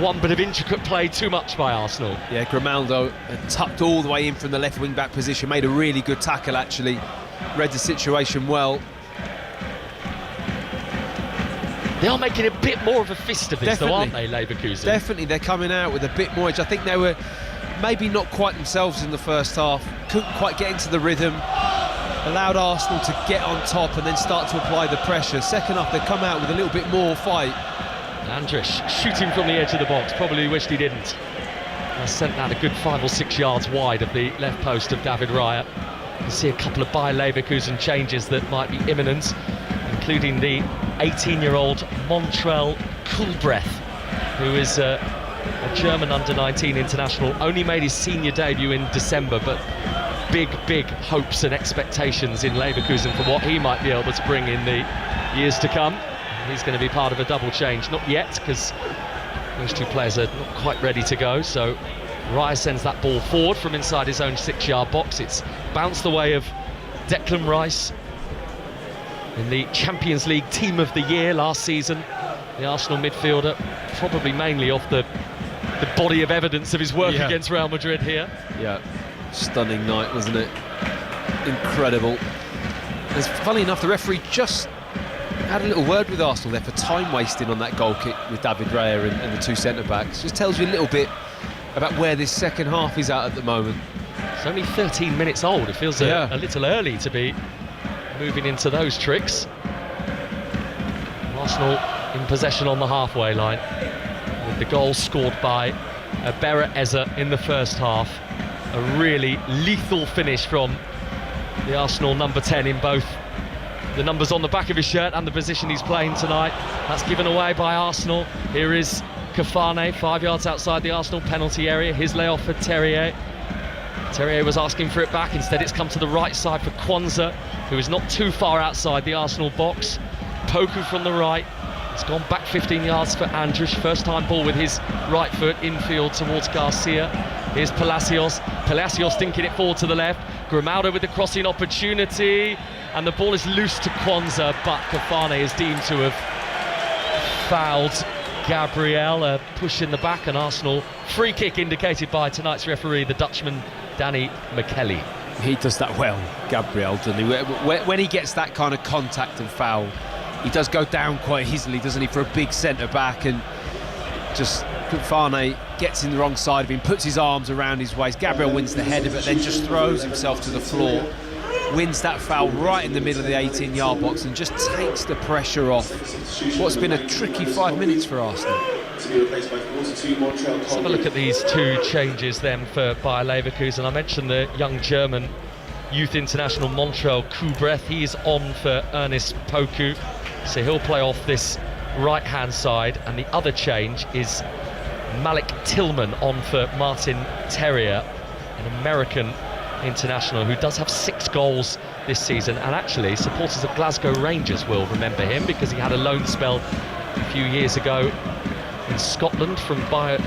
one bit of intricate play too much by Arsenal. Yeah, Grimaldo tucked all the way in from the left wing-back position, made a really good tackle actually, read the situation well. They are making a bit more of a fist of this, though, aren't they, Leverkusen? Definitely, they're coming out with a bit more edge. I think they were maybe not quite themselves in the first half, couldn't quite get into the rhythm, allowed Arsenal to get on top and then start to apply the pressure. Second half, they come out with a little bit more fight. Andrish shooting from the edge of the box, probably wished he didn't. Sent that a good 5 or 6 yards wide of the left post of David Raya. You can see a couple of Bayer Leverkusen changes that might be imminent, including the 18-year-old Montrell Kulbreath, who is a German under-19 international, only made his senior debut in December, but big hopes and expectations in Leverkusen for what he might be able to bring in the years to come. He's going to be part of a double change, not yet, because those two players are not quite ready to go. So Raya sends that ball forward from inside his own 6-yard box. It's bounced the way of Declan Rice in the Champions League Team of the Year last season. The Arsenal midfielder, probably mainly off the body of evidence of his work against Real Madrid here. Yeah, stunning night, wasn't it? Incredible. It's funny enough, the referee just had a little word with Arsenal there for time wasting on that goal kick with David Raya and the two centre-backs. Just tells you a little bit about where this second half is at the moment. It's only 13 minutes old. It feels a little early to be moving into those tricks. Arsenal in possession on the halfway line, with the goal scored by Bera Eza in the first half. A really lethal finish from the Arsenal number 10 in both the numbers on the back of his shirt and the position he's playing tonight. That's given away by Arsenal. Here is Kafane, 5 yards outside the Arsenal penalty area. His layoff for Terrier. Terrier was asking for it back. Instead, it's come to the right side for Kwanzaa, who is not too far outside the Arsenal box. Poku from the right. It's gone back 15 yards for Andrish. First time ball with his right foot infield towards Garcia. Here's Palacios. Palacios thinking it forward to the left. Grimaldo with the crossing opportunity. And the ball is loose to Kwanzaa, but Kafane is deemed to have fouled Gabriel. A push in the back, and Arsenal free kick indicated by tonight's referee, the Dutchman Danny McKelly. He does that well, Gabriel, doesn't he? When he gets that kind of contact and foul, he does go down quite easily, doesn't he, for a big centre-back, and just Kafane gets in the wrong side of him, puts his arms around his waist. Gabriel wins the header, but then just throws himself to the floor, wins that foul right in the middle of the 18-yard box and just takes the pressure off what's been a tricky 5 minutes for Arsenal. Let's have a look at these two changes then for Bayer Leverkusen. I mentioned the young German youth international Montrell Kulbreath. He's on for Ernest Poku, so he'll play off this right-hand side. And the other change is Malik Tillman on for Martin Terrier, an American international who does have 6 goals this season, and actually supporters of Glasgow Rangers will remember him because he had a loan spell a few years ago in Scotland from Bayern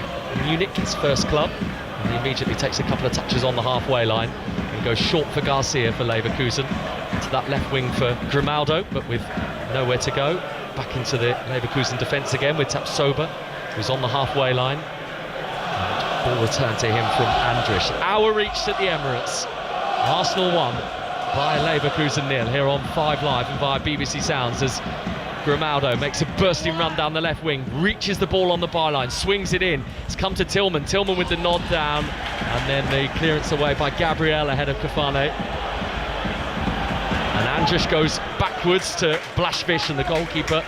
Munich, his first club, and he immediately takes a couple of touches on the halfway line and goes short for Garcia for Leverkusen, to that left wing for Grimaldo, but with nowhere to go. Back into the Leverkusen defence again with Tapsoba, who's on the halfway line. Ball returned to him from Andrish. Hour reached at the Emirates. Arsenal 1, Bayer Leverkusen 0 here on 5 Live and via BBC Sounds, as Grimaldo makes a bursting run down the left wing, reaches the ball on the byline, swings it in. It's come to Tillman. Tillman with the nod down, and then the clearance away by Gabriel ahead of Kafane. And Andrish goes backwards to Blaszczak, and the goalkeeper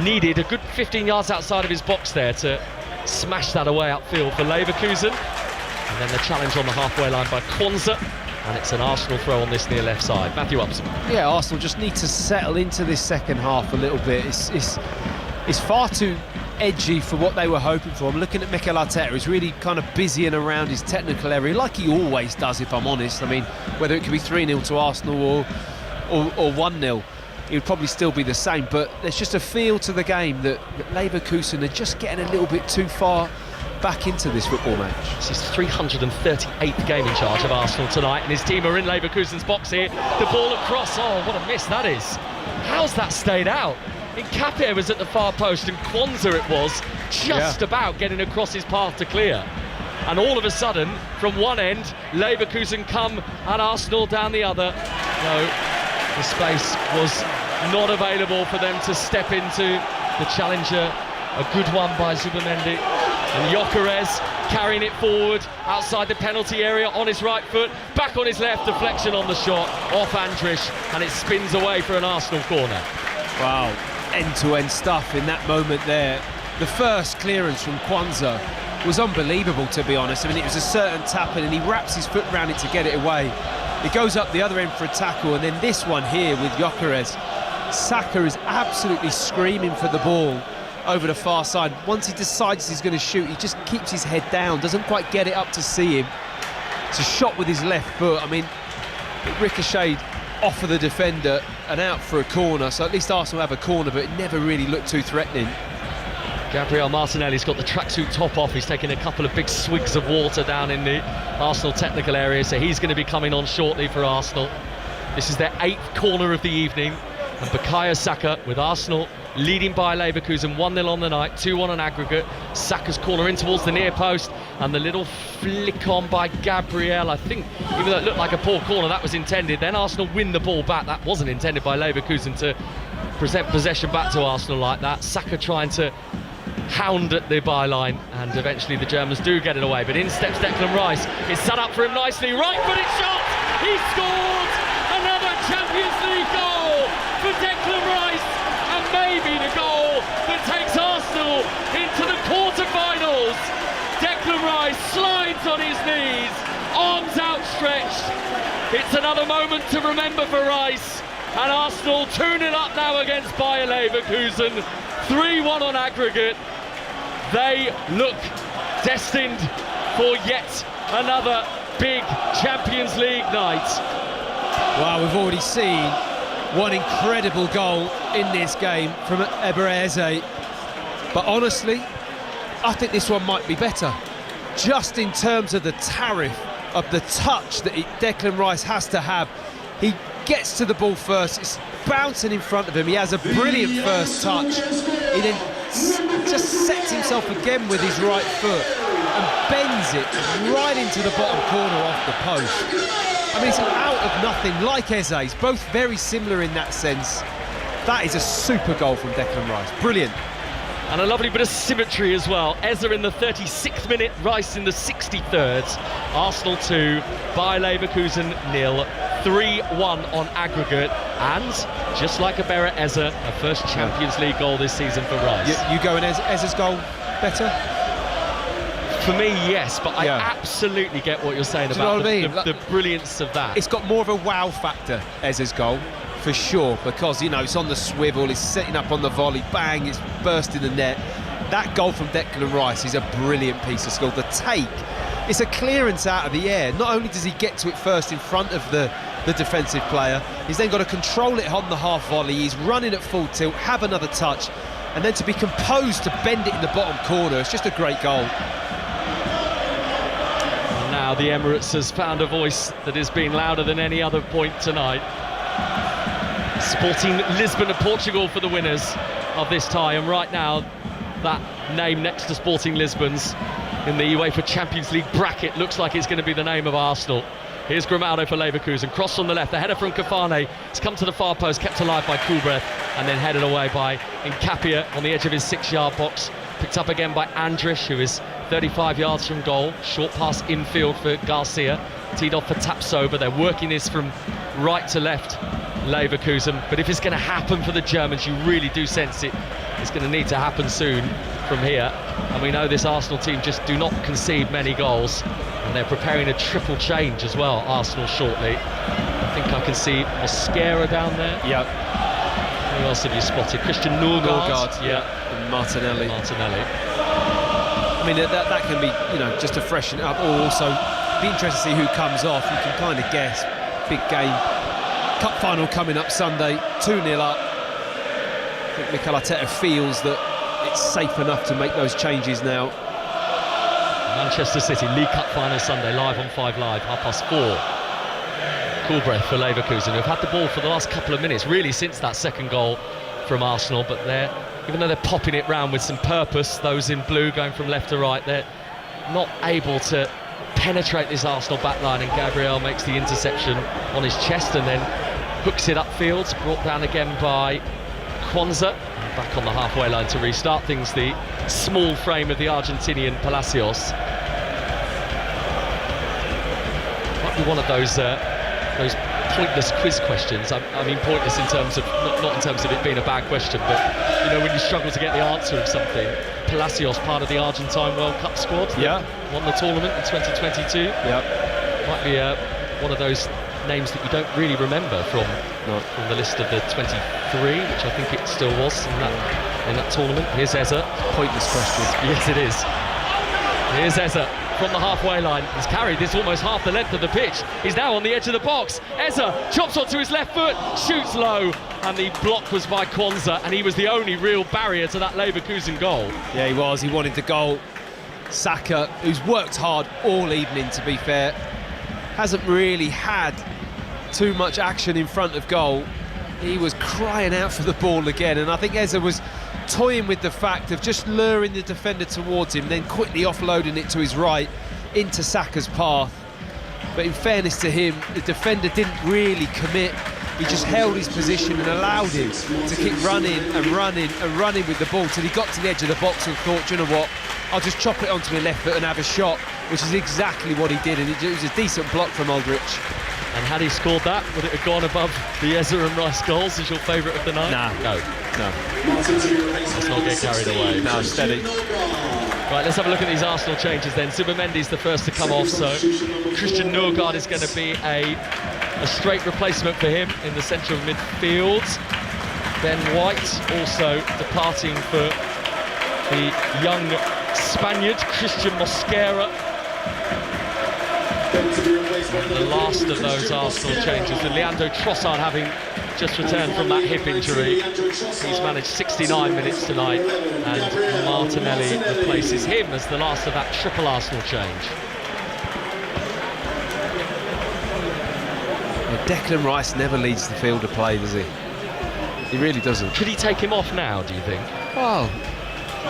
needed a good 15 yards outside of his box there to smash that away upfield for Leverkusen. And then the challenge on the halfway line by Kwanzaa, and it's an Arsenal throw on this near left side. Matthew Upson. Yeah, Arsenal just need to settle into this second half a little bit. It's far too edgy for what they were hoping for. I'm looking at Mikel Arteta. He's really kind of busying around his technical area, like he always does, if I'm honest. I mean, whether it could be 3-0 to Arsenal or 1-0, it would probably still be the same, but there's just a feel to the game that Leverkusen are just getting a little bit too far back into this football match. This is 338th game in charge of Arsenal tonight, and his team are in Leverkusen's box here. The ball across, oh, what a miss that is. How's that stayed out? Nkapia was at the far post, and Kwanzaa it was just about getting across his path to clear. And all of a sudden, from one end, Leverkusen come and Arsenal down the other. No, the space was not available for them to step into the challenger. A good one by Zubamendi. And Gyökeres carrying it forward outside the penalty area on his right foot, back on his left, deflection on the shot, off Andrich, and it spins away for an Arsenal corner. Wow, end-to-end stuff in that moment there. The first clearance from Kwanzaa was unbelievable, to be honest. I mean, it was a certain tap-in, and he wraps his foot round it to get it away. He goes up the other end for a tackle, and then this one here with Gyökeres. Saka is absolutely screaming for the ball over the far side. Once he decides he's going to shoot, he just keeps his head down, doesn't quite get it up to see him. It's a shot with his left foot. I mean, it ricocheted off of the defender and out for a corner, so at least Arsenal have a corner, but it never really looked too threatening. Gabriel Martinelli's got the tracksuit top off. He's taking a couple of big swigs of water down in the Arsenal technical area, so he's going to be coming on shortly for Arsenal. This is their 8th corner of the evening, and Bukayo Saka with Arsenal leading by Leverkusen 1-0 on the night, 2-1 on aggregate. Saka's corner in towards the near post, and the little flick on by Gabriel. I think, even though it looked like a poor corner, that was intended. Then Arsenal win the ball back. That wasn't intended by Leverkusen to present possession back to Arsenal like that. Saka trying to hound at the byline, and eventually the Germans do get it away. But in steps Declan Rice. It's set up for him nicely. Right-footed shot! He scored another Champions League goal for Declan Rice, and maybe the goal that takes Arsenal into the quarter-finals. Declan Rice slides on his knees, arms outstretched. It's another moment to remember for Rice, and Arsenal 2-0 up now against Bayer Leverkusen, 3-1 on aggregate. They look destined for yet another big Champions League night. Wow, we've already seen one incredible goal in this game from Eber Eze, but honestly, I think this one might be better, just in terms of the tariff of the touch that Declan Rice has to have. He gets to the ball first, it's bouncing in front of him, he has a brilliant first touch, he then just sets himself again with his right foot and bends it right into the bottom corner off the post. I mean, it's out of nothing, like Eze's, both very similar in that sense. That is a super goal from Declan Rice, brilliant. And a lovely bit of symmetry as well. Eze in the 36th minute, Rice in the 63rd. Arsenal 2, Bayer Leverkusen 0, 3-1 on aggregate. And just like Eber Eze, a first Champions League goal this season for Rice. You go in Eze's goal better? For me, yes, but I absolutely get what you're saying about the brilliance of that. It's got more of a wow factor, Eze's goal, for sure, because, you know, it's on the swivel, it's setting up on the volley, bang, it's bursting the net. That goal from Declan Rice is a brilliant piece of skill. The take, it's a clearance out of the air. Not only does he get to it first in front of the defensive player, he's then got to control it on the half volley, he's running at full tilt, have another touch, and then to be composed to bend it in the bottom corner. It's just a great goal. Now the Emirates has found a voice that has been louder than any other point tonight. Sporting Lisbon of Portugal for the winners of this tie, and right now that name next to Sporting Lisbon's in the UEFA Champions League bracket looks like it's going to be the name of Arsenal. Here's Grimaldo for Leverkusen, cross on the left, the header from Kafane, it's come to the far post, kept alive by Kulbreth, and then headed away by Nkapia on the edge of his 6-yard box, picked up again by Andrich, who is 35 yards from goal, short pass infield for Garcia, teed off for Tapsoba. They're working this from right to left, Leverkusen, but if it's going to happen for the Germans, you really do sense it. It's going to need to happen soon from here, and we know this Arsenal team just do not concede many goals, and they're preparing a triple change as well, Arsenal, shortly. I think I can see Mosquera down there. Yep. Who else have you spotted? Christian Norgard. Yeah. And Martinelli. I mean, that can be, you know, just to freshen it up, or also be interested to see who comes off. You can kind of guess. Big game. Cup final coming up Sunday, 2-0 up. I think Mikel Arteta feels that it's safe enough to make those changes now. Manchester City League Cup final Sunday, live on 5 Live, 4:30. Kulbreth for Leverkusen, who've had the ball for the last couple of minutes, really since that second goal from Arsenal, but even though they're popping it round with some purpose, those in blue going from left to right, they're not able to penetrate this Arsenal back line, and Gabriel makes the interception on his chest and then hooks it upfield, brought down again by Kwanzaa. Back on the halfway line to restart things, the small frame of the Argentinian Palacios. Might be one of those pointless quiz questions. I mean pointless in terms of not in terms of it being a bad question, but you know, when you struggle to get the answer of something. Palacios, part of the Argentine World Cup squad, won the tournament in 2022. Might be one of those names that you don't really remember from the list of the 23, which I think it still was in that tournament. Here's Eza. Pointless question. Yes, it is. Here's Eza from the halfway line. He's carried this almost half the length of the pitch. He's now on the edge of the box. Eza chops onto his left foot, shoots low, and the block was by Kwanzaa, and he was the only real barrier to that Leverkusen goal. Yeah, he was. He wanted the goal. Saka, who's worked hard all evening, to be fair, hasn't really had too much action in front of goal. He was crying out for the ball again, and I think Eza was toying with the fact of just luring the defender towards him, then quickly offloading it to his right into Saka's path. But in fairness to him, the defender didn't really commit. He just held his position and allowed him to keep running and running and running with the ball till he got to the edge of the box and thought, do you know what, I'll just chop it onto my left foot and have a shot, which is exactly what he did, and it was a decent block from Aldrich. And had he scored that, would it have gone above the Eza and Rice goals as your favourite of the night? No. Let's not get carried away. No, steady. Right, let's have a look at these Arsenal changes then. Zubimendi's the first to come off, so Christian Nørgaard is going to be a straight replacement for him in the centre of midfield. Ben White also departing for the young Spaniard, Christian Mosquera. The last of those Arsenal changes, and Leandro Trossard, having just returned from that hip injury, he's managed 69 minutes tonight, and Martinelli replaces him as the last of that triple Arsenal change. Declan Rice never leads the field of play, does he? He really doesn't. Could he take him off now, do you think? Well,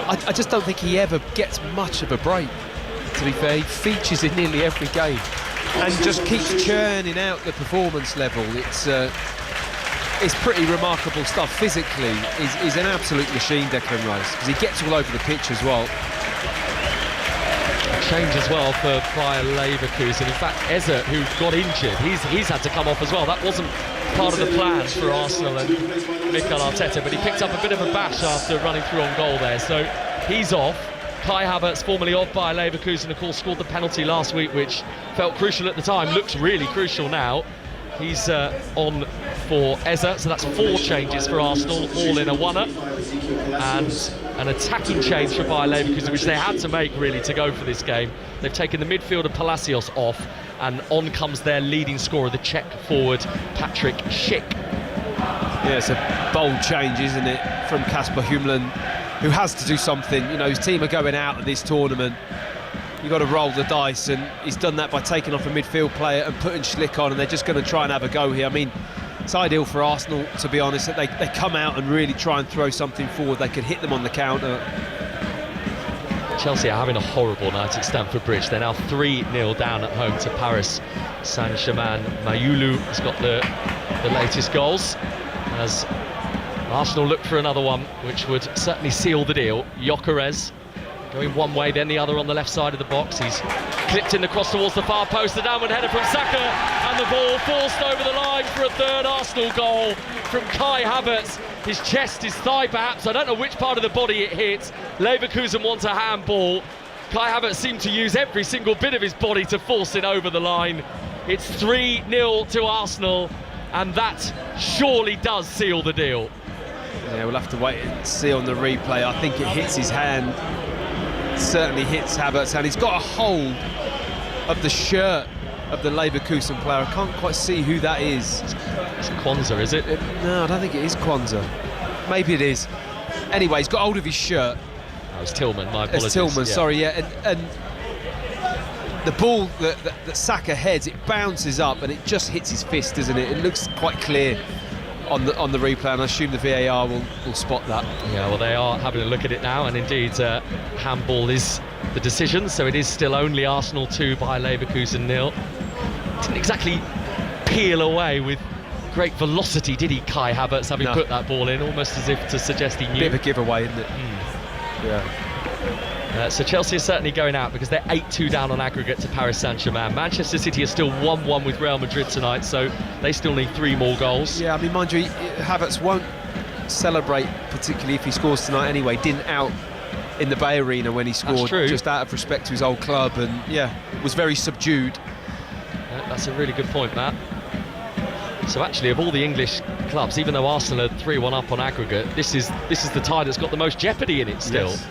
I just don't think he ever gets much of a break, to be fair. He features in nearly every game and just keeps churning out the performance level. It's pretty remarkable stuff. Physically, he's an absolute machine, Declan Rice, because he gets all over the pitch as well. Change as well for Bayer Leverkusen. In fact, Eza, who got injured, he's had to come off as well. That wasn't part of the plan for Arsenal and Mikel Arteta, but he picked up a bit of a bash after running through on goal there, so he's off. Kai Havertz, formerly of Bayer Leverkusen, of course scored the penalty last week, which felt crucial at the time, looks really crucial now. He's on for Eza, so that's 4 changes for Arsenal, all in a oneer. And an attacking change for Bayer Leverkusen, which they had to make really to go for this game. They've taken the midfielder Palacios off, and on comes their leading scorer, the Czech forward Patrick Schick. Yeah, it's a bold change, isn't it, from Kasper Humlen, who has to do something. You know, his team are going out of this tournament. You've got to roll the dice, and he's done that by taking off a midfield player and putting Schlick on, and they're just going to try and have a go here. I mean, it's ideal for Arsenal, to be honest, that they come out and really try and throw something forward. They could hit them on the counter. Chelsea are having a horrible night at Stamford Bridge. They're now 3-0 down at home to Paris Saint-Germain. Mayulu has got the latest goals, as Arsenal look for another one, which would certainly seal the deal. Gyökeres going one way, then the other on the left side of the box. He's clipped in the cross towards the far post, the downward header from Saka, and the ball forced over the line for a third Arsenal goal from Kai Havertz. His chest, his thigh perhaps, I don't know which part of the body it hit. Leverkusen wants a handball. Kai Havertz seemed to use every single bit of his body to force it over the line. It's 3-0 to Arsenal, and that surely does seal the deal. Yeah, we'll have to wait and see on the replay. I think it hits his hand. Certainly hits Havertz, and he's got a hold of the shirt of the Leverkusen player. I can't quite see who that is. It's Kwanzaa, is it? No, I don't think it is Kwanzaa. Maybe it is. Anyway, he's got hold of his shirt. Oh, it's Tillman, my apologies. It's Tillman, yeah. sorry, yeah. And the ball that Saka heads, it bounces up and it just hits his fist, doesn't it? It looks quite clear. on the replay, and I assume the VAR will spot that. Yeah, well, they are having a look at it now, and indeed handball is the decision, so it is still only Arsenal 2, Bayer Leverkusen 0. Didn't exactly peel away with great velocity, did he, Kai Havertz, having put that ball in, almost as if to suggest he knew. Bit of a giveaway, isn't it? Yeah. So Chelsea is certainly going out because they're 8-2 down on aggregate to Paris Saint-Germain. Manchester City are still 1-1 with Real Madrid tonight, so they still need 3 more goals. Yeah, I mean, mind you, Havertz won't celebrate particularly if he scores tonight anyway. Didn't out in the Bay Arena when he scored, just out of respect to his old club, and was very subdued. That's a really good point, Matt. So actually, of all the English clubs, even though Arsenal are 3-1 up on aggregate, this is the tie that's got the most jeopardy in it still. Yes.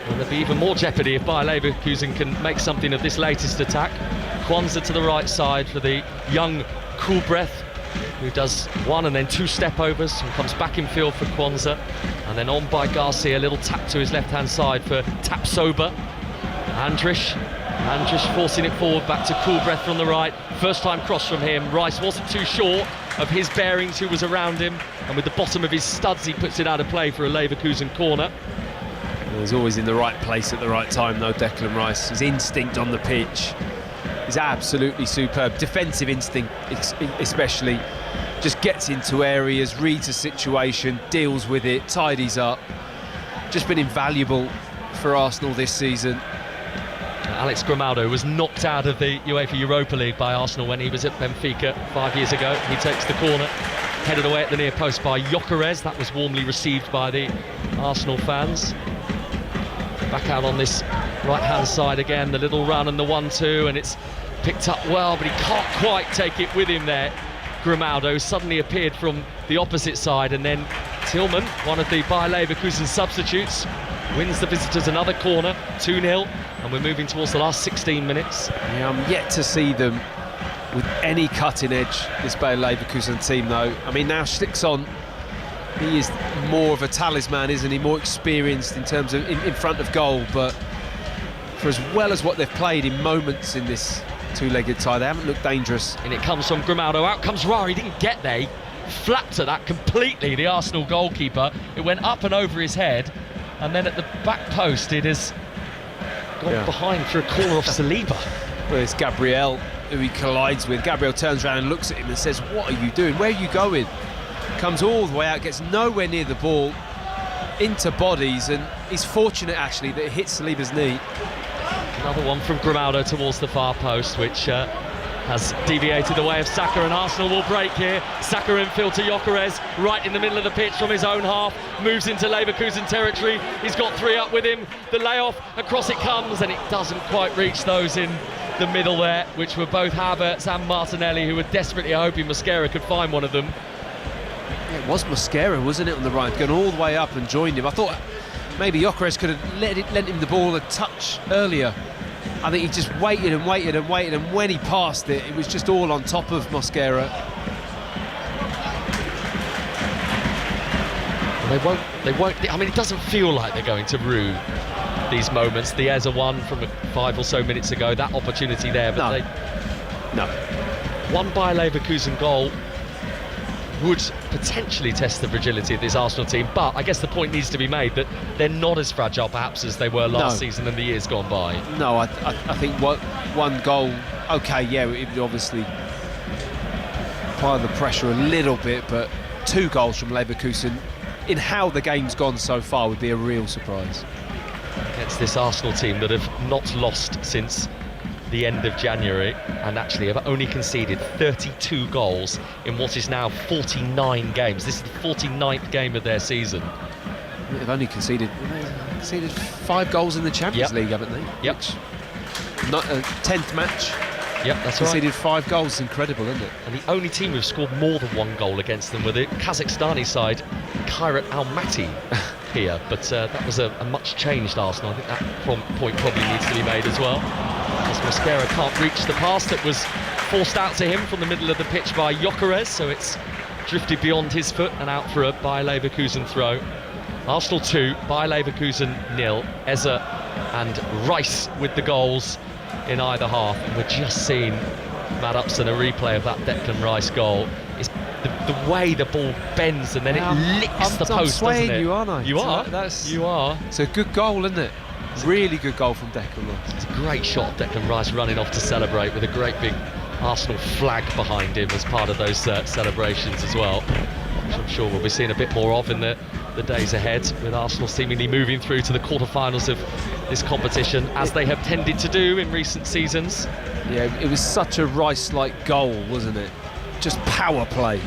And there'll be even more jeopardy if Bayer Leverkusen can make something of this latest attack. Kwanzaa to the right side for the young cool breath, who does 1 and then 2 step overs and comes back in field for Kwanzaa, and then on by Garcia, a little tap to his left hand side for Tapsoba. Andrish forcing it forward back to cool breath from the right. First time cross from him. Rice wasn't too sure of his bearings, who was around him, and with the bottom of his studs he puts it out of play for a Leverkusen corner. He's always in the right place at the right time, though, Declan Rice. His instinct on the pitch is absolutely superb. Defensive instinct especially. Just gets into areas, reads a situation, deals with it, tidies up. Just been invaluable for Arsenal this season. Alex Grimaldo was knocked out of the UEFA Europa League by Arsenal when he was at Benfica 5 years ago. He takes the corner, headed away at the near post by Gyökeres. That was warmly received by the Arsenal fans. Back out on this right-hand side again, the little run and the 1-2, and it's picked up well, but he can't quite take it with him there. Grimaldo suddenly appeared from the opposite side, and then Tillman, one of the Bayer Leverkusen substitutes, wins the visitors another corner, 2-0, and we're moving towards the last 16 minutes. Yeah, I'm yet to see them with any cutting edge, this Bayer Leverkusen team, though. I mean, now Stickson, he is more of a talisman, isn't he? More experienced in terms of in front of goal, but for as well as what they've played in moments in this two-legged tie, they haven't looked dangerous. And it comes from Grimaldo, out comes Rara, he didn't get there, he flapped at that completely, the Arsenal goalkeeper. It went up and over his head, and then at the back post it has gone behind for a corner off Saliba. Well, it's Gabriel who he collides with. Gabriel turns around and looks at him and says, "What are you doing? Where are you going?" Comes all the way out, gets nowhere near the ball, into bodies, and he's fortunate actually that it hits Saliba's knee. Another one from Grimaldo towards the far post, which has deviated the way of Saka, and Arsenal will break here. Saka infield to Gyökeres, right in the middle of the pitch from his own half, moves into Leverkusen territory. He's got 3 up with him. The layoff, across it comes, and it doesn't quite reach those in the middle there, which were both Havertz and Martinelli, who were desperately hoping Mosquera could find one of them. It was Mosquera, wasn't it, on the right, going all the way up and joined him. I thought maybe Gyökeres could have lent him the ball a touch earlier. I think he just waited and waited and waited, and when he passed it, it was just all on top of Mosquera. They won't. I mean, it doesn't feel like they're going to rue these moments. The Eza one from 5 or so minutes ago, that opportunity there, but no. One Bayer Leverkusen goal would potentially test the fragility of this Arsenal team, but I guess the point needs to be made that they're not as fragile perhaps as they were last season and the years gone by. No, I think one goal, okay, yeah, it would obviously apply the pressure a little bit, but 2 goals from Leverkusen in how the game's gone so far would be a real surprise. Against this Arsenal team that have not lost since the end of January, and actually have only conceded 32 goals in what is now 49 games. This is the 49th game of their season. They've only conceded 5 goals in the Champions League, haven't they? Yep. Not a 10th match. Yep, that's conceded 5 goals. Incredible, isn't it? And the only team who've scored more than 1 goal against them were the Kazakhstani side, Kairat Almaty here. But that was a much changed Arsenal. I think that point probably needs to be made as well. As Mosquera can't reach the pass that was forced out to him from the middle of the pitch by Gyökeres, so it's drifted beyond his foot and out for a Bayer Leverkusen throw. Arsenal 2, Bayer Leverkusen 0. Eza and Rice with the goals in either half, and we're just seeing Matt Upson, a replay of that Declan Rice goal. It's the the way the ball bends and then it licks the post, I'm swaying doesn't it? you, aren't I? You are. You are. It's a good goal, isn't it? Really good goal from Declan Rice. It's a great shot of Declan Rice running off to celebrate with a great big Arsenal flag behind him as part of those celebrations as well, which I'm sure we'll be seeing a bit more of in the days ahead, with Arsenal seemingly moving through to the quarterfinals of this competition, as they have tended to do in recent seasons. Yeah, it was such a Rice-like goal, wasn't it? Just power play.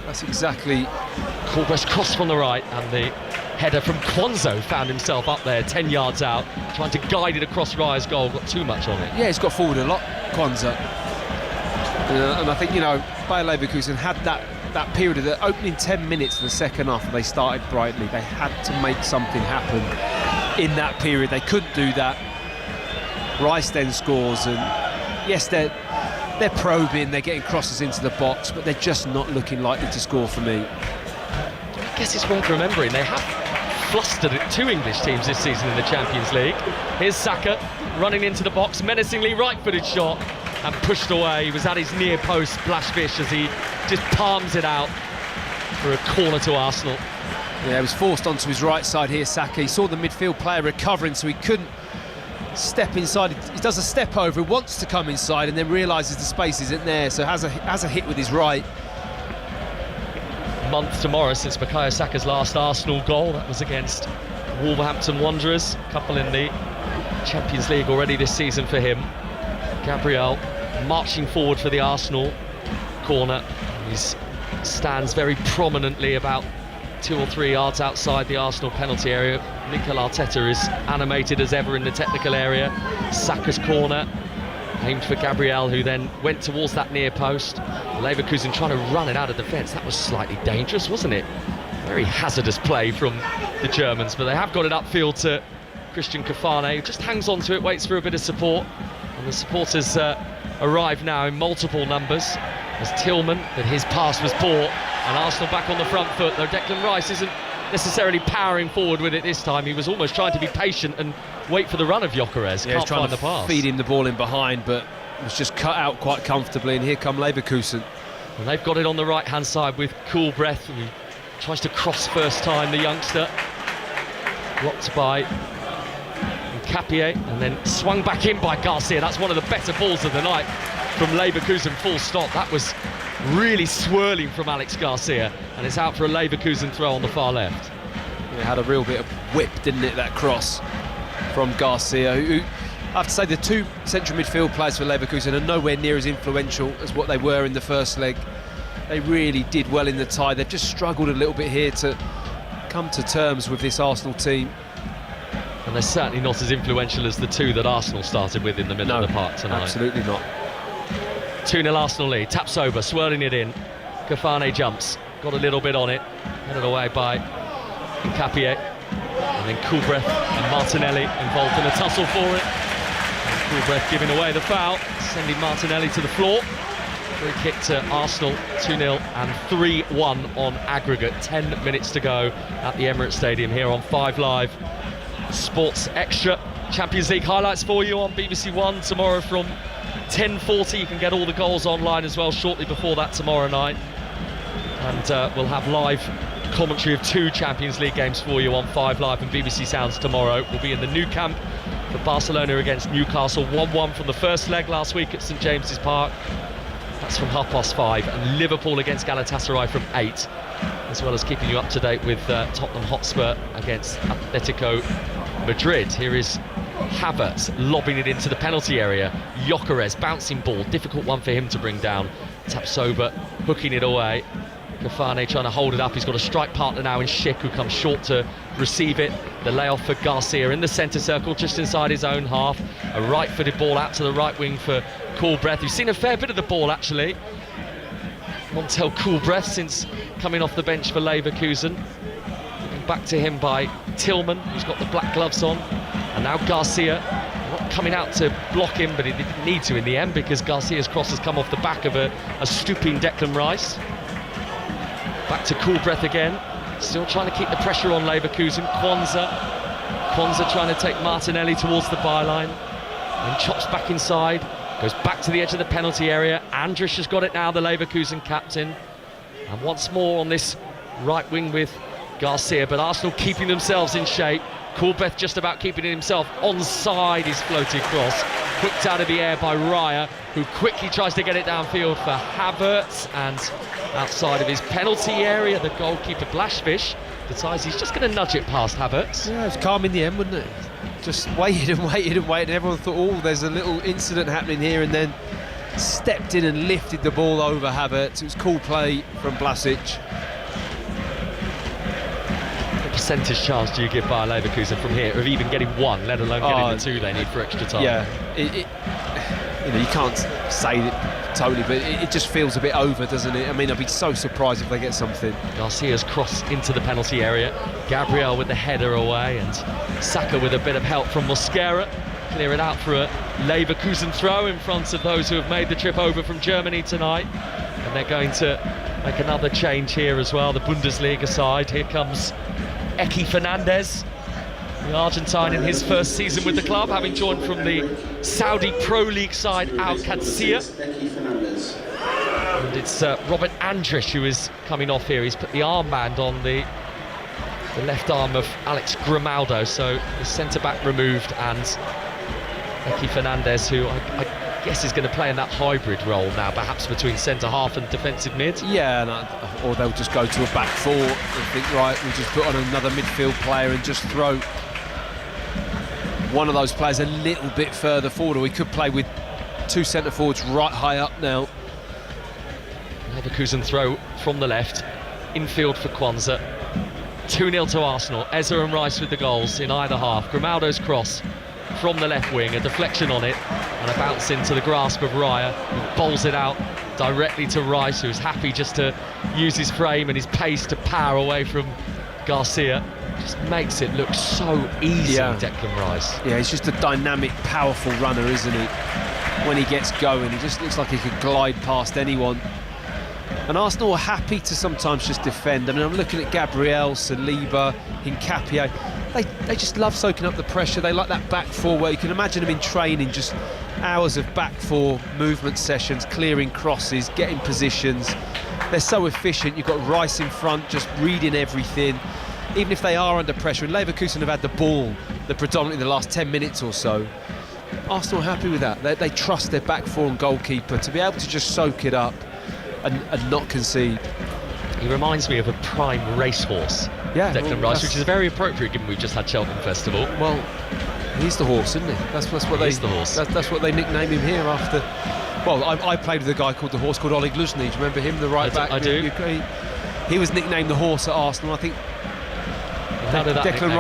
That's exactly... Corbrett's cross from the right, and the header from Quanzo found himself up there 10 yards out, trying to guide it across Raya's goal, got too much on it. Yeah, he's got forward a lot, Quanzo. And I think, Bayer Leverkusen had that period of the opening 10 minutes of the second half, and they started brightly. They had to make something happen in that period. They couldn't do that. Rice then scores, and yes, they're probing, they're getting crosses into the box, but they're just not looking likely to score for me. I guess it's worth remembering they have flustered 2 English teams this season in the Champions League. Here's Saka running into the box, menacingly right-footed shot, and pushed away. He was at his near post, Blaszczak, as he just palms it out for a corner to Arsenal. Yeah, he was forced onto his right side here, Saka. He saw the midfield player recovering, so he couldn't step inside. He does a step over, he wants to come inside, and then realises the space isn't there, so has a hit with his right. Month tomorrow since Bukayo Saka's last Arsenal goal. That was against Wolverhampton Wanderers. A couple in the Champions League already this season for him. Gabriel marching forward for the Arsenal corner. He stands very prominently about 2 or 3 yards outside the Arsenal penalty area. Mikel Arteta is animated as ever in the technical area. Saka's corner aimed for Gabriel, who then went towards that near post. Leverkusen trying to run it out of defence. That was slightly dangerous, wasn't it? Very hazardous play from the Germans, but they have got it upfield to Christian Kafane, who just hangs on to it, waits for a bit of support. And the supporters arrive now in multiple numbers, as Tillman, that his pass was poor, and Arsenal back on the front foot, though Declan Rice isn't necessarily powering forward with it this time. He was almost trying to be patient and wait for the run of Gyökeres. Yeah, Can't find the pass. Feed him the ball in behind, but it was just cut out quite comfortably, and here come Leverkusen. And they've got it on the right-hand side with Cool Breath, who tries to cross first time, the youngster. Blocked by Capie, and then swung back in by Garcia. That's one of the better balls of the night from Leverkusen, full stop. That was really swirling from Alex Garcia, and it's out for a Leverkusen throw on the far left. It had a real bit of whip, didn't it, that cross from Garcia, who I have to say the 2 central midfield players for Leverkusen are nowhere near as influential as what they were in the first leg. They really did well in the tie. They've just struggled a little bit here to come to terms with this Arsenal team. And they're certainly not as influential as the 2 that Arsenal started with in the middle of the park tonight. Absolutely not. 2-0 Arsenal lead. Tapsoba swirling it in. Kafane jumps, got a little bit on it, headed away by Capie, and then Coolbreath and Martinelli involved in a tussle for it. And Coolbreath giving away the foul, sending Martinelli to the floor. Free kick to Arsenal, 2-0 and 3-1 on aggregate. 10 minutes to go at the Emirates Stadium here on 5 Live Sports Extra. Champions League highlights for you on BBC One tomorrow from 10:40. You can get all the goals online as well shortly before that tomorrow night. And we'll have live commentary of 2 Champions League games for you on 5 Live and BBC Sounds tomorrow. We'll be in the Nou Camp for Barcelona against Newcastle. 1-1 from the first leg last week at St James's Park. That's from 5:30. And Liverpool against Galatasaray from 8. As well as keeping you up to date with Tottenham Hotspur against Atletico Madrid. Here is Havertz lobbing it into the penalty area. Gyökeres, bouncing ball, difficult one for him to bring down. Tapsoba hooking it away. Kafane trying to hold it up. He's got a strike partner now in Schick, who comes short to receive it. The layoff for Garcia in the centre circle, just inside his own half. A right-footed ball out to the right wing for Coolbreath, who's seen a fair bit of the ball actually. Montel Coolbreath since coming off the bench for Leverkusen. Back to him by Tillman, who's got the black gloves on. And now Garcia, not coming out to block him, but he didn't need to in the end because Garcia's cross has come off the back of a stooping Declan Rice. Back to Coolbreath again, still trying to keep the pressure on Leverkusen. Kwanza trying to take Martinelli towards the byline, and chops back inside, goes back to the edge of the penalty area. Andrich has got it now, the Leverkusen captain. And once more on this right wing with Garcia, but Arsenal keeping themselves in shape. Coolbreth just about keeping himself onside his floating cross, whipped out of the air by Raya, who quickly tries to get it downfield for Havertz, and outside of his penalty area, the goalkeeper Blaszczak decides he's just going to nudge it past Havertz. Yeah, it was calm in the end, wasn't it? Just waited and waited and waited, and everyone thought, oh, there's a little incident happening here, and then stepped in and lifted the ball over Havertz. It was cool play from Blaszczak. What percentage chance do you give Bayer Leverkusen from here of even getting one, let alone getting the two they need for extra time? Yeah, you can't say it totally, but it just feels a bit over, doesn't it? I mean, I'd be so surprised if they get something. Garcia's cross into the penalty area, Gabriel with the header away, and Saka with a bit of help from Mosquera. Clear it out for a Leverkusen throw in front of those who have made the trip over from Germany tonight. And they're going to make another change here as well, the Bundesliga side. Here comes Eki Fernandez, the Argentine in his first season with the club, having joined from the Saudi Pro League side Al Qadsiya. And it's Robert Andrich who is coming off here. He's put the armband on the left arm of Alex Grimaldo, so the centre-back removed, and Eki Fernandez, who I guess is going to play in that hybrid role now, perhaps between centre-half and defensive mid. Yeah, or they'll just go to a back four and think, right, we'll just put on another midfield player and just throw one of those players a little bit further forward, or we could play with two centre-forwards right high up now. Leverkusen throw from the left, infield for Kwanzaa. 2-0 to Arsenal. Ezra and Rice with the goals in either half. Grimaldo's cross from the left wing, a deflection on it, and a bounce into the grasp of Raya, who bowls it out directly to Rice, who's happy just to use his frame and his pace to power away from Garcia. Just makes it look so easy, Declan Rice. Yeah, he's just a dynamic, powerful runner, isn't he? When he gets going, he just looks like he could glide past anyone. And Arsenal are happy to sometimes just defend. I mean, I'm looking at Gabriel, Saliba, Hincapié. They just love soaking up the pressure. They like that back four where you can imagine them in training, just hours of back four movement sessions, clearing crosses, getting positions. They're so efficient. You've got Rice in front, just reading everything. Even if they are under pressure, and Leverkusen have had the ball predominantly the last 10 minutes or so, Arsenal are happy with that. They trust their back four and goalkeeper to be able to just soak it up and not concede. He reminds me of a prime racehorse, Declan Rice, which is very appropriate given we've just had Cheltenham Festival. Well, he's the horse, isn't he? That's what he's the horse. That's what they nickname him here after. Well, I played with a guy called the horse called Oleg Luzhny. Do you remember him, the right back? I do. He was nicknamed the horse at Arsenal. I think Declan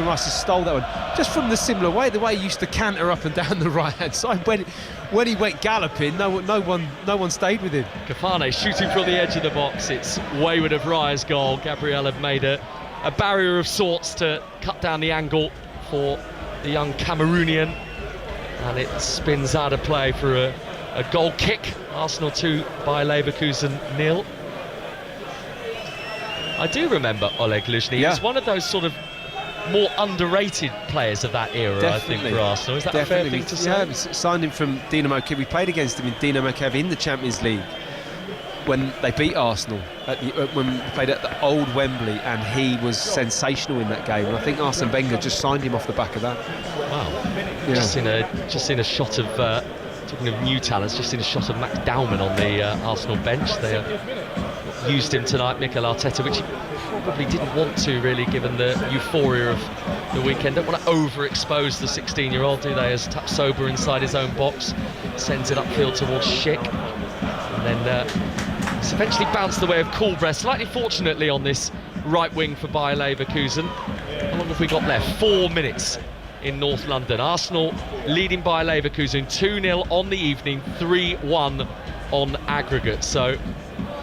Rice stole that one just from the similar way, the way he used to canter up and down the right hand side. When he went galloping, no one stayed with him. Kafane shooting from the edge of the box. It's wayward of Raya's goal. Gabriel have made a barrier of sorts to cut down the angle for the young Cameroonian, and it spins out of play for a goal kick. Arsenal 2, Bayer Leverkusen 0. I do remember Oleg Luzhny. He's one of those sort of more underrated players of that era, Definitely. I think, for Arsenal. Is that a fair thing to say? Yeah, we signed him from Dinamo Kiev. We played against him in Dinamo Kiev in the Champions League when they beat Arsenal when we played at the old Wembley, and he was sensational in that game. And I think Arsene Wenger just signed him off the back of that. Wow! Yeah. Just seen a shot of talking of new talents. Just seen a shot of Max Dowman on the Arsenal bench. They used him tonight, Mikel Arteta, which he probably didn't want to, really, given the euphoria of the weekend. Don't want to overexpose the 16-year-old, do they, as Tapsoba inside his own box sends it upfield towards Schick, and then it's eventually bounced the way of Coolbreth, slightly fortunately on this right wing for Bayer Leverkusen. How long have we got left? 4 minutes in North London. Arsenal leading Bayer Leverkusen 2-0 on the evening, 3-1 on aggregate. So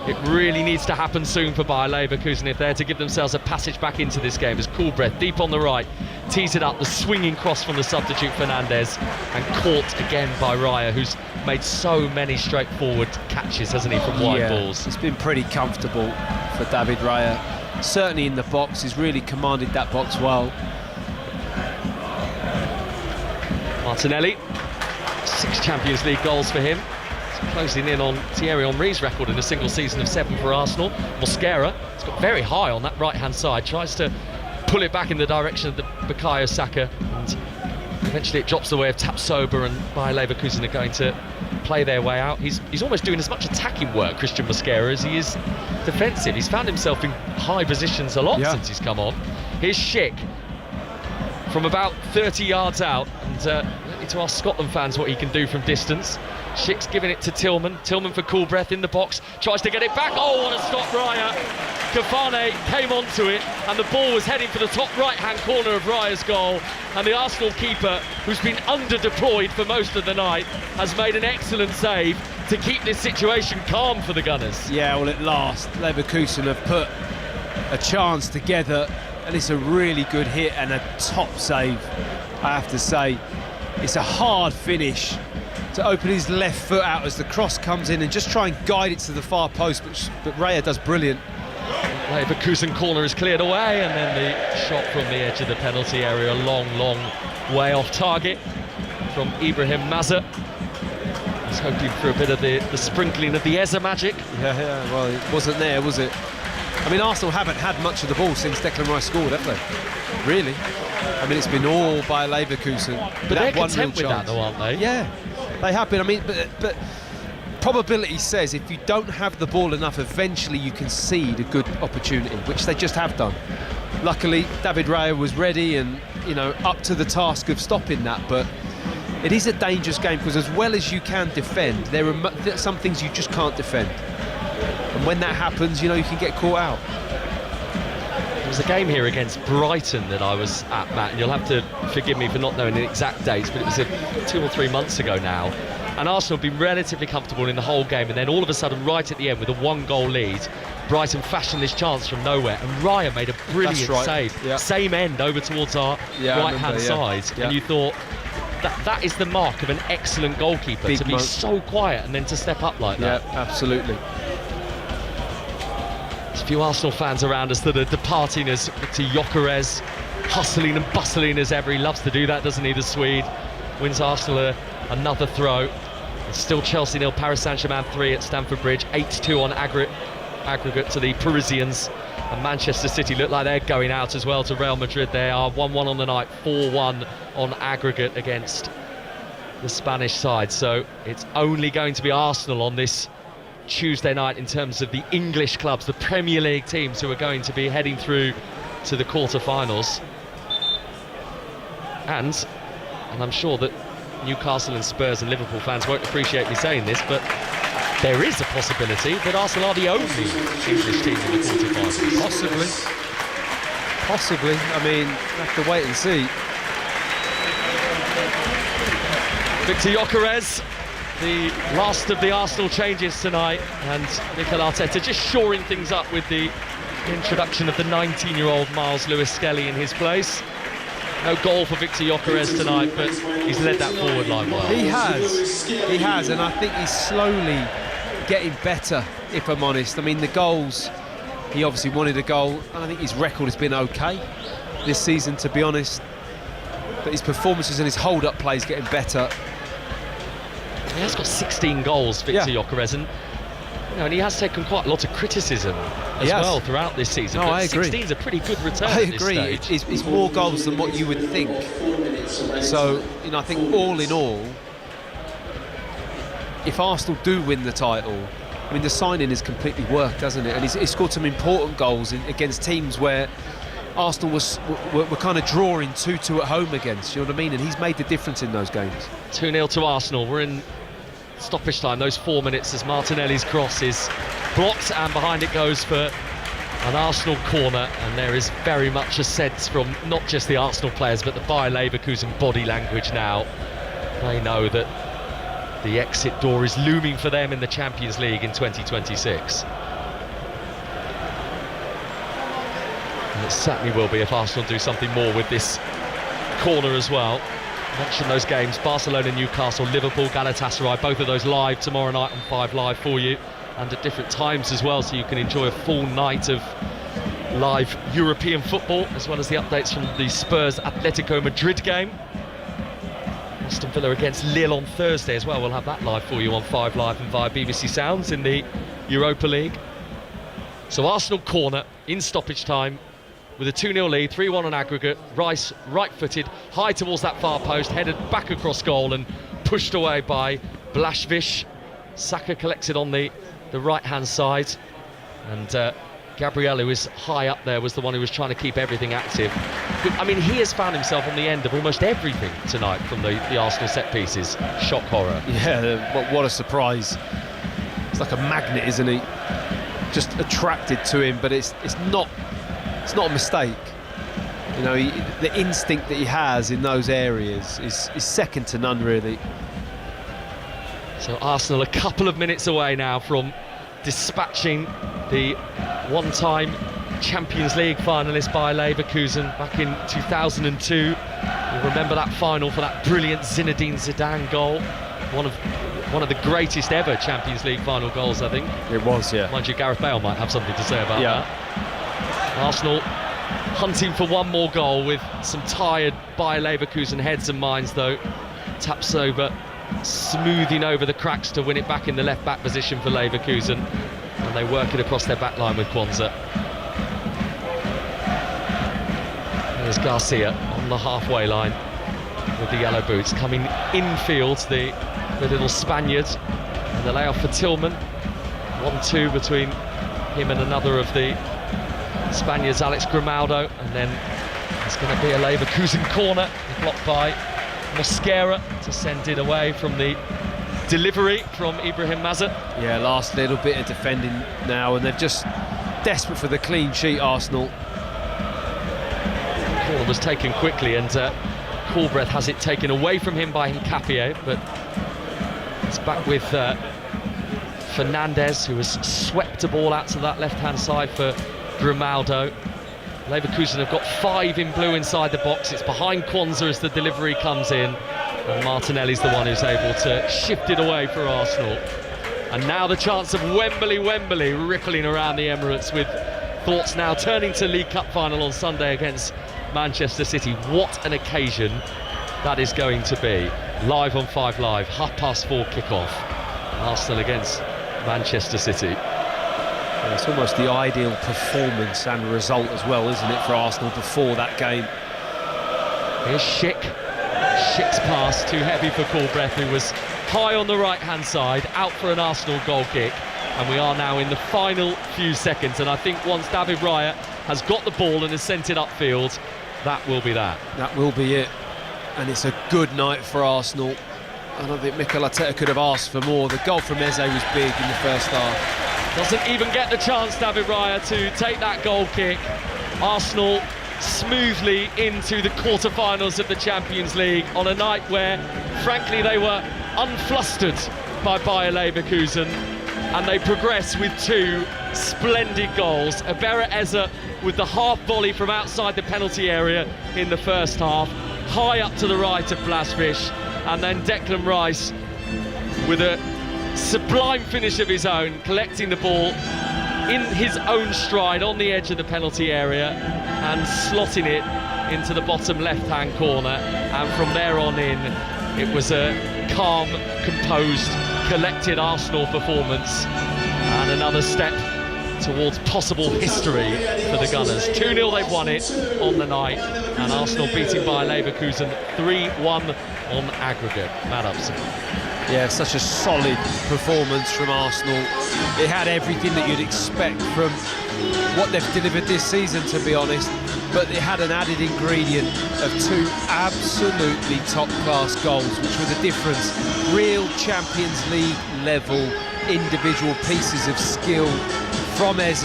it really needs to happen soon for Bayer Leverkusen if they're to give themselves a passage back into this game, as Coolbreth, deep on the right, tees it up, the swinging cross from the substitute Fernandez, and caught again by Raya, who's made so many straightforward catches, hasn't he, from wide balls. It's been pretty comfortable for David Raya. Certainly in the box, he's really commanded that box well. Martinelli, 6 Champions League goals for him It's closing in on Thierry Henry's record in a single season of 7 for Arsenal. Mosquera has got very high on that right-hand side, tries to pull it back in the direction of the Bukayo Saka, and eventually it drops the way of Tapsoba, and Bayer Leverkusen are going to play their way out. He's almost doing as much attacking work, Christian Mosquera, as he is defensive. He's found himself in high positions a lot since he's come on. Here's Schick from about 30 yards out, and let me to ask Scotland fans what he can do from distance. Schick's giving it to Tillman. Tillman for cool breath in the box, tries to get it back. Oh, what a stop, Raya. Kafane came onto it, and the ball was heading for the top right-hand corner of Raya's goal, and the Arsenal keeper, who's been under-deployed for most of the night, has made an excellent save to keep this situation calm for the Gunners. Yeah, well, at last, Leverkusen have put a chance together, and it's a really good hit and a top save, I have to say. It's a hard finish to open his left foot out as the cross comes in and just try and guide it to the far post, but Raya does brilliant. Leverkusen corner is cleared away, and then the shot from the edge of the penalty area, a long way off target from Ibrahim Mazza. He's hoping for a bit of the sprinkling of the Eza magic. Yeah, well, it wasn't there, was it? I mean, Arsenal haven't had much of the ball since Declan Rice scored, have they? Really? I mean, it's been all by Leverkusen. But they're content with that, though, aren't they? Yeah, they have been. I mean, but probability says if you don't have the ball enough, eventually you concede a good opportunity, which they just have done. Luckily, David Raya was ready and, you know, up to the task of stopping that, but it is a dangerous game because as well as you can defend, there are some things you just can't defend. And when that happens, you know, you can get caught out. There was a game here against Brighton that I was at, Matt, and you'll have to forgive me for not knowing the exact dates, but it was 2 or 3 months ago now. And Arsenal have been relatively comfortable in the whole game, and then all of a sudden, right at the end, with a 1-goal lead, Brighton fashioned this chance from nowhere, and Raya made a brilliant save. Yeah. Same end over towards our right-hand side, and you thought that is the mark of an excellent goalkeeper, to be so quiet and then to step up like that. Yeah, absolutely. There's a few Arsenal fans around us that are departing as Victor Gyökeres, hustling and bustling as ever. He loves to do that, doesn't he, the Swede? Wins Arsenal another throw. It's still Chelsea 0, Paris Saint-Germain 3 at Stamford Bridge, 8-2 on aggregate to the Parisians. And Manchester City look like they're going out as well to Real Madrid. They are 1-1 on the night, 4-1 on aggregate against the Spanish side. So it's only going to be Arsenal on this Tuesday night in terms of the English clubs, the Premier League teams who are going to be heading through to the quarter-finals. And I'm sure that Newcastle and Spurs and Liverpool fans won't appreciate me saying this, but there is a possibility that Arsenal are the only English team in the quarter-finals. Possibly. I mean, we'll have to wait and see. Victor Gyökeres, the last of the Arsenal changes tonight, and Mikel Arteta just shoring things up with the introduction of the 19-year-old Miles Lewis-Skelly in his place. No goal for Victor Gyökeres tonight, but he's led that forward line well. He has, and I think he's slowly getting better, if I'm honest. I mean, the goals, he obviously wanted a goal, and I think his record has been okay this season, to be honest. But his performances and his hold-up play is getting better. He has got 16 goals, Victor Gyökeres, and he has taken quite a lot of criticism as well throughout this season. No, but I agree. 16 is a pretty good return. I at this agree. stage. It's more goals than what you would think. So, you know, I think all in all, if Arsenal do win the title, I mean, the signing has completely worked, hasn't it? And he's scored some important goals against teams where Arsenal were kind of drawing 2-2 at home against, you know what I mean? And he's made the difference in those games. 2-0 to Arsenal. We're in stoppage time, those 4 minutes, as Martinelli's cross is blocked, and behind it goes for an Arsenal corner. And there is very much a sense from not just the Arsenal players, but the Bayer Leverkusen body language now. They know that the exit door is looming for them in the Champions League in 2026. And it certainly will be if Arsenal do something more with this corner as well. Mention those games: Barcelona, Newcastle, Liverpool, Galatasaray, both of those live tomorrow night on 5 Live for you, and at different times as well, so you can enjoy a full night of live European football, as well as the updates from the Spurs Atletico Madrid game. Aston Villa against Lille on Thursday as well. We'll have that live for you on 5 Live and via BBC Sounds in the Europa League. So Arsenal corner in stoppage time with a 2-0 lead, 3-1 on aggregate. Rice right-footed, high towards that far post, headed back across goal and pushed away by Blaszczak. Saka collected on the right-hand side, and Gabriel, who is high up there, was the one who was trying to keep everything active. But, I mean, he has found himself on the end of almost everything tonight from the Arsenal set pieces. Shock horror. Yeah, what a surprise. It's like a magnet, isn't he? Just attracted to him, but it's not a mistake. You know, the instinct that he has in those areas is second to none, really. So Arsenal a couple of minutes away now from dispatching the one-time Champions League finalist Bayer Leverkusen back in 2002. You'll remember that final for that brilliant Zinedine Zidane goal. One of the greatest ever Champions League final goals, I think. It was, yeah. Mind you, Gareth Bale might have something to say about that. Arsenal hunting for one more goal with some tired Bayer Leverkusen heads and minds, though. Taps over, smoothing over the cracks to win it back in the left-back position for Leverkusen. And they work it across their back line with Kwanzaa. There's Garcia on the halfway line with the yellow boots, coming infield, the little Spaniard, and the layoff for Tillman. 1-2 between him and another of the Spaniards, Alex Grimaldo, and then it's going to be a Leverkusen corner, blocked by Mosquera to send it away from the delivery from Ibrahim Mazet. Yeah, last little bit of defending now, and they're just desperate for the clean sheet, Arsenal. The corner was taken quickly, and Coolbreth has it taken away from him by Hincapié, but it's back with Fernandez, who has swept a ball out to that left-hand side for Grimaldo. Leverkusen have got 5 in blue inside the box. It's behind Kwanzaa as the delivery comes in, and Martinelli's the one who's able to shift it away for Arsenal. And now the chance of Wembley rippling around the Emirates, with thoughts now turning to League Cup final on Sunday against Manchester City. What an occasion that is going to be. Live on 5 Live, 4:30 kickoff. Arsenal against Manchester City. Yeah, it's almost the ideal performance and result as well, isn't it, for Arsenal before that game? Here's Schick. Schick's pass too heavy for Coolbreth, who was high on the right-hand side, out for an Arsenal goal kick. And we are now in the final few seconds, and I think once David Raya has got the ball and has sent it upfield, that will be that. That will be it. And it's a good night for Arsenal. I don't think Mikel Arteta could have asked for more. The goal from Eze was big in the first half. Doesn't even get the chance, David Raya, to take that goal kick. Arsenal smoothly into the quarter-finals of the Champions League on a night where, frankly, they were unflustered by Bayer Leverkusen, and they progress with 2 splendid goals. Abera Eze with the half volley from outside the penalty area in the first half, high up to the right of Blaszczak, and then Declan Rice with a sublime finish of his own, collecting the ball in his own stride on the edge of the penalty area and slotting it into the bottom left-hand corner. And from there on in, it was a calm, composed, collected Arsenal performance, and another step towards possible history for the Gunners. 2-0 they've won it on the night, and Arsenal beating Bayer Leverkusen 3-1 on aggregate. Matt Upson. Yeah, such a solid performance from Arsenal. It had everything that you'd expect from what they've delivered this season, to be honest, but it had an added ingredient of 2 absolutely top-class goals, which were the difference. Real Champions League level individual pieces of skill from Eze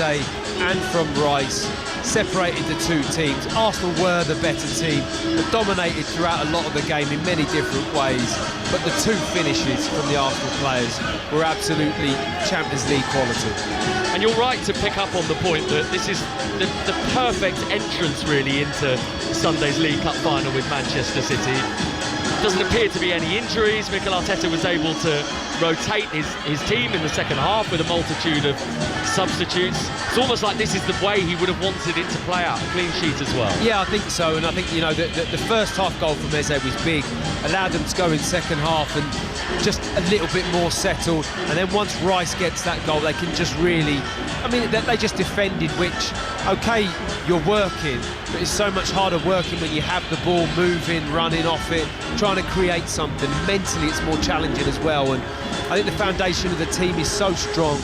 and from Rice separated the 2 teams. Arsenal were the better team, but dominated throughout a lot of the game in many different ways, but the 2 finishes from the Arsenal players were absolutely Champions League quality. And you're right to pick up on the point that this is the perfect entrance really into Sunday's League Cup final with Manchester City. Doesn't appear to be any injuries. Mikel Arteta was able to rotate his team in the second half with a multitude of substitutes. It's almost like this is the way he would have wanted it to play out, a clean sheet as well. Yeah, I think so, and I think, you know, the first half goal from Eze was big, allowed them to go in second half and just a little bit more settled, and then once Rice gets that goal, they can just really, I mean, they just defended, which, okay, you're working, but it's so much harder working when you have the ball moving, running off it, trying to create something. Mentally, it's more challenging as well, and I think the foundation of the team is so strong,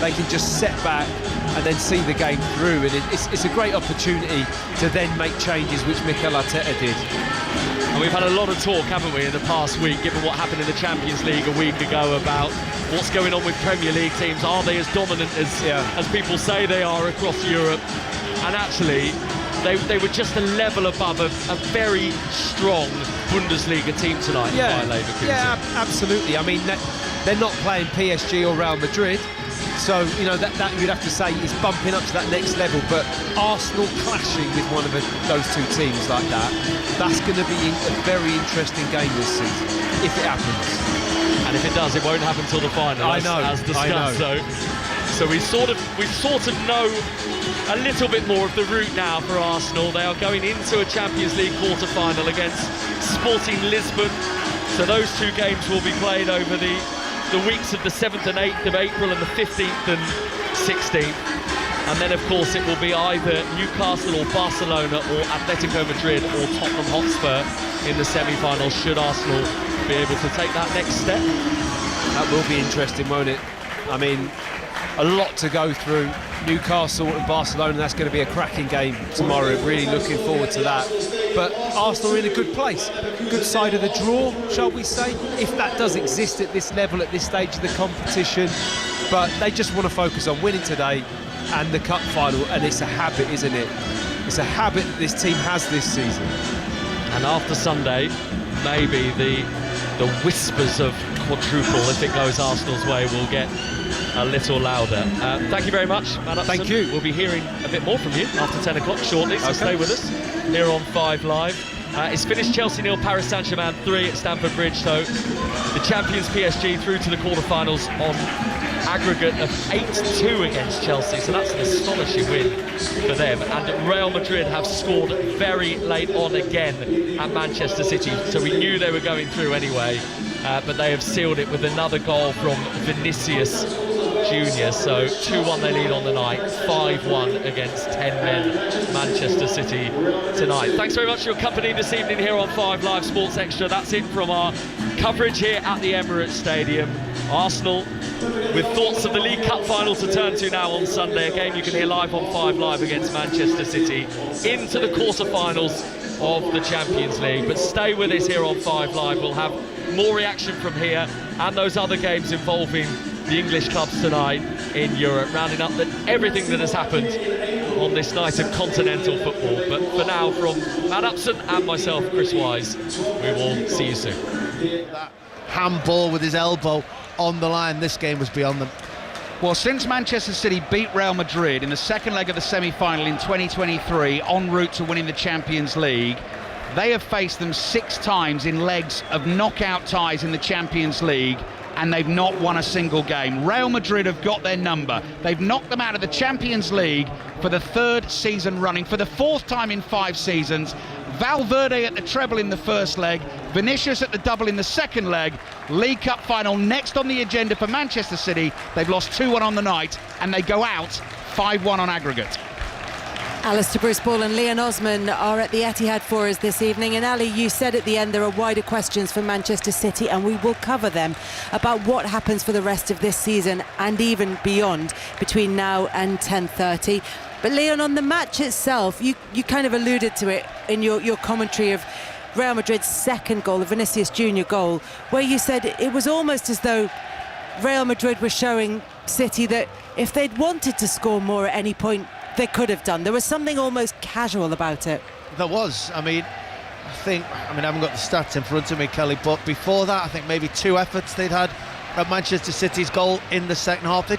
they can just set back and then see the game through, and it's a great opportunity to then make changes, which Mikel Arteta did. And we've had a lot of talk, haven't we, in the past week, given what happened in the Champions League a week ago, about what's going on with Premier League teams. Are they as dominant as people say they are across Europe? And actually, they were just a level above a very strong Bundesliga team tonight. Yeah, Bayer Leverkusen. yeah, absolutely. I mean, they're not playing PSG or Real Madrid, so, you know, that you'd have to say is bumping up to that next level, but Arsenal clashing with one of those two teams like that's going to be a very interesting game this season, if it happens. And if it does, it won't happen till the final, as discussed. So we sort of know a little bit more of the route now for Arsenal. They are going into a Champions League quarter-final against Sporting Lisbon. So those two games will be played over the weeks of the 7th and 8th of April and the 15th and 16th. And then, of course, it will be either Newcastle or Barcelona or Atletico Madrid or Tottenham Hotspur in the semi-final, should Arsenal be able to take that next step. That will be interesting, won't it? I mean, a lot to go through. Newcastle and Barcelona, that's going to be a cracking game tomorrow. Really looking forward to that. But Arsenal are in a good place. Good side of the draw, shall we say, if that does exist at this level, at this stage of the competition. But they just want to focus on winning today and the cup final, and it's a habit, isn't it? It's a habit that this team has this season. And after Sunday, maybe the whispers of quadruple, if it goes Arsenal's way, will get a little louder. Thank you very much, Matt Upson. Thank you. We'll be hearing a bit more from you after 10 o'clock shortly, so stay with us here on 5 Live. It's finished Chelsea 0, Paris Saint-Germain 3 at Stamford Bridge, so the champions PSG through to the quarter-finals on aggregate of 8-2 against Chelsea, so that's an astonishing win for them. And Real Madrid have scored very late on again at Manchester City, so we knew they were going through anyway, but they have sealed it with another goal from Vinicius Junior. So 2-1 they lead on the night, 5-1 against 10 men Manchester City tonight. Thanks very much for your company this evening here on 5 Live Sports Extra. That's it from our coverage here at the Emirates Stadium. Arsenal with thoughts of the League Cup final to turn to now on Sunday, a game you can hear live on 5 Live against Manchester City, into the quarter-finals of the Champions League. But stay with us here on 5 Live. We'll have more reaction from here and those other games involving the English clubs tonight in Europe, rounding up everything that has happened on this night of continental football. But for now, from Matt Upson and myself, Chris Wise, we will see you soon. That handball with his elbow on the line, this game was beyond them. Well, since Manchester City beat Real Madrid in the second leg of the semi-final in 2023, en route to winning the Champions League, they have faced them 6 times in legs of knockout ties in the Champions League, and they've not won a single game. Real Madrid have got their number. They've knocked them out of the Champions League for the 3rd season running, for the 4th time in 5 seasons. Valverde at the treble in the first leg, Vinicius at the double in the second leg. League Cup final next on the agenda for Manchester City. They've lost 2-1 on the night, and they go out 5-1 on aggregate. Alistair Bruce-Ball and Leon Osman are at the Etihad for us this evening. And Ali, you said at the end there are wider questions for Manchester City, and we will cover them, about what happens for the rest of this season and even beyond between now and 10:30. But Leon, on the match itself, you kind of alluded to it in your commentary of Real Madrid's second goal, the Vinicius Junior goal, where you said it was almost as though Real Madrid were showing City that if they'd wanted to score more at any point, they could have done. There was something almost casual about it. There was. I haven't got the stats in front of me, Kelly, but before that, I think maybe 2 efforts they'd had at Manchester City's goal in the second half. They